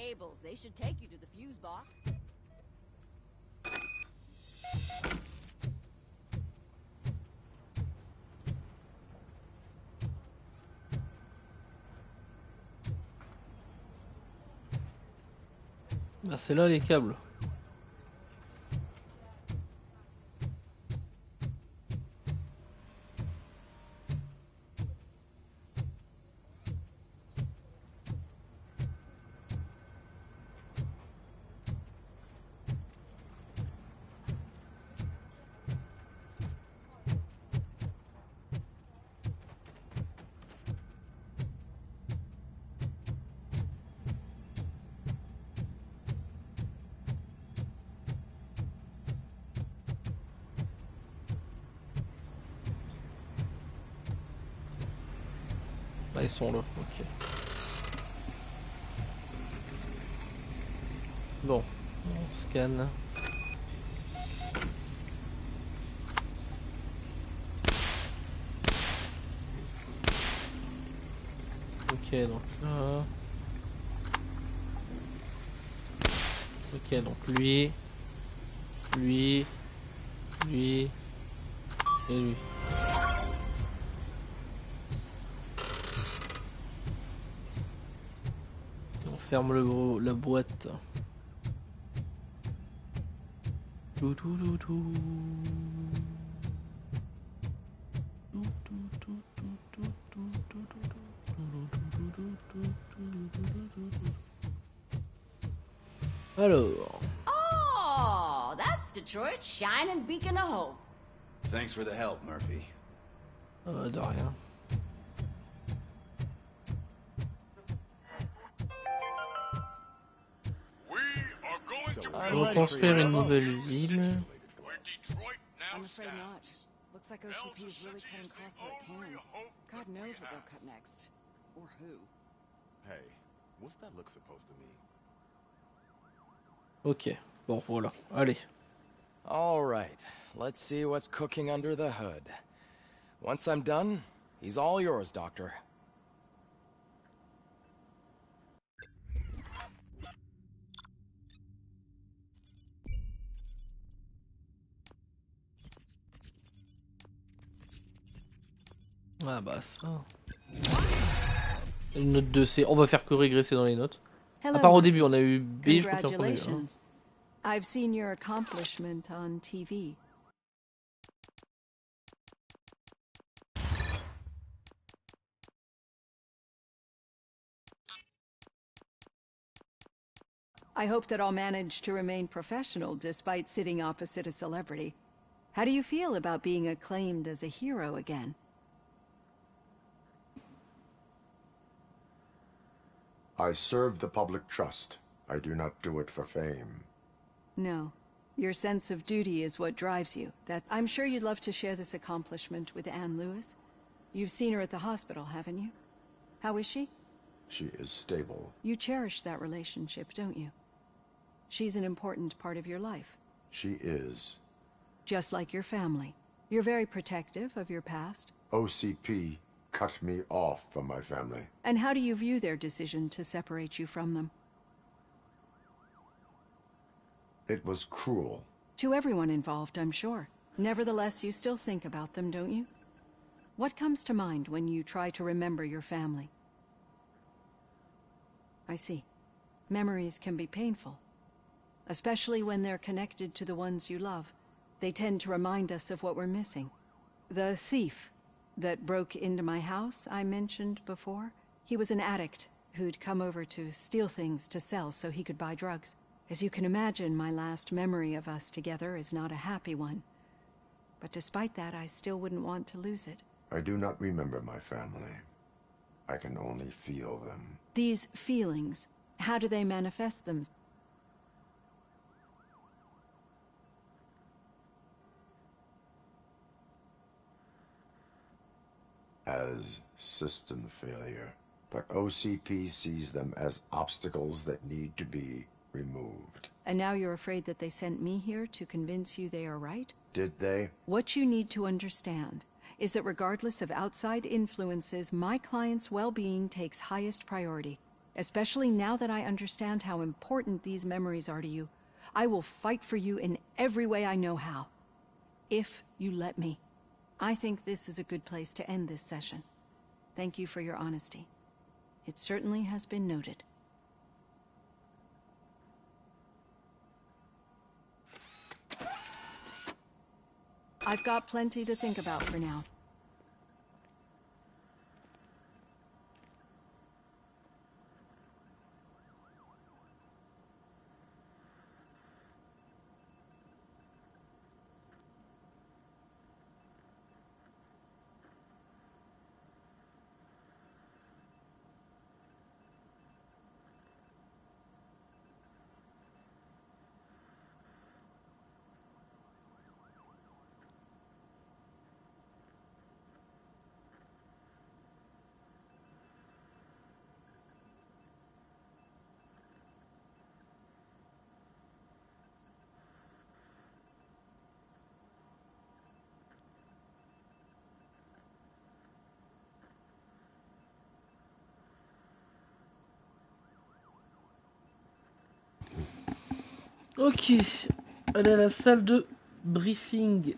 cables. They should take you to the fuse box. Bah c'est là les câbles. Ah, ils sont là, ok. Bon, on scanne. Ok, donc là. Ok, donc lui, lui et lui. On ferme la boîte. Tout, tout, tout, tout. Alors. Oh, that's Detroit's shining beacon of hope. Thanks for the help, Murphy. De rien. Reconstruire une nouvelle ville. I'm afraid not. Looks like OCP is really cutting costs where it can. God knows what they'll cut next. Or who. Hey, what's that look supposed to mean? Ok, bon voilà, allez. All right, let's see what's cooking under the hood. Once I'm done, he's all yours, Doctor. Ah bah ça. Une note de C. On va faire que régresser dans les notes. Hello, à part au Murphy. début, on a eu B, je crois qu'on a eu. Congratulations. I've seen your accomplishment on TV. I hope that I'll manage to remain professional despite sitting opposite a celebrity. How do you feel about being acclaimed as a hero again? I serve the public trust. I do not do it for fame. No. Your sense of duty is what drives you. I'm sure you'd love to share this accomplishment with Anne Lewis. You've seen her at the hospital, haven't you? How is she? She is stable. You cherish that relationship, don't you? She's an important part of your life. She is. Just like your family. You're very protective of your past. OCP cut me off from my family. And how do you view their decision to separate you from them? It was cruel. To everyone involved, I'm sure. Nevertheless, you still think about them, don't you? What comes to mind when you try to remember your family? I see. Memories can be painful. Especially when they're connected to the ones you love. They tend to remind us of what we're missing. The thief that broke into my house I mentioned before, he was an addict who'd come over to steal things to sell so he could buy drugs. As you can imagine, my last memory of us together is not a happy one. But despite that, I still wouldn't want to lose it. I do not remember my family. I can only feel them. These feelings, how do they manifest themselves? As system failure. But OCP sees them as obstacles that need to be removed. And now you're afraid that they sent me here to convince you they are right? Did they? What you need to understand is that regardless of outside influences, my client's well-being takes highest priority. especially now that I understand how important these memories are to you. I will fight for you in every way I know how. If you let me. I think this is a good place to end this session. Thank you for your honesty. It certainly has been noted. I've got plenty to think about for now. Ok, allez à la salle de briefing.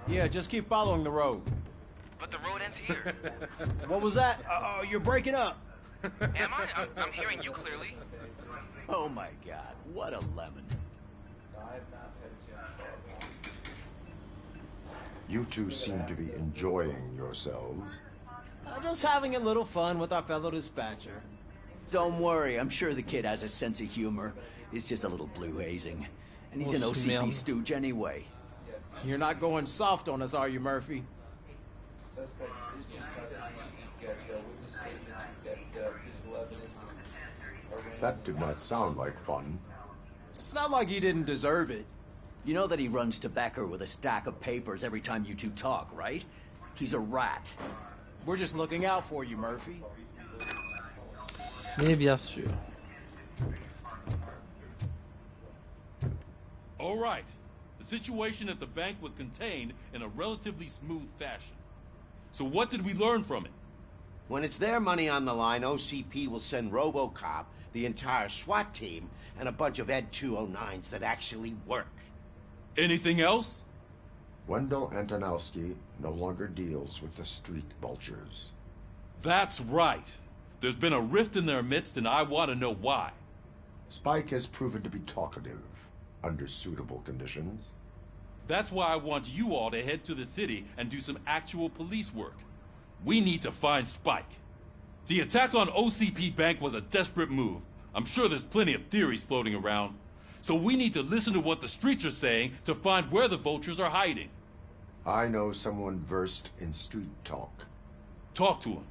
Yeah, just keep following the road. But the road ends here. What was that? You're breaking up. Am I? I'm hearing you clearly. Oh my god, what a lemon. You two seem to be enjoying yourselves. Just having a little fun with our fellow dispatcher. Don't worry, I'm sure the kid has a sense of humor. It's just a little blue hazing. And he's an OCP stooge anyway. You're not going soft on us, are you, Murphy? That did not sound like fun. It's not like he didn't deserve it. You know that he runs tobacco with a stack of papers every time you two talk, right? He's a rat. We're just looking out for you, Murphy. Mais bien sûr. All right. The situation at the bank was contained in a relatively smooth fashion. So what did we learn from it? When it's their money on the line, OCP will send Robocop, the entire SWAT team, and a bunch of Ed 209s that actually work. Anything else? Wendell Antonowski no longer deals with the street vultures. That's right. There's been a rift in their midst, and I want to know why. Spike has proven to be talkative, under suitable conditions. That's why I want you all to head to the city and do some actual police work. We need to find Spike. The attack on OCP Bank was a desperate move. I'm sure there's plenty of theories floating around. So we need to listen to what the streets are saying to find where the vultures are hiding. I know someone versed in street talk. Talk to him.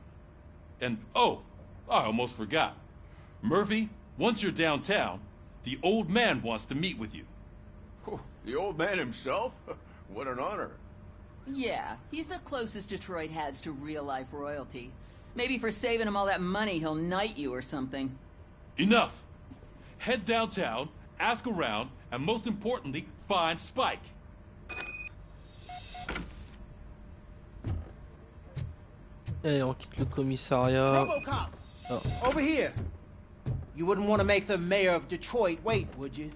And, oh, I almost forgot. Murphy, once you're downtown, the old man wants to meet with you. Oh, the old man himself? What an honor. Yeah, he's the closest Detroit has to real-life royalty. Maybe for saving him all that money, he'll knight you or something. Enough! Head downtown, ask around, and most importantly, find Spike. Allez, on quitte le commissariat. Robocop! Oh. Over here! You wouldn't want to make the mayor of Detroit wait, would you?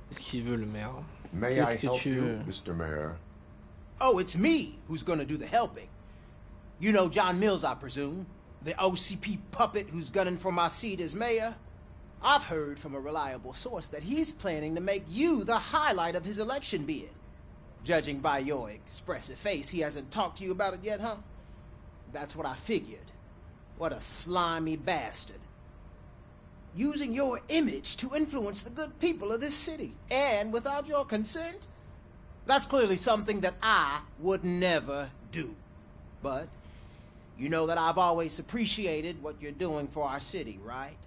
Qu'est-ce qu'il veut, le maire? May I help you, Mr. Mayor? Oh, it's me who's gonna do the helping. You know John Mills, I presume? The OCP puppet who's gunning for my seat as mayor? I've heard from a reliable source that he's planning to make you the highlight of his election bid. Judging by your expressive face, he hasn't talked to you about it yet, huh? That's what I figured. What a slimy bastard. Using your image to influence the good people of this city, and without your consent? That's clearly something that I would never do. But you know that I've always appreciated what you're doing for our city, right?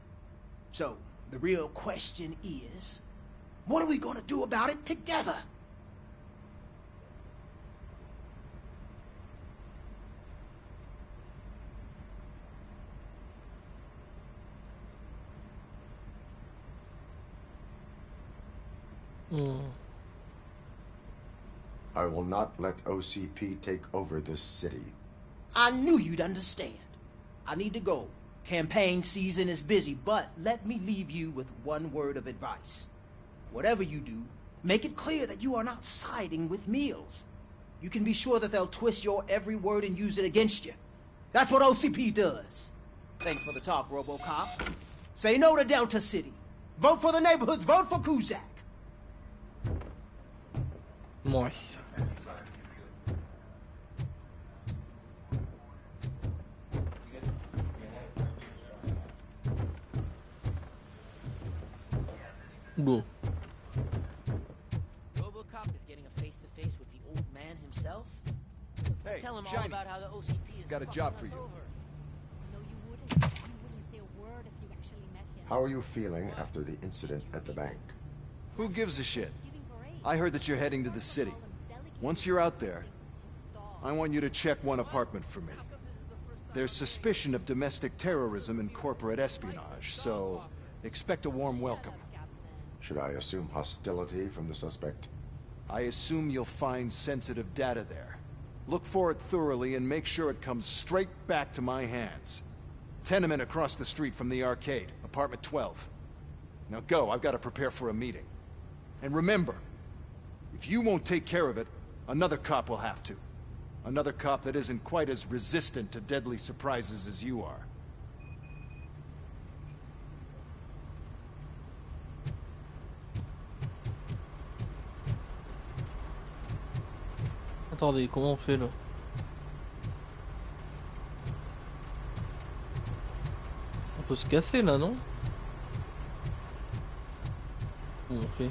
So, the real question is, what are we gonna do about it together? I will not let OCP take over this city. I knew you'd understand. I need to go. Campaign season is busy, but let me leave you with one word of advice. Whatever you do, make it clear that you are not siding with Mills. You can be sure that they'll twist your every word and use it against you. That's what OCP does. Thanks for the talk, Robocop. Say no to Delta City. Vote for the neighborhoods. Vote for Kuzak. Ouais. Bon. Robocop is getting a face-to-face with the old man himself. Hey, Tell him all Shiny. about how the OCP is Got a job for you. No, you wouldn't. You wouldn't say a word if you actually met him. How are you feeling after the incident at the bank? Who gives a shit? I heard that you're heading to the city. Once you're out there, I want you to check one apartment for me. There's suspicion of domestic terrorism and corporate espionage, so expect a warm welcome. Should I assume hostility from the suspect? I assume you'll find sensitive data there. Look for it thoroughly and make sure it comes straight back to my hands. Tenement across the street from the arcade, apartment 12. Now go, I've got to prepare for a meeting. And remember, if you won't take care of it, another cop will have to. Another cop that isn't quite as resistant to deadly surprises as you are. Attendez, comment on fait là? On peut se casser là, non? Comment on fait?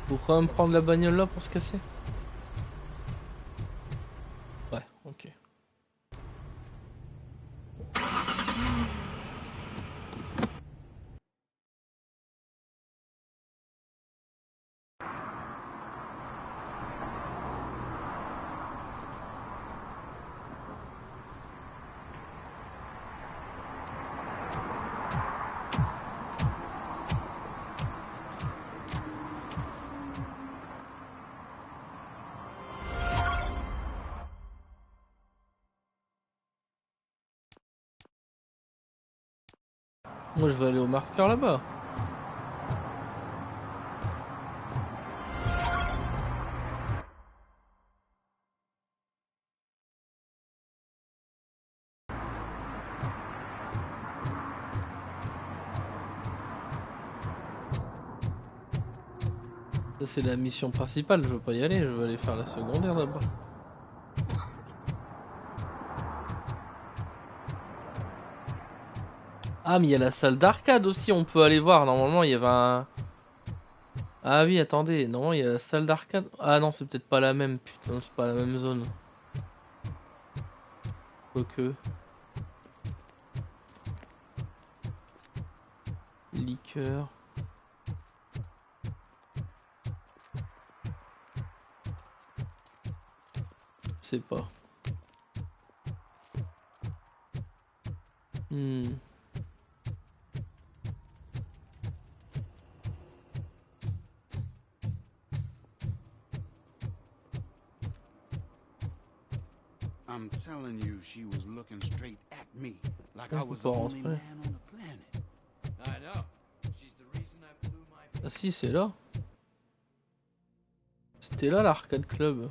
Faut quand même prendre la bagnole là pour se casser? Ouais, ok. Moi je vais aller au marqueur là-bas. Ça c'est la mission principale, je veux pas y aller, je veux aller faire la secondaire là-bas. Ah mais il y a la salle d'arcade aussi, on peut aller voir, normalement il y avait un... Ah oui attendez, non il y a la salle d'arcade... Ah non c'est peut-être pas la même, putain c'est pas la même zone. Quoique... Liqueur... Je sais pas. I'm telling you, she was looking straight at me, like I was the only man on the planet. I know. She's the reason I blew my... Ah si c'est là. C'était là l'arcade club.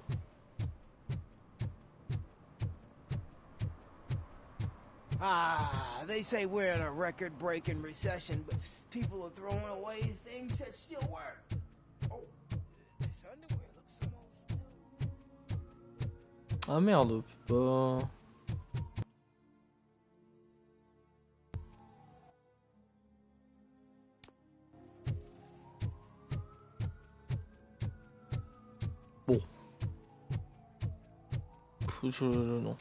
Ah, they say we're in a record-breaking recession, but people are throwing away things that still work. Oh, this underwear looks almost... Ah merde, on peut pas... Bon. Non.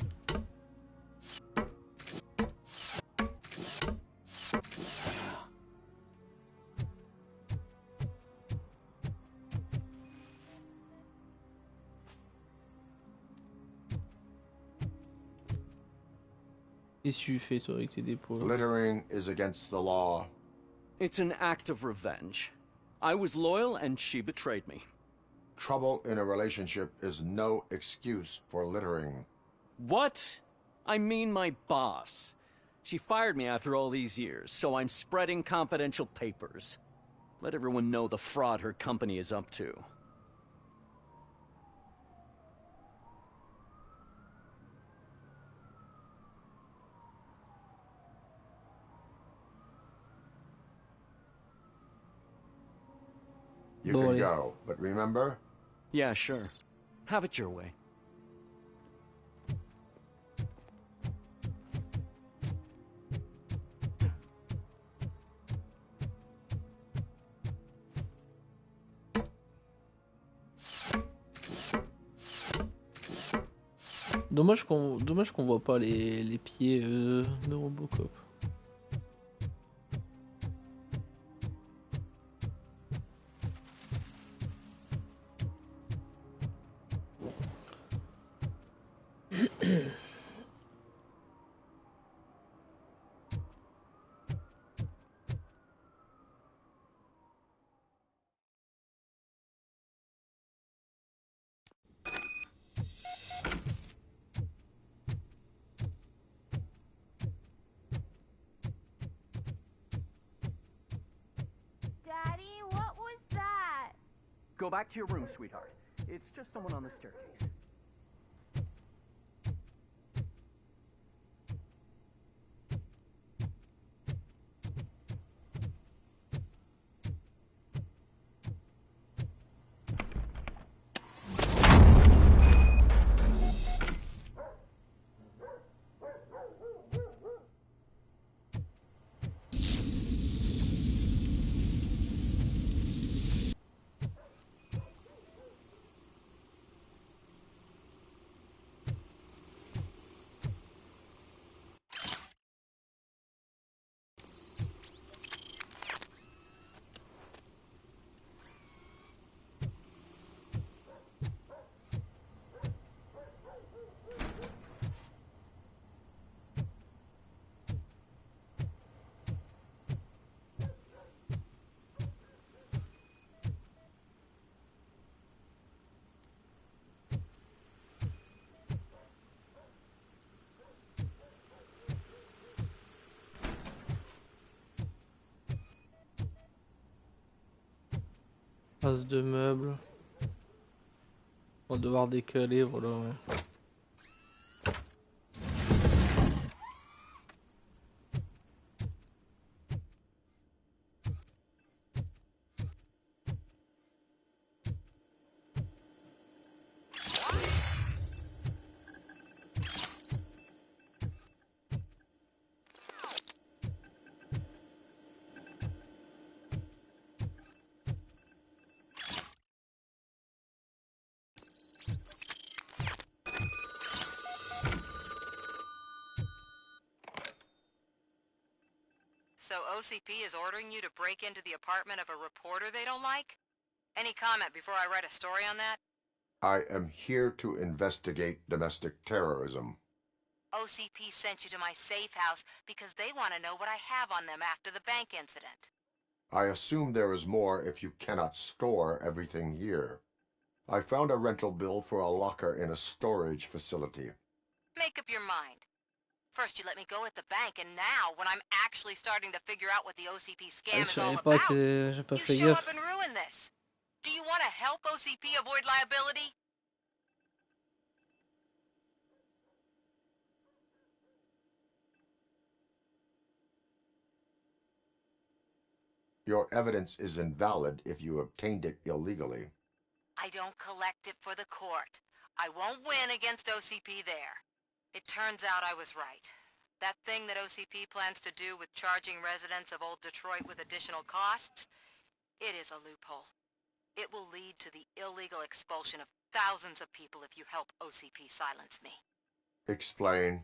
Qu'est-ce que tu fais toi avec tes dépôts là? Littering is against the law. It's an act of revenge. I was loyal and she betrayed me. Trouble in a relationship is no excuse for littering. What? I mean my boss. She fired me after all these years, so I'm spreading confidential papers. Let everyone know the fraud her company is up to. You can go, but remember? Yeah, sure. Have it your way. Dommage qu'on voit pas les pieds de Robocop. Daddy, what was that? Go back to your room, sweetheart. It's just someone on the staircase. Trace de meubles. On va devoir décaler, voilà. Ouais. So OCP is ordering you to break into the apartment of a reporter they don't like? Any comment before I write a story on that? I am here to investigate domestic terrorism. OCP sent you to my safe house because they want to know what I have on them after the bank incident. I assume there is more if you cannot store everything here. I found a rental bill for a locker in a storage facility. Make up your mind. First you let me go at the bank, and now, when I'm actually starting to figure out what the OCP scam is all about, you show up and ruin this. Do you want to help OCP avoid liability? Your evidence is invalid if you obtained it illegally. I don't collect it for the court. I won't win against OCP there. It turns out I was right. That thing that OCP plans to do with charging residents of Old Detroit with additional costs, it is a loophole. It will lead to the illegal expulsion of thousands of people if you help OCP silence me. Explain.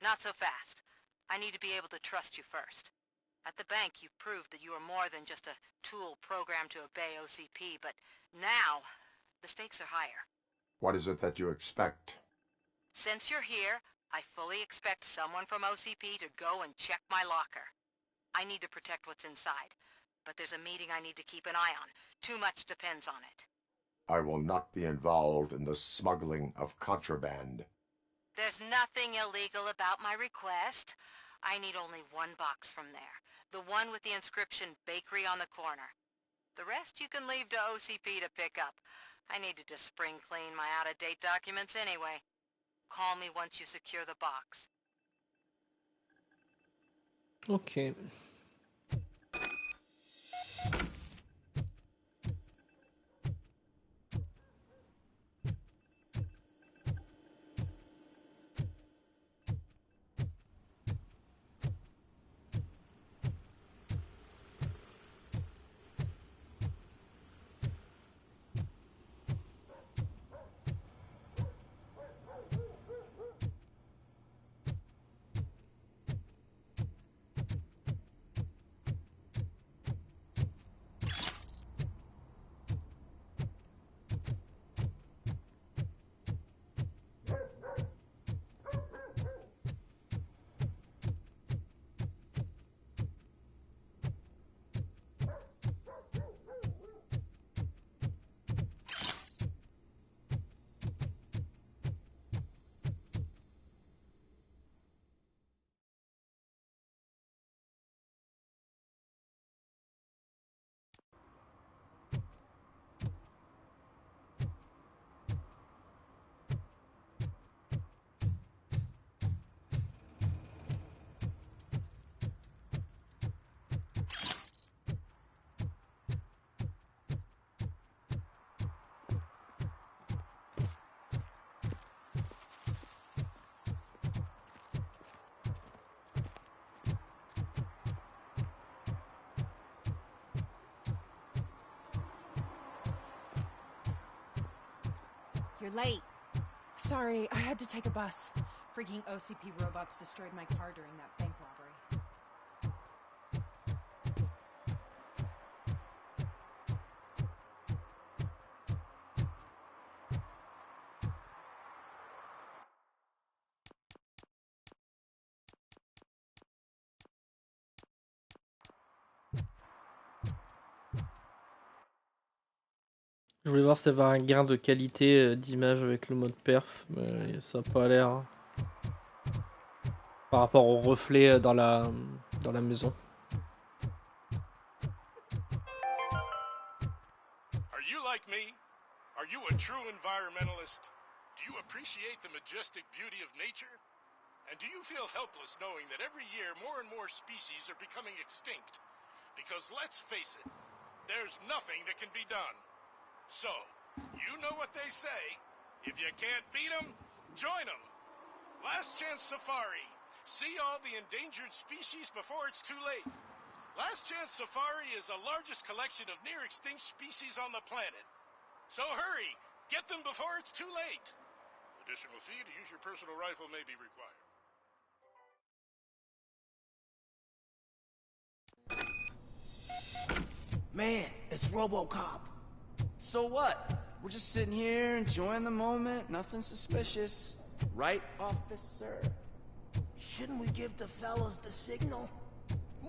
Not so fast. I need to be able to trust you first. At the bank, you've proved that you are more than just a tool programmed to obey OCP, but now, the stakes are higher. What is it that you expect? Since you're here, I fully expect someone from OCP to go and check my locker. I need to protect what's inside, but there's a meeting I need to keep an eye on. Too much depends on it. I will not be involved in the smuggling of contraband. There's nothing illegal about my request. I need only one box from there. The one with the inscription Bakery on the corner. The rest you can leave to OCP to pick up. I needed to spring clean my out-of-date documents anyway. Call me once you secure the box. Ok. You're late. Sorry, I had to take a bus. Freaking OCP robots destroyed my car during that bank robbery. Je voulais voir s'il y avait un gain de qualité d'image avec le mode perf, mais ça n'a pas l'air par rapport au reflet dans la maison. Are you like me? Are you a true environmentalist? Do you appreciate the majestic beauty of nature? And do you feel helpless knowing that every year more and more species are becoming extinct? Because let's face it, there's nothing that can be done. So, you know what they say. If you can't beat them, join them. Last Chance Safari. See all the endangered species before it's too late. Last Chance Safari is the largest collection of near-extinct species on the planet. So hurry, get them before it's too late. Additional fee to use your personal rifle may be required. Man, it's Robocop. So what? We're just sitting here enjoying the moment, nothing suspicious. Right, officer? Shouldn't we give the fellas the signal?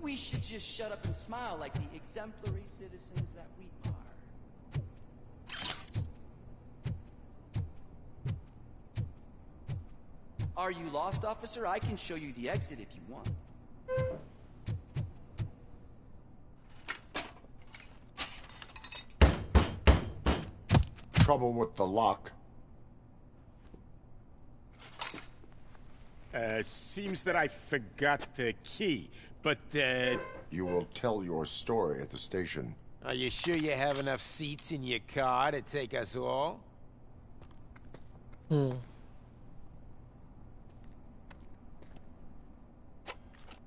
We should just shut up and smile like the exemplary citizens that we are. Are you lost, officer? I can show you the exit if you want. Trouble with the lock. Seems that I forgot the key, but, You will tell your story at the station. Are you sure you have enough seats in your car to take us all?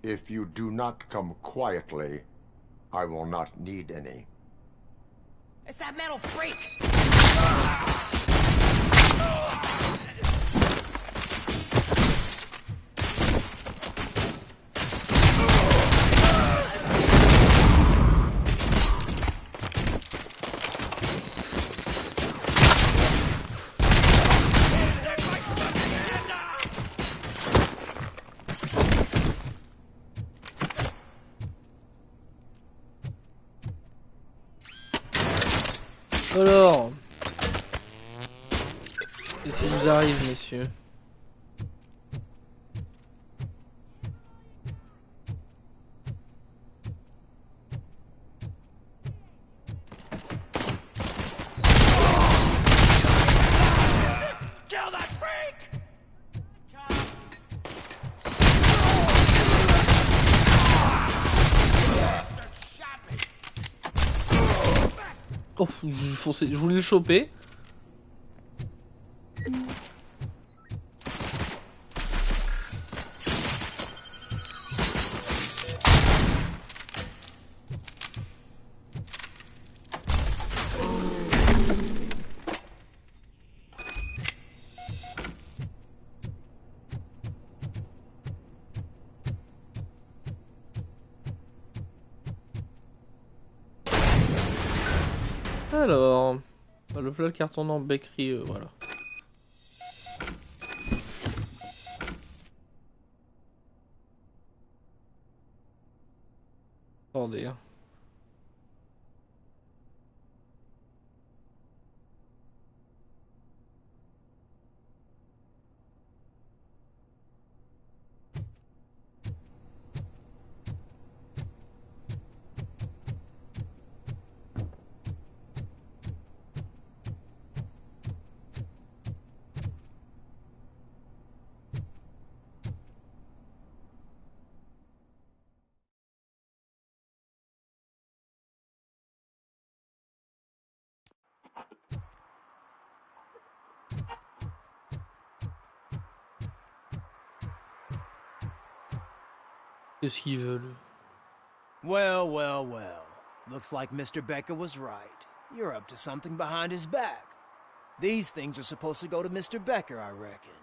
If you do not come quietly, I will not need any. It's that metal freak! Alors, qu'est-ce qui nous arrive, messieurs? Oh, je voulais le choper. Alors, le plat carton en béquerie, voilà. Attendez. Hein. Qu'est-ce qu'ils veulent? Well, well, well. Looks like Mr. Becker was right. You're up to something behind his back. These things are supposed to go to Mr. Becker, I reckon.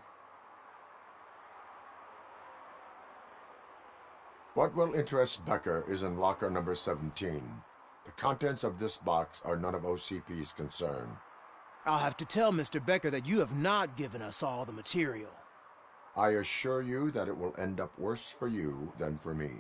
What will interest Becker is in locker number 17. The contents of this box are none of OCP's concern. I'll have to tell Mr. Becker that you have not given us all the material. I assure you that it will end up worse for you than for me.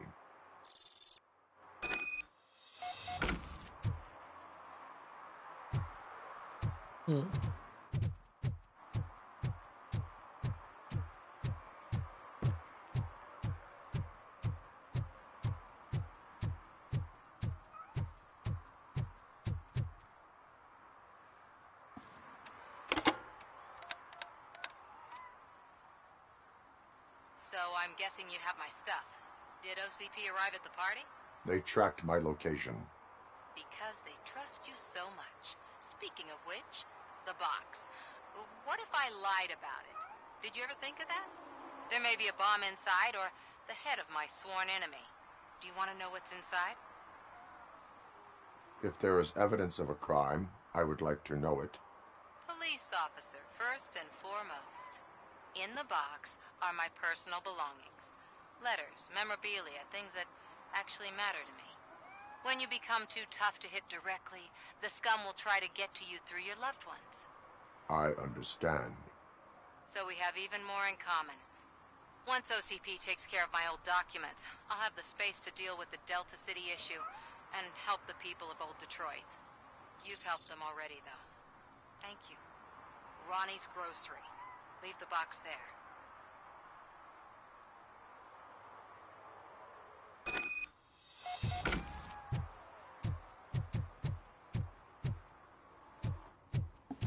So I'm guessing you have my stuff. Did OCP arrive at the party? They tracked my location. Because they trust you so much. Speaking of which, the box. What if I lied about it? Did you ever think of that? There may be a bomb inside or the head of my sworn enemy. Do you want to know what's inside? If there is evidence of a crime, I would like to know it. Police officer, first and foremost. In the box are my personal belongings. Letters, memorabilia, things that actually matter to me. When you become too tough to hit directly, the scum will try to get to you through your loved ones. I understand. So we have even more in common. Once OCP takes care of my old documents, I'll have the space to deal with the Delta City issue and help the people of Old Detroit. You've helped them already, though. Thank you. Ronnie's Grocery. Leave the box there.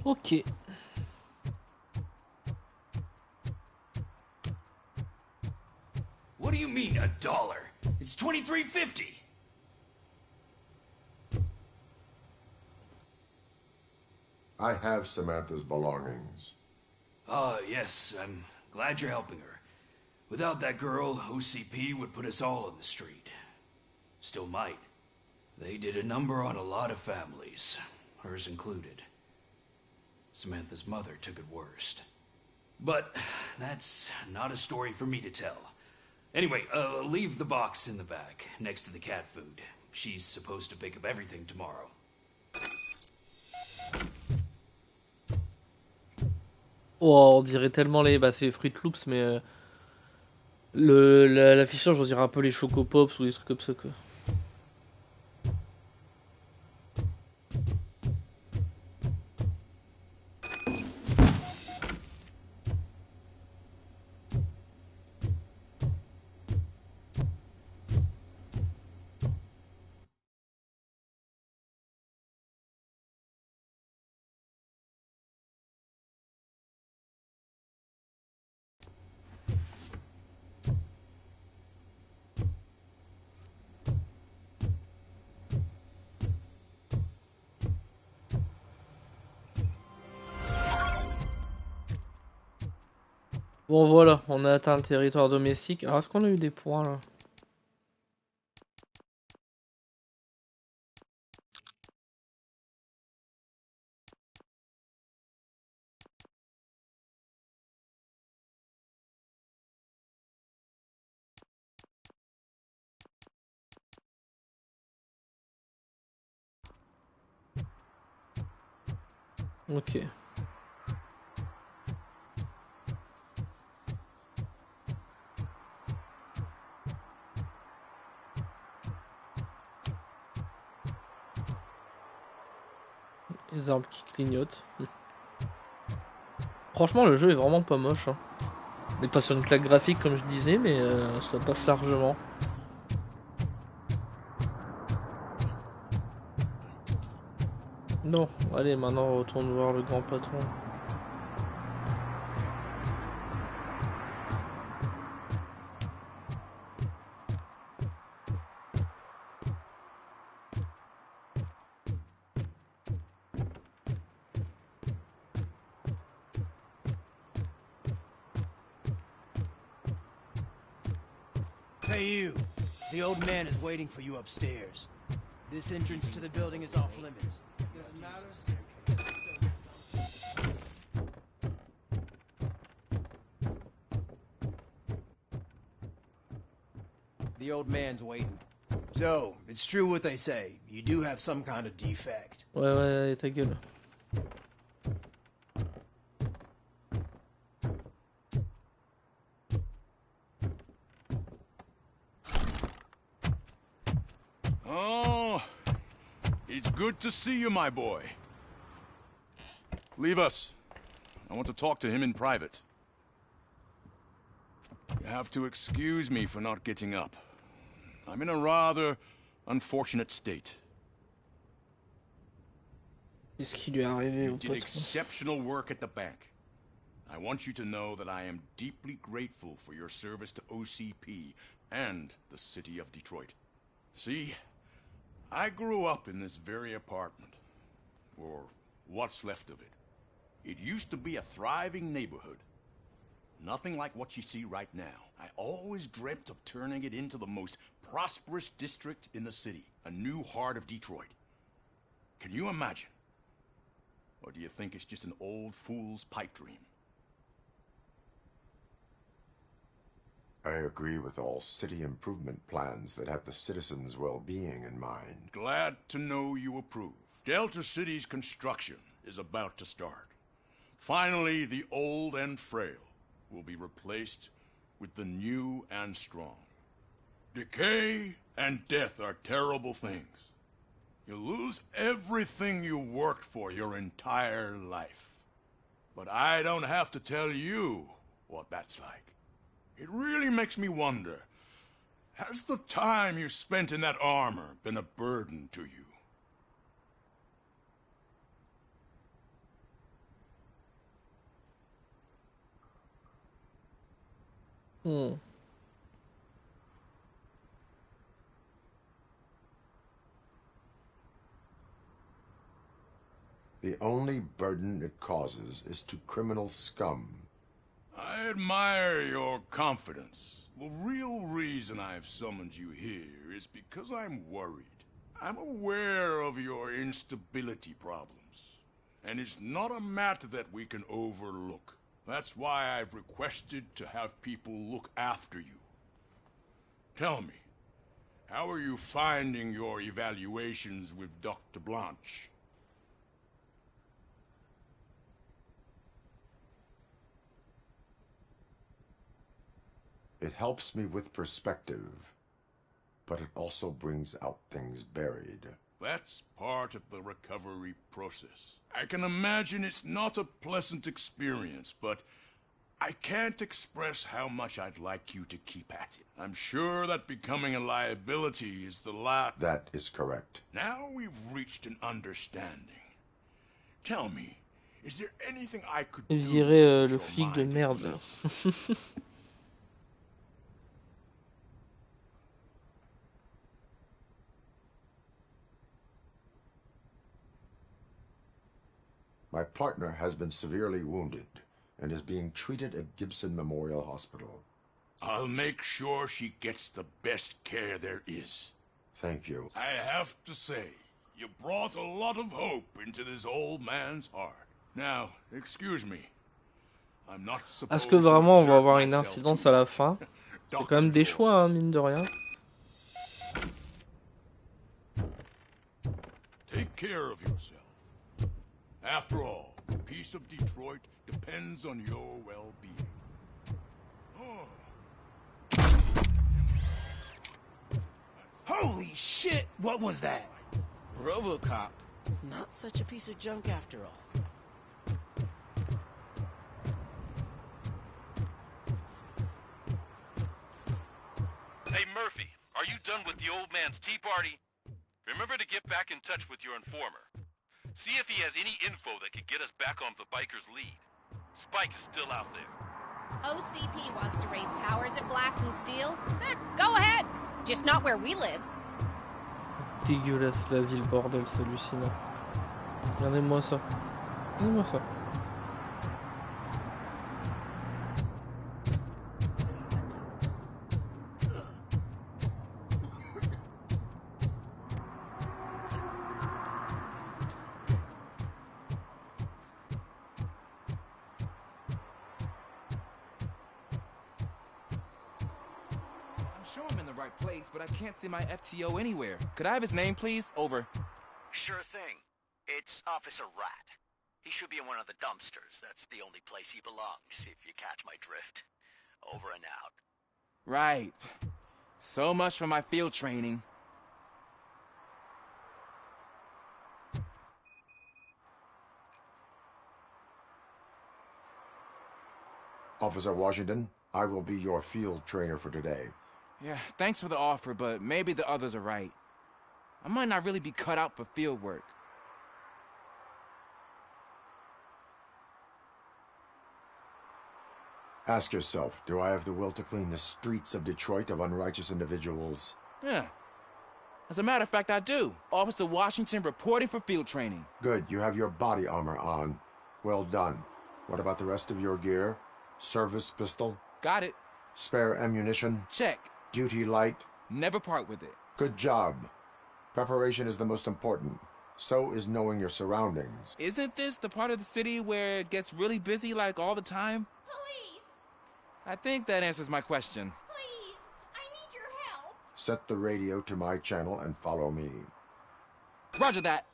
Ok. What do you mean, $1? It's $23.50. I have Samantha's belongings. Yes, I'm glad you're helping her. Without that girl, OCP would put us all on the street. Still might. They did a number on a lot of families, hers included. Samantha's mother took it worst. But that's not a story for me to tell. Anyway, leave the box in the back, next to the cat food. She's supposed to pick up everything tomorrow. Oh, on dirait tellement les... Bah, c'est les Fruit Loops, mais... L'affichage, on dirait un peu les Choco Pops ou des trucs comme ça, quoi. Bon voilà, on a atteint le territoire domestique. Alors est-ce qu'on a eu des points là? Ok. Les arbres qui clignotent. Franchement, le jeu est vraiment pas moche. Hein. On n'est pas sur une claque graphique comme je disais, mais ça passe largement. Non, allez, maintenant on retourne voir le grand patron. Hey you, the old man is waiting for you upstairs. This entrance to the building is off limits. Doesn't matter. The old man's waiting. So, it's true what they say. You do have some kind of defect. Ouais, ta gueule. Oh, it's good to see you, my boy. Leave us. I want to talk to him in private. You have to excuse me for not getting up. I'm in a rather unfortunate state. Qu'est-ce qui lui est arrivé You au did patron? exceptional work at the bank. I want you to know that I am deeply grateful for your service to OCP and the city of Detroit. See, I grew up in this very apartment, or what's left of it. It used to be a thriving neighborhood. Nothing like what you see right now. I always dreamt of turning it into the most prosperous district in the city, a new heart of Detroit. Can you imagine? Or do you think it's just an old fool's pipe dream? I agree with all city improvement plans that have the citizens' well-being in mind. Glad to know you approve. Delta City's construction is about to start. Finally, the old and frail will be replaced with the new and strong. Decay and death are terrible things. You lose everything you worked for your entire life. But I don't have to tell you what that's like. It really makes me wonder, has the time you spent in that armor been a burden to you? The only burden it causes is to criminal scum. I admire your confidence. The real reason I've summoned you here is because I'm worried. I'm aware of your instability problems. and it's not a matter that we can overlook. That's why I've requested to have people look after you. Tell me, how are you finding your evaluations with Dr. Blanche? It helps me with perspective, but it also brings out things buried. That's part of the recovery process. I can imagine it's not a pleasant experience, but I can't express how much I'd like you to keep at it. I'm sure that becoming a liability is the last... That is correct. Now we've reached an understanding. Tell me, is there anything I could do? Virer le flic de merde là. My partner has been severely wounded and is being treated at Gibson Memorial Hospital. I'll make sure she gets the best care there is. Thank you. I have to say, you brought a lot of hope into this old man's heart. Now, excuse me. I'm not supposed Est-ce que vraiment on va avoir une incidence à la fin? C'est quand même des choix, hein, mine de rien. Take care of yourself. After all, the peace of Detroit depends on your well-being. Holy shit! What was that? Robocop. Not such a piece of junk after all. Hey Murphy, are you done with the old man's tea party? Remember to get back in touch with your informer. See if he has any info that could get us back on the biker's lead. Spike is still out there. OCP wants to raise towers at Glass and Steel. Go ahead! Just not where we live. Dégueulasse la ville, bordel, c'est hallucinant. Regardez-moi ça. Regardez-moi ça. But I can't see my FTO anywhere. Could I have his name, please? Over. Sure thing. It's Officer Rat. He should be in one of the dumpsters. That's the only place he belongs, if you catch my drift. Over and out. Right. So much for my field training. Officer Washington, I will be your field trainer for today. Yeah, thanks for the offer, but maybe the others are right. I might not really be cut out for field work. Ask yourself, do I have the will to clean the streets of Detroit of unrighteous individuals? Yeah. As a matter of fact, I do. Officer Washington reporting for field training. Good, you have your body armor on. Well done. What about the rest of your gear? Service pistol? Got it. Spare ammunition? Check. Duty light? Never part with it. Good job. Preparation is the most important. So is knowing your surroundings. Isn't this the part of the city where it gets really busy like all the time? Police! I think that answers my question. Please! I need your help! Set the radio to my channel and follow me. Roger that.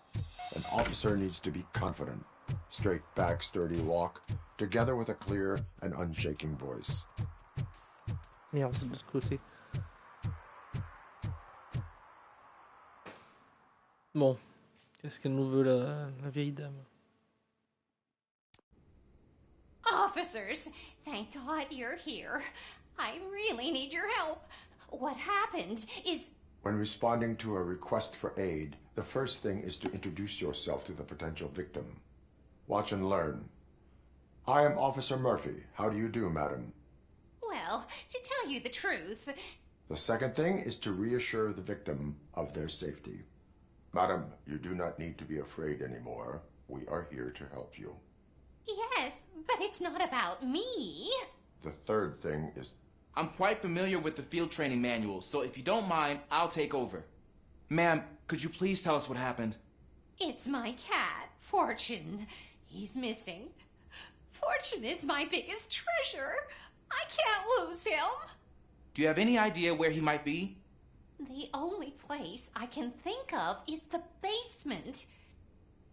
An officer needs to be confident. Straight back, sturdy walk, together with a clear and unshaking voice. Merde, de l'autre côté. Bon, qu'est-ce qu'elle nous veut la vieille dame? Officers, thank God you're here. I really need your help. What happened is... When responding to a request for aid, the first thing is to introduce yourself to the potential victim. Watch and learn. I am Officer Murphy. How do you do, madam? Well, to tell you the truth... The second thing is to reassure the victim of their safety. Madam, you do not need to be afraid anymore. We are here to help you. Yes, but it's not about me. The third thing is... I'm quite familiar with the field training manual, so if you don't mind, I'll take over. Ma'am, could you please tell us what happened? It's my cat. Fortune. He's missing. Fortune is my biggest treasure. I can't lose him. Do you have any idea where he might be? The only place I can think of is the basement.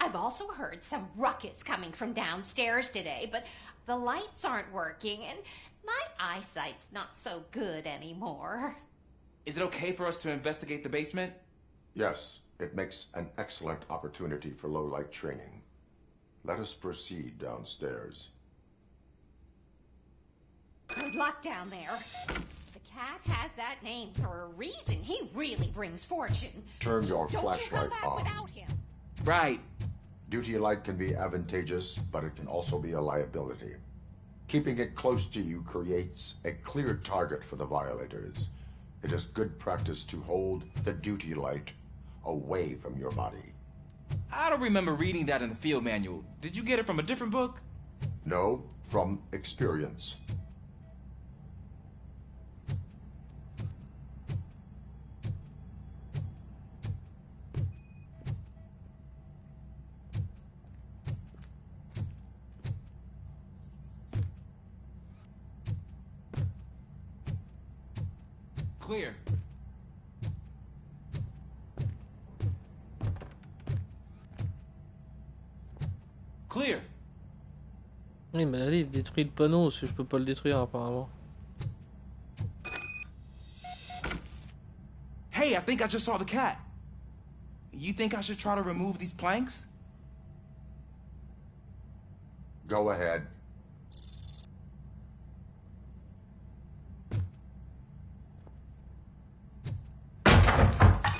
I've also heard some ruckus coming from downstairs today, but the lights aren't working and my eyesight's not so good anymore. Is it okay for us to investigate the basement? Yes, it makes an excellent opportunity for low-light training. Let us proceed downstairs. Good luck down there. The cat has that name for a reason. He really brings fortune. Turn your Don't flashlight you come back on. without him. Right. Duty light can be advantageous, but it can also be a liability. Keeping it close to you creates a clear target for the violators. It is good practice to hold the duty light away from your body. I don't remember reading that in the field manual. Did you get it from a different book? No, from experience. Clear. Clear. Oui, mais allez, détruis le panneau, parce que je peux pas le détruire apparemment. Hey, I think I just saw the cat. You think I should try to remove these planks? Go ahead.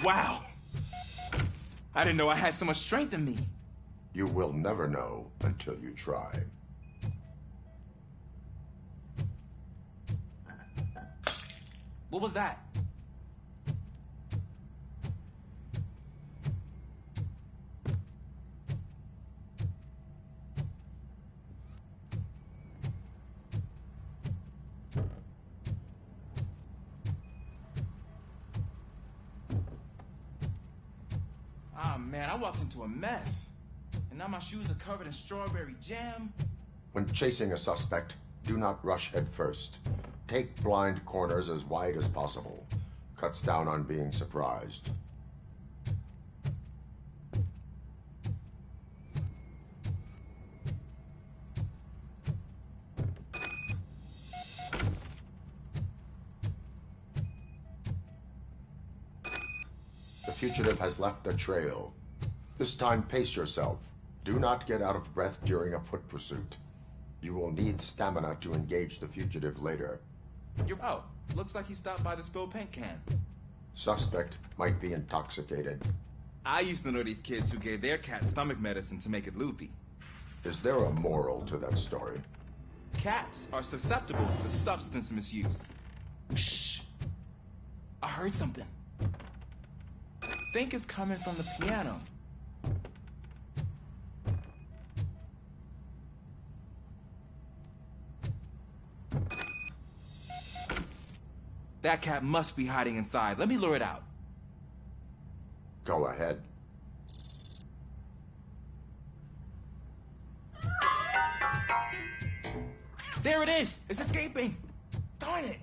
Wow. I didn't know I had so much strength in me. You will never know until you try. What was that? Ah, man, I walked into a mess. And now my shoes are covered in strawberry jam. When chasing a suspect, do not rush head first. Take blind corners as wide as possible. Cuts down on being surprised. The fugitive has left a trail. This time, pace yourself. Do not get out of breath during a foot pursuit. You will need stamina to engage the fugitive later. Oh, looks like he stopped by the spilled paint can. Suspect might be intoxicated. I used to know these kids who gave their cat stomach medicine to make it loopy. Is there a moral to that story? Cats are susceptible to substance misuse. Shh. I heard something. I think it's coming from the piano. That cat must be hiding inside. Let me lure it out. Go ahead. There it is! It's escaping! Darn it!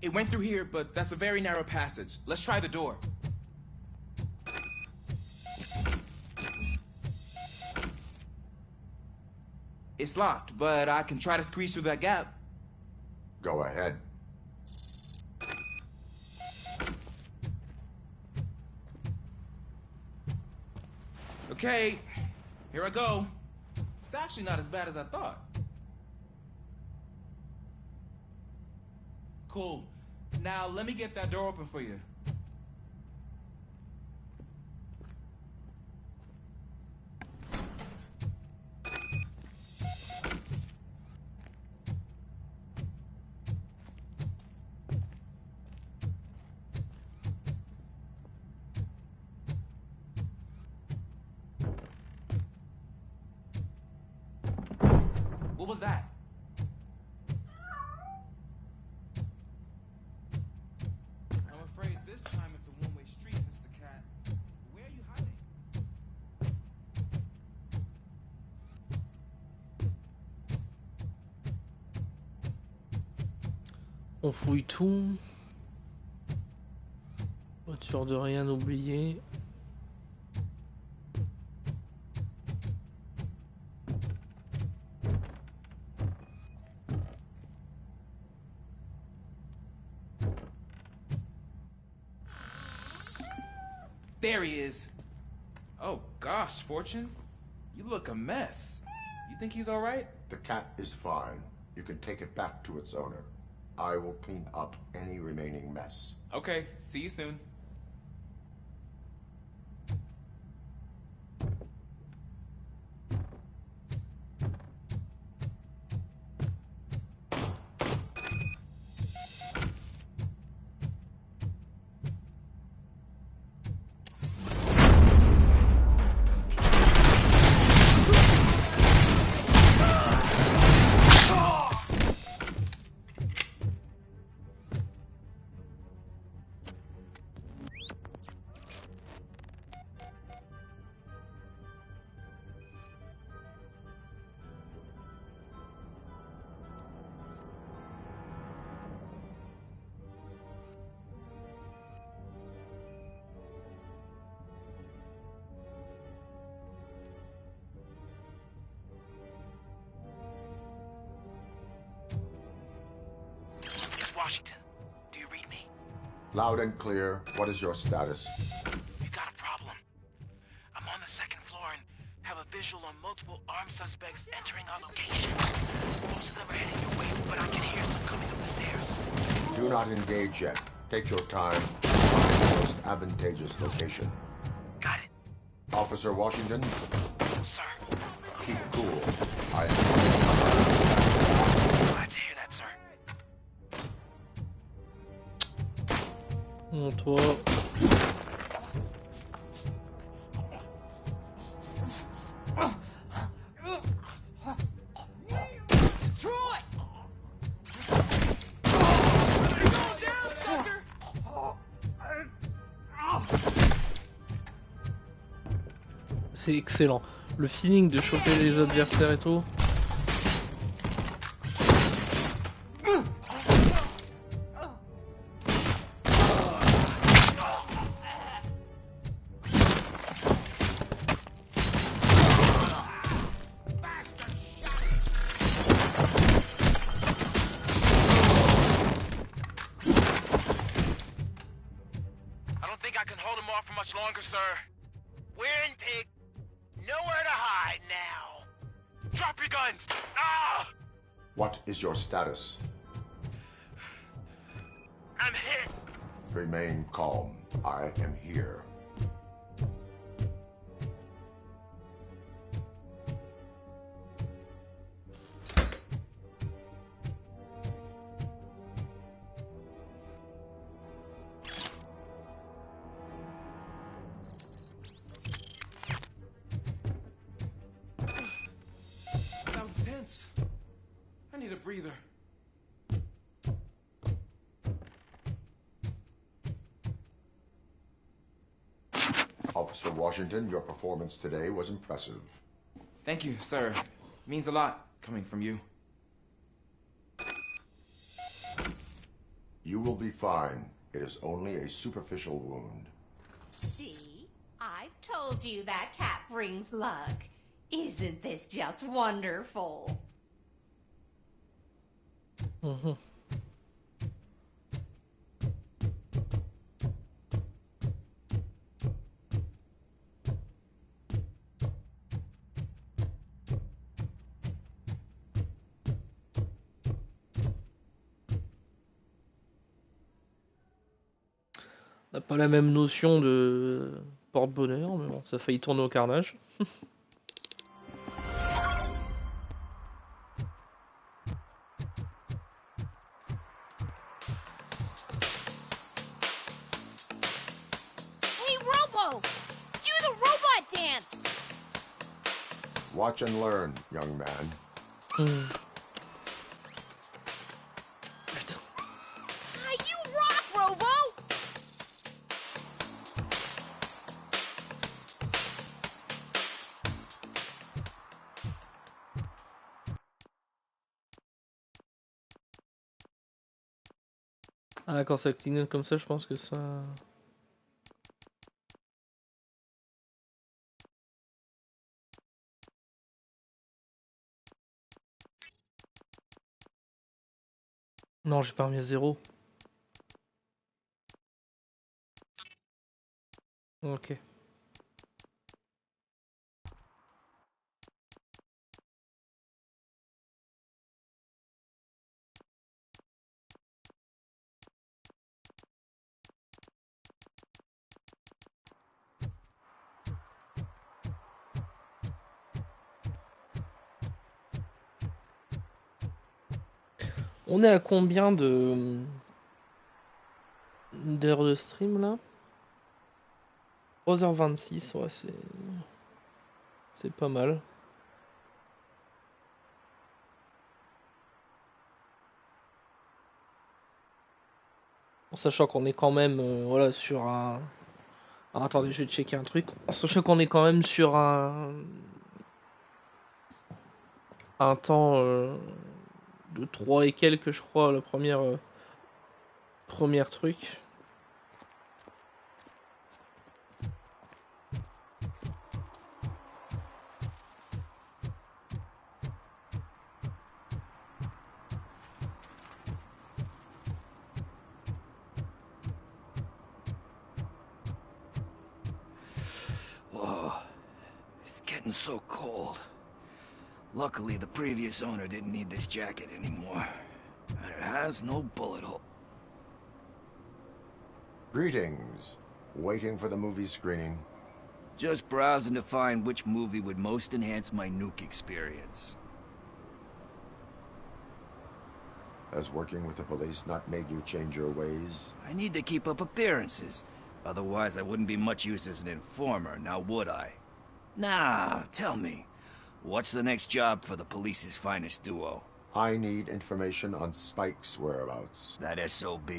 It went through here, but that's a very narrow passage. Let's try the door. It's locked, but I can try to squeeze through that gap. Go ahead. Okay, here I go. It's actually not as bad as I thought. Cool. Now let me get that door open for you. What was that? I'm afraid this time it's a one-way On fouille tout. Voiture de rien oublier. There he is. Oh gosh, Fortune. You look a mess. You think he's all right? The cat is fine. You can take it back to its owner. I will clean up any remaining mess. Okay, see you soon. Washington, do you read me? Loud and clear. What is your status? We got a problem. I'm on the second floor and have a visual on multiple armed suspects entering our location. Most of them are heading your way, but I can hear some coming up the stairs. Do not engage yet. Take your time. Find the most advantageous location. Got it. Officer Washington? Sir. Keep cool. I am glad to hear that, sir. Toi. Troy! C'est excellent. Le feeling de choper les adversaires et tout. Longer, sir. We're in, pig. Nowhere to hide now. Drop your guns. Ah! What is your status? I'm hit. Remain calm. I am here. I need a breather. Officer Washington, your performance today was impressive. Thank you, sir. Means a lot coming from you. You will be fine. It is only a superficial wound. See? I've told you that cat brings luck. Isn't this just wonderful? Mm-hmm. On n'a pas la même notion de porte-bonheur, mais bon, ça a failli tourner au carnage. Watch and learn, young man. Mm. Ah, quand ça clignote comme ça, je pense que ça... Non, j'ai pas remis à 0. Ok. On est à combien d'heures de stream là? 3h26, ouais, c'est pas mal. En sachant qu'on est quand même voilà, sur un... Alors, attendez, je vais checker un truc. En sachant qu'on est quand même sur un temps de 3 et quelques, je crois, la première truc. Whoa, it's getting so cold. Luckily, the previous owner didn't need this jacket anymore. And it has no bullet hole. Greetings. Waiting for the movie screening? Just browsing to find which movie would most enhance my nuke experience. Has working with the police not made you change your ways? I need to keep up appearances. Otherwise, I wouldn't be much use as an informer, now would I? Nah, tell me. What's the next job for the police's finest duo? I need information on Spike's whereabouts. That SOB.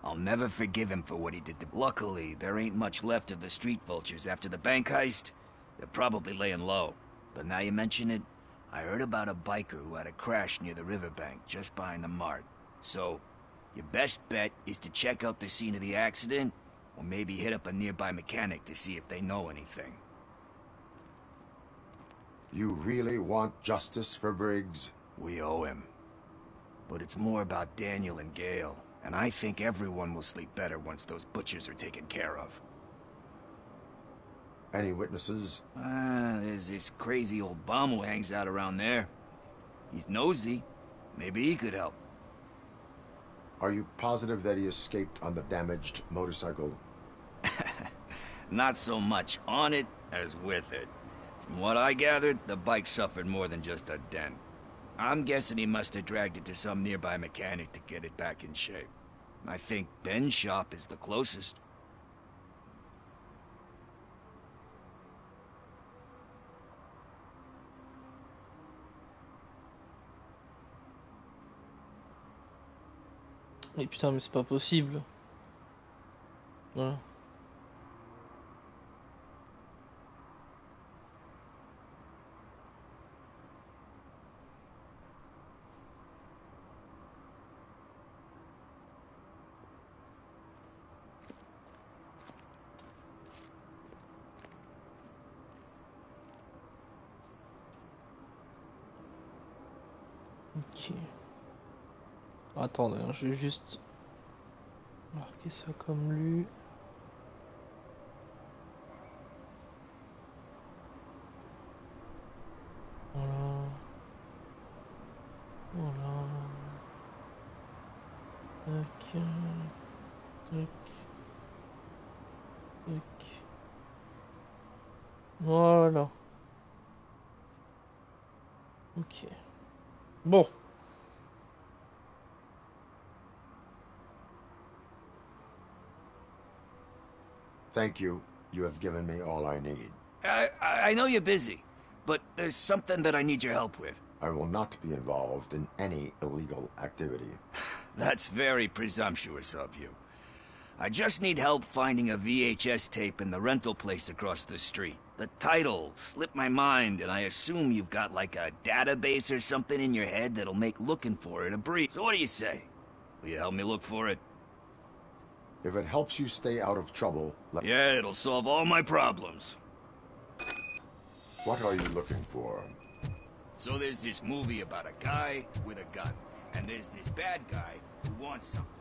I'll never forgive him for what he did to... Luckily, there ain't much left of the street vultures after the bank heist. They're probably laying low. But now you mention it, I heard about a biker who had a crash near the riverbank, just behind the mart. So, your best bet is to check out the scene of the accident, or maybe hit up a nearby mechanic to see if they know anything. You really want justice for Briggs? We owe him. But it's more about Daniel and Gale, and I think everyone will sleep better once those butchers are taken care of. Any witnesses? There's this crazy old bum who hangs out around there. He's nosy. Maybe he could help. Are you positive that he escaped on the damaged motorcycle? Not so much on it as with it. From what I gathered, the bike suffered more than just a dent. I'm guessing he must have dragged it to some nearby mechanic to get it back in shape. I think Ben's shop is the closest. Mais putain, mais c'est pas possible. Voilà. Ok. Attendez, je vais juste marquer ça comme lu. Voilà. Voilà. Tac. Tac. Tac. Voilà. Ok. Bon. Thank you. You have given me all I need. I know you're busy, but there's something that I need your help with. I will not be involved in any illegal activity. That's very presumptuous of you. I just need help finding a VHS tape in the rental place across the street. The title slipped my mind, and I assume you've got like a database or something in your head that'll make looking for it a breeze. So what do you say? Will you help me look for it? If it helps you stay out of trouble... Yeah, it'll solve all my problems. What are you looking for? So there's this movie about a guy with a gun, and there's this bad guy who wants something.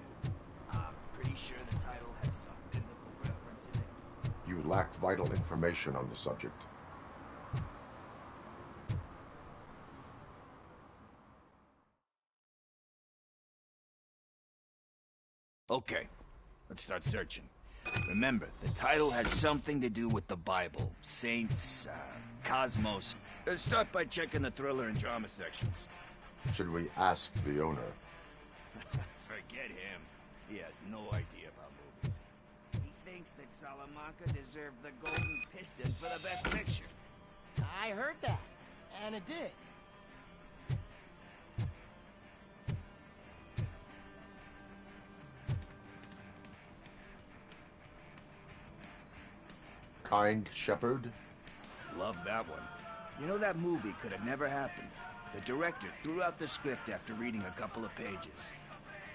I'm pretty sure the title has some biblical reference in it. You lack vital information on the subject. Okay, let's start searching. Remember, the title has something to do with the Bible, saints, cosmos. Let's start by checking the thriller and drama sections. Should we ask the owner? Forget him. He has no idea about movies. He thinks that Salamanca deserved the Golden Piston for the best picture. I heard that, and it did. Kind Shepherd? Love that one. You know, that movie could have never happened. The director threw out the script after reading a couple of pages.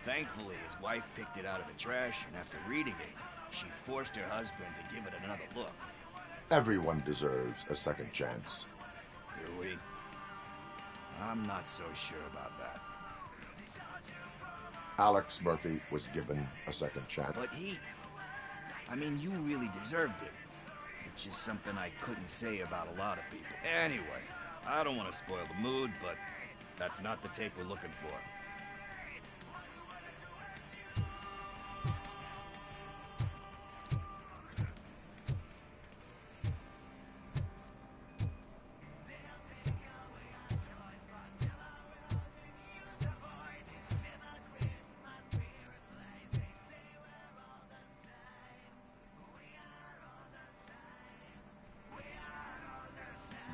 Thankfully, his wife picked it out of the trash, and after reading it, she forced her husband to give it another look. Everyone deserves a second chance. Do we? I'm not so sure about that. Alex Murphy was given a second chance. But I mean, you really deserved it. Which is something I couldn't say about a lot of people. Anyway, I don't want to spoil the mood, but that's not the tape we're looking for.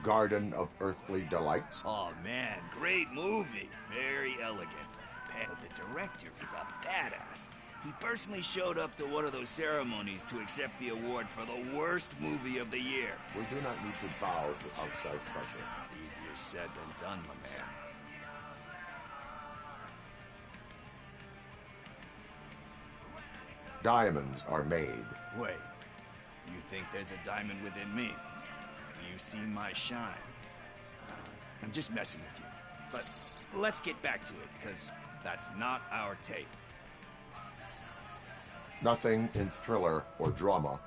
Garden of Earthly Delights. Oh man, great movie. Very elegant. But the director is a badass. He personally showed up to one of those ceremonies to accept the award for the worst movie of the year. We do not need to bow to outside pressure. Easier said than done, my man. Diamonds are made. Wait, do you think there's a diamond within me? Do you see my shine? I'm just messing with you. But let's get back to it, because that's not our tape. Nothing in thriller or drama.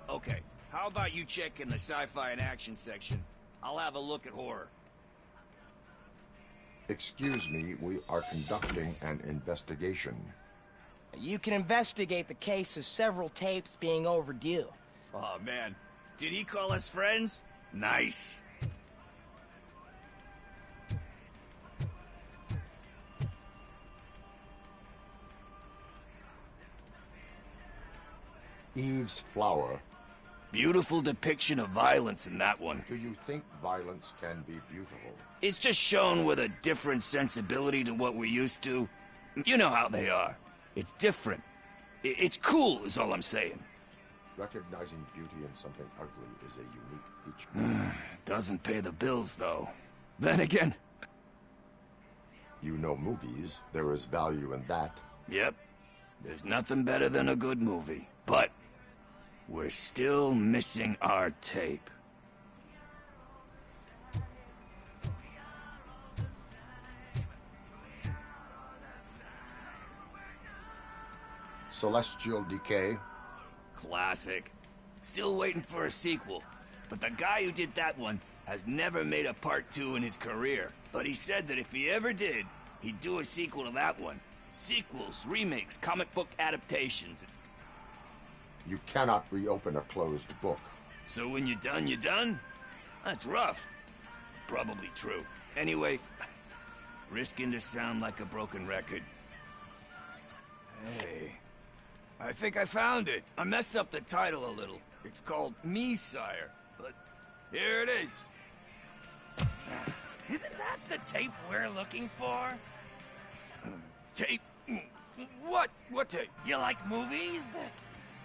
Okay, how about you check in the sci-fi and action section? I'll have a look at horror. Excuse me, we are conducting an investigation. You can investigate the case of several tapes being overdue. Oh man, did he call us friends? Nice. Eve's Flower. Beautiful depiction of violence in that one. Do you think violence can be beautiful? It's just shown with a different sensibility to what we're used to. You know how they are. It's different. It's cool, is all I'm saying. Recognizing beauty in something ugly is a unique feature. Doesn't pay the bills, though. Then again... You know movies. There is value in that. Yep. There's nothing better than a good movie. But... we're still missing our tape. Celestial Decay. Classic. Still waiting for a sequel. But the guy who did that one has never made a part 2 in his career. But he said that if he ever did, he'd do a sequel to that one. Sequels, remakes, comic book adaptations. You cannot reopen a closed book. So when you're done, you're done? That's rough. Probably true. Anyway, risking to sound like a broken record. Hey, I think I found it. I messed up the title a little. It's called Me, Sire. But here it is. Isn't that the tape we're looking for? Tape? What? What tape? You like movies?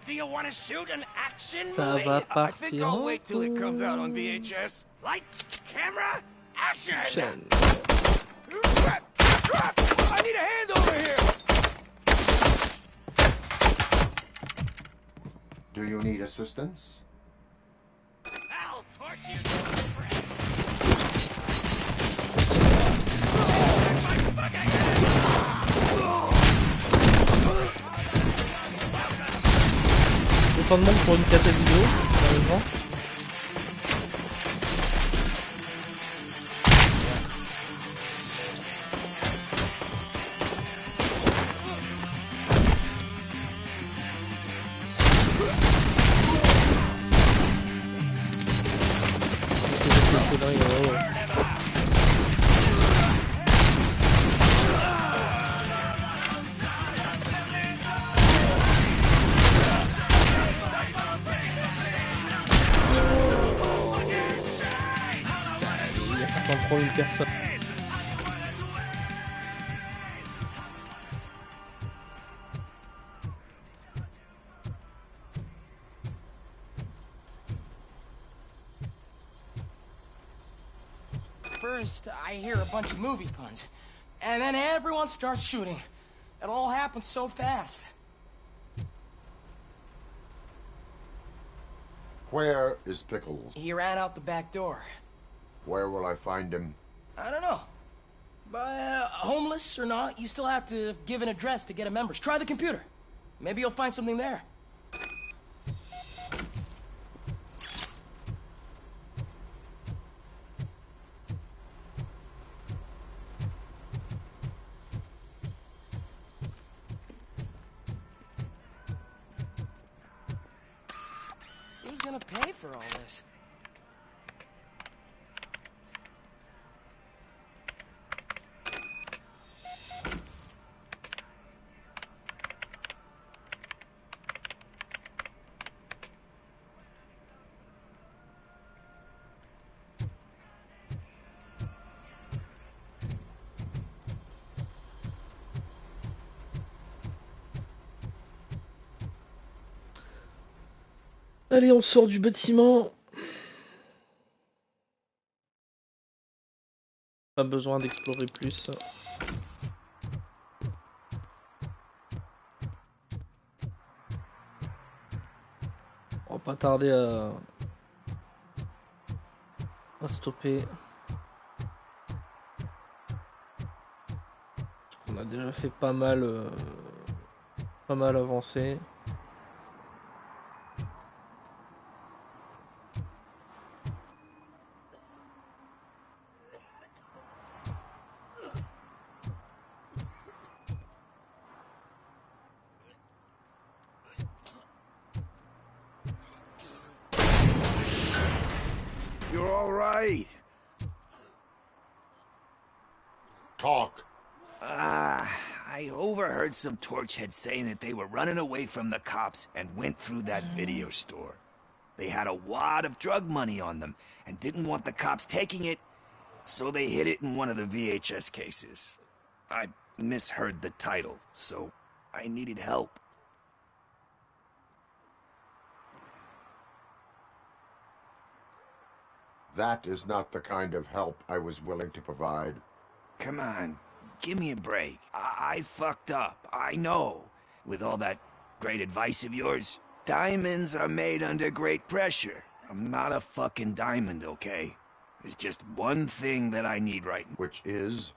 Do you want to shoot an action Ça movie? va I think partir I'll wait till it comes out on VHS. Lights, camera, action! I need a hand over here! Need assistance? I'll torture you. Autant de monde pour une cata vidéo, sérieusement. Une personne. First, I hear a bunch of movie puns, and then everyone starts shooting. It all happens so fast. Where is Pickles? He ran out the back door. Where will I find him? I don't know. But homeless or not, you still have to give an address to get a members. Try the computer. Maybe you'll find something there. Who's gonna pay for all this? Allez, on sort du bâtiment. Pas besoin d'explorer plus. On va pas tarder à stopper. On a déjà fait pas mal avancé. You're all right. Talk. I overheard some torchheads saying that they were running away from the cops and went through that video store. They had a wad of drug money on them and didn't want the cops taking it, so they hid it in one of the VHS cases. I misheard the title, so I needed help. That is not the kind of help I was willing to provide. Come on, give me a break. I fucked up, I know. With all that great advice of yours. Diamonds are made under great pressure. I'm not a fucking diamond, okay? There's just one thing that I need right now. Which is?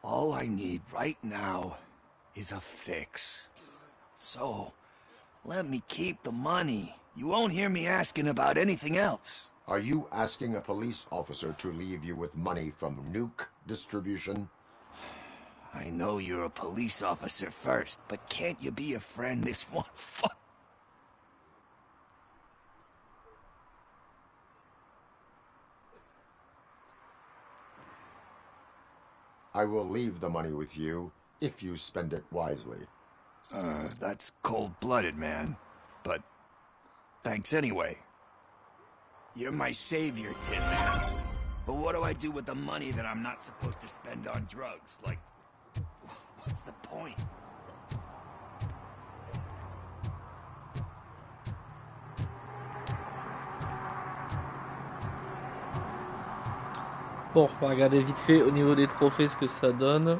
All I need right now is a fix. So, let me keep the money. You won't hear me asking about anything else. Are you asking a police officer to leave you with money from nuke distribution? I know you're a police officer first, but can't you be a friend this one fuck? I will leave the money with you if you spend it wisely. That's cold-blooded, man. But thanks anyway. You're my savior, Tin Man. But what do I do with the money that I'm not supposed to spend on drugs? Like, what's the point? Bon, on va regarder vite fait au niveau des trophées ce que ça donne.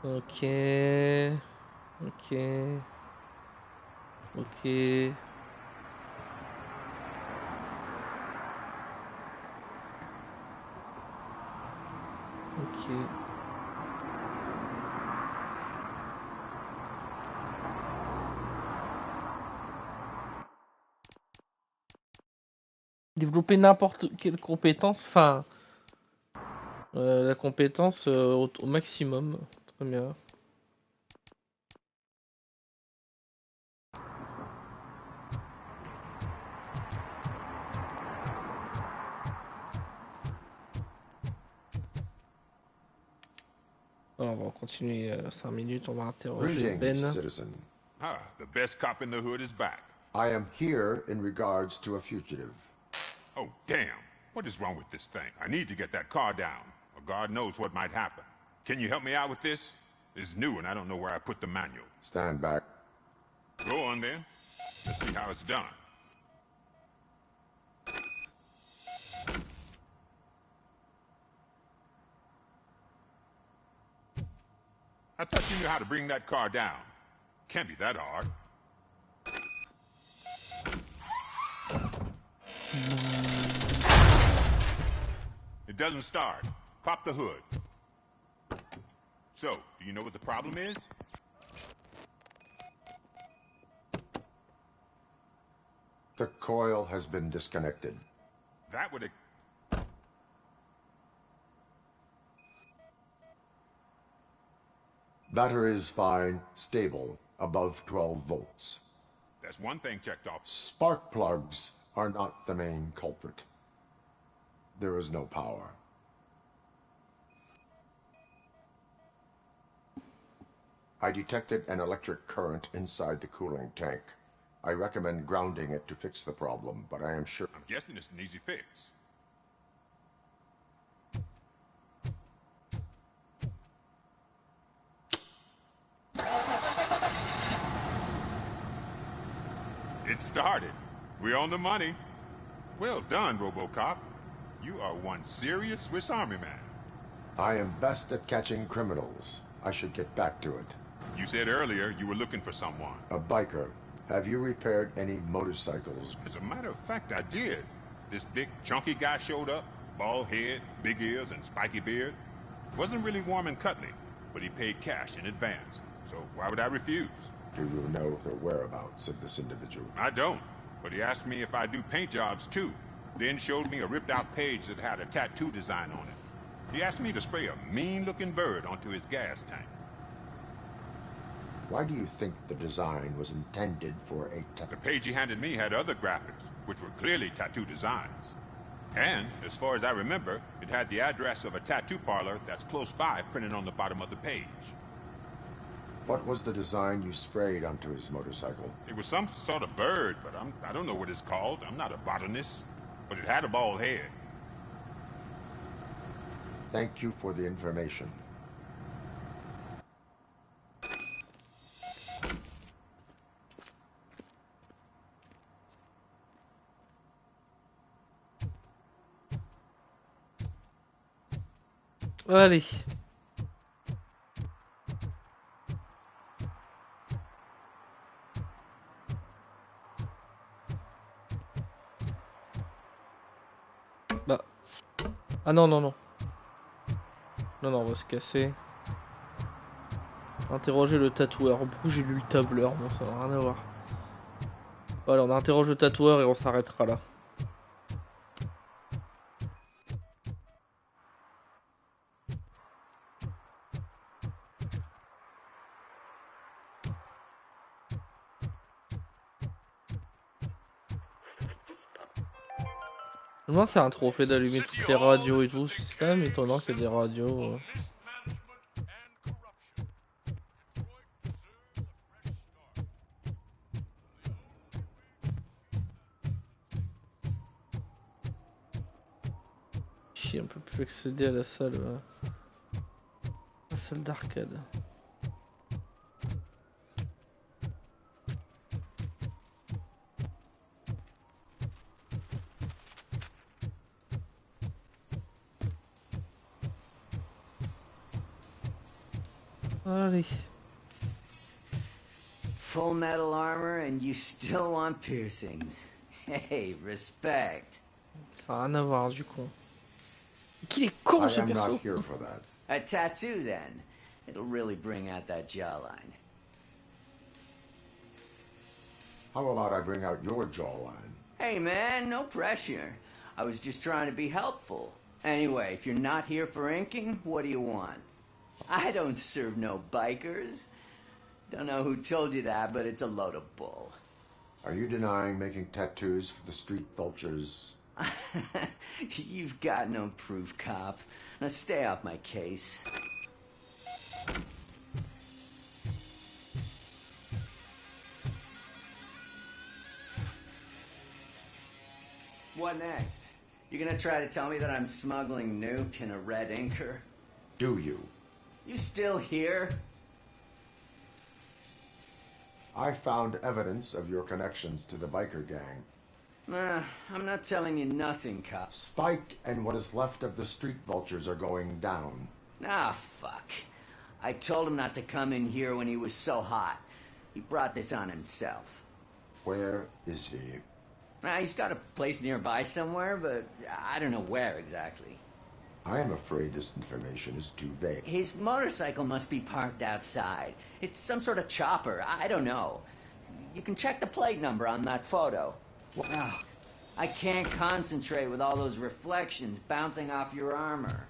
Ok. Ok. Ok. Ok. Développer n'importe quelle compétence, enfin la compétence au maximum. Très bien. Alors, on va continuer 5 minutes, on va interroger Ben. Citizen. Ah, the best cop in the hood is back. I am here in regards to a fugitive. Oh, damn. What is wrong with this thing? I need to get that car down, or God knows what might happen. Can you help me out with this? It's new and I don't know where I put the manual. Stand back. Go on then. Let's see how it's done. I thought you knew how to bring that car down. Can't be that hard. It doesn't start. Pop the hood. So, do you know what the problem is? The coil has been disconnected. That would... Battery is fine, stable, above 12 volts. That's one thing checked off. Spark plugs are not the main culprit. There is no power. I detected an electric current inside the cooling tank. I recommend grounding it to fix the problem, but I am sure... I'm guessing it's an easy fix. It started. We're on the money. Well done, Robocop. You are one serious Swiss Army man. I am best at catching criminals. I should get back to it. You said earlier you were looking for someone. A biker. Have you repaired any motorcycles? As a matter of fact, I did. This big, chunky guy showed up. Bald head, big ears, and spiky beard. Wasn't really warm and cuddly, but he paid cash in advance. So why would I refuse? Do you know the whereabouts of this individual? I don't, but he asked me if I do paint jobs too. Then showed me a ripped-out page that had a tattoo design on it. He asked me to spray a mean-looking bird onto his gas tank. Why do you think the design was intended for a The page he handed me had other graphics, which were clearly tattoo designs. And, as far as I remember, it had the address of a tattoo parlor that's close by printed on the bottom of the page. What was the design you sprayed onto his motorcycle? It was some sort of bird, but I don't know what it's called. I'm not a botanist. But it had a bald head. Thank you for the information. Allez. Bah. Ah non, non, non. Non, non, on va se casser. Interroger le tatoueur. Pourquoi j'ai lu le tableur? Bon, ça n'a rien à voir. Voilà, on interroge le tatoueur et on s'arrêtera là. Moi, c'est un trophée d'allumer toutes les radios et tout. C'est quand même étonnant qu'il y ait des radios. On peut plus accéder à la salle d'arcade. Allez. Full metal armor and you still want piercings. Hey, respect. Ça n'a rien à voir du coup. Qu'il est con ce perso. I am not here for that. A tattoo then. It'll really bring out that jawline. How about I bring out your jawline? Hey man, no pressure. I was just trying to be helpful. Anyway, if you're not here for inking, what do you want? I don't serve no bikers. Don't know who told you that, but it's a load of bull. Are you denying making tattoos for the street vultures? You've got no proof, cop. Now stay off my case. What next? You gonna try to tell me that I'm smuggling nuke in a red inker? Do you? You still here? I found evidence of your connections to the biker gang. I'm not telling you nothing, cop. Spike and what is left of the street vultures are going down. Ah, fuck. I told him not to come in here when he was so hot. He brought this on himself. Where is he? He's got a place nearby somewhere, but I don't know where exactly. I am afraid this information is too vague. His motorcycle must be parked outside. It's some sort of chopper. I don't know. You can check the plate number on that photo. Oh, I can't concentrate with all those reflections bouncing off your armor.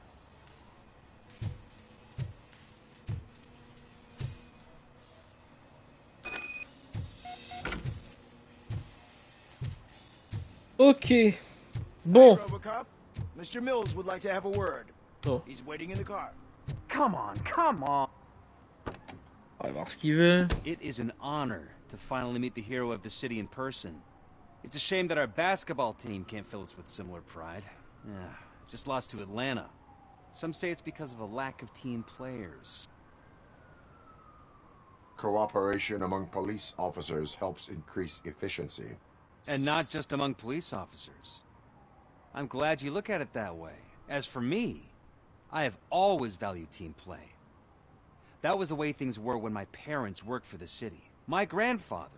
Ok. Bon. Hi, Robocop. Mr. Mills would like to have a word. Oh. He's waiting in the car. Come on, come on. On va voir ce qu'il veut. It is an honor to finally meet the hero of the city in person. It's a shame that our basketball team can't fill us with similar pride. Yeah, just lost to Atlanta. Some say it's because of a lack of team players. Cooperation among police officers helps increase efficiency. And not just among police officers. I'm glad you look at it that way. As for me, I have always valued team play. That was the way things were when my parents worked for the city. My grandfather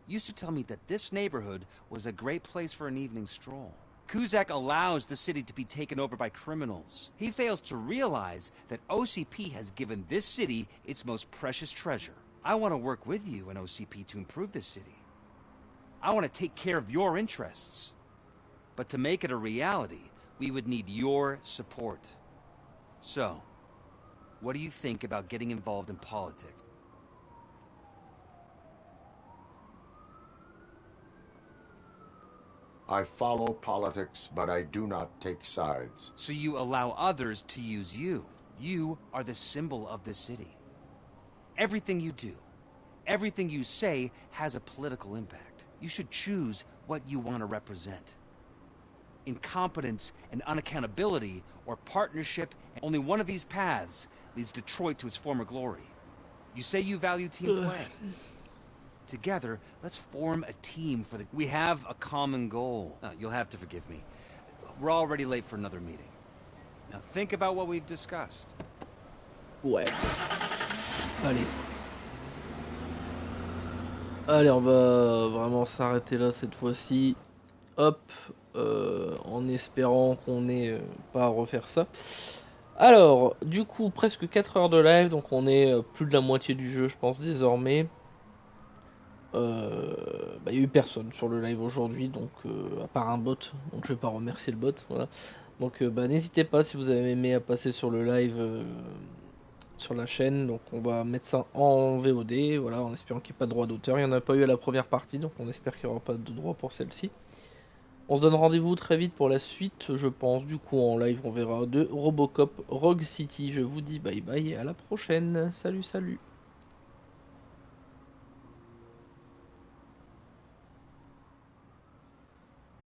used to tell me that this neighborhood was a great place for an evening stroll. Kuzak allows the city to be taken over by criminals. He fails to realize that OCP has given this city its most precious treasure. I want to work with you and OCP to improve this city. I want to take care of your interests. But to make it a reality, we would need your support. So, what do you think about getting involved in politics? I follow politics, but I do not take sides. So you allow others to use you. You are the symbol of the city. Everything you do, everything you say has a political impact. You should choose what you want to represent. Incompetence and unaccountability, or partnership, only one of these paths leads Detroit to its former glory. You say you value team play. Together, let's form a team for the... We have a common goal. You'll have to forgive me. We're already late for another meeting. Now think about what we've discussed. Ouais. Allez. Allez, on va vraiment s'arrêter là cette fois-ci. Hop. En espérant qu'on n'ait pas à refaire ça. Alors, du coup, presque 4 heures de live. Donc on est plus de la moitié du jeu, je pense, désormais. Il n'y a eu personne sur le live aujourd'hui, donc à part un bot, donc je vais pas remercier le bot, voilà. Donc n'hésitez pas si vous avez aimé à passer sur le live sur la chaîne. Donc on va mettre ça en VOD, voilà, en espérant qu'il n'y ait pas de droit d'auteur. Il n'y en a pas eu à la première partie, donc on espère qu'il n'y aura pas de droit pour celle-ci. On se donne rendez-vous très vite pour la suite, je pense. Du coup en live on verra de Robocop Rogue City. Je vous dis bye bye et à la prochaine. Salut salut.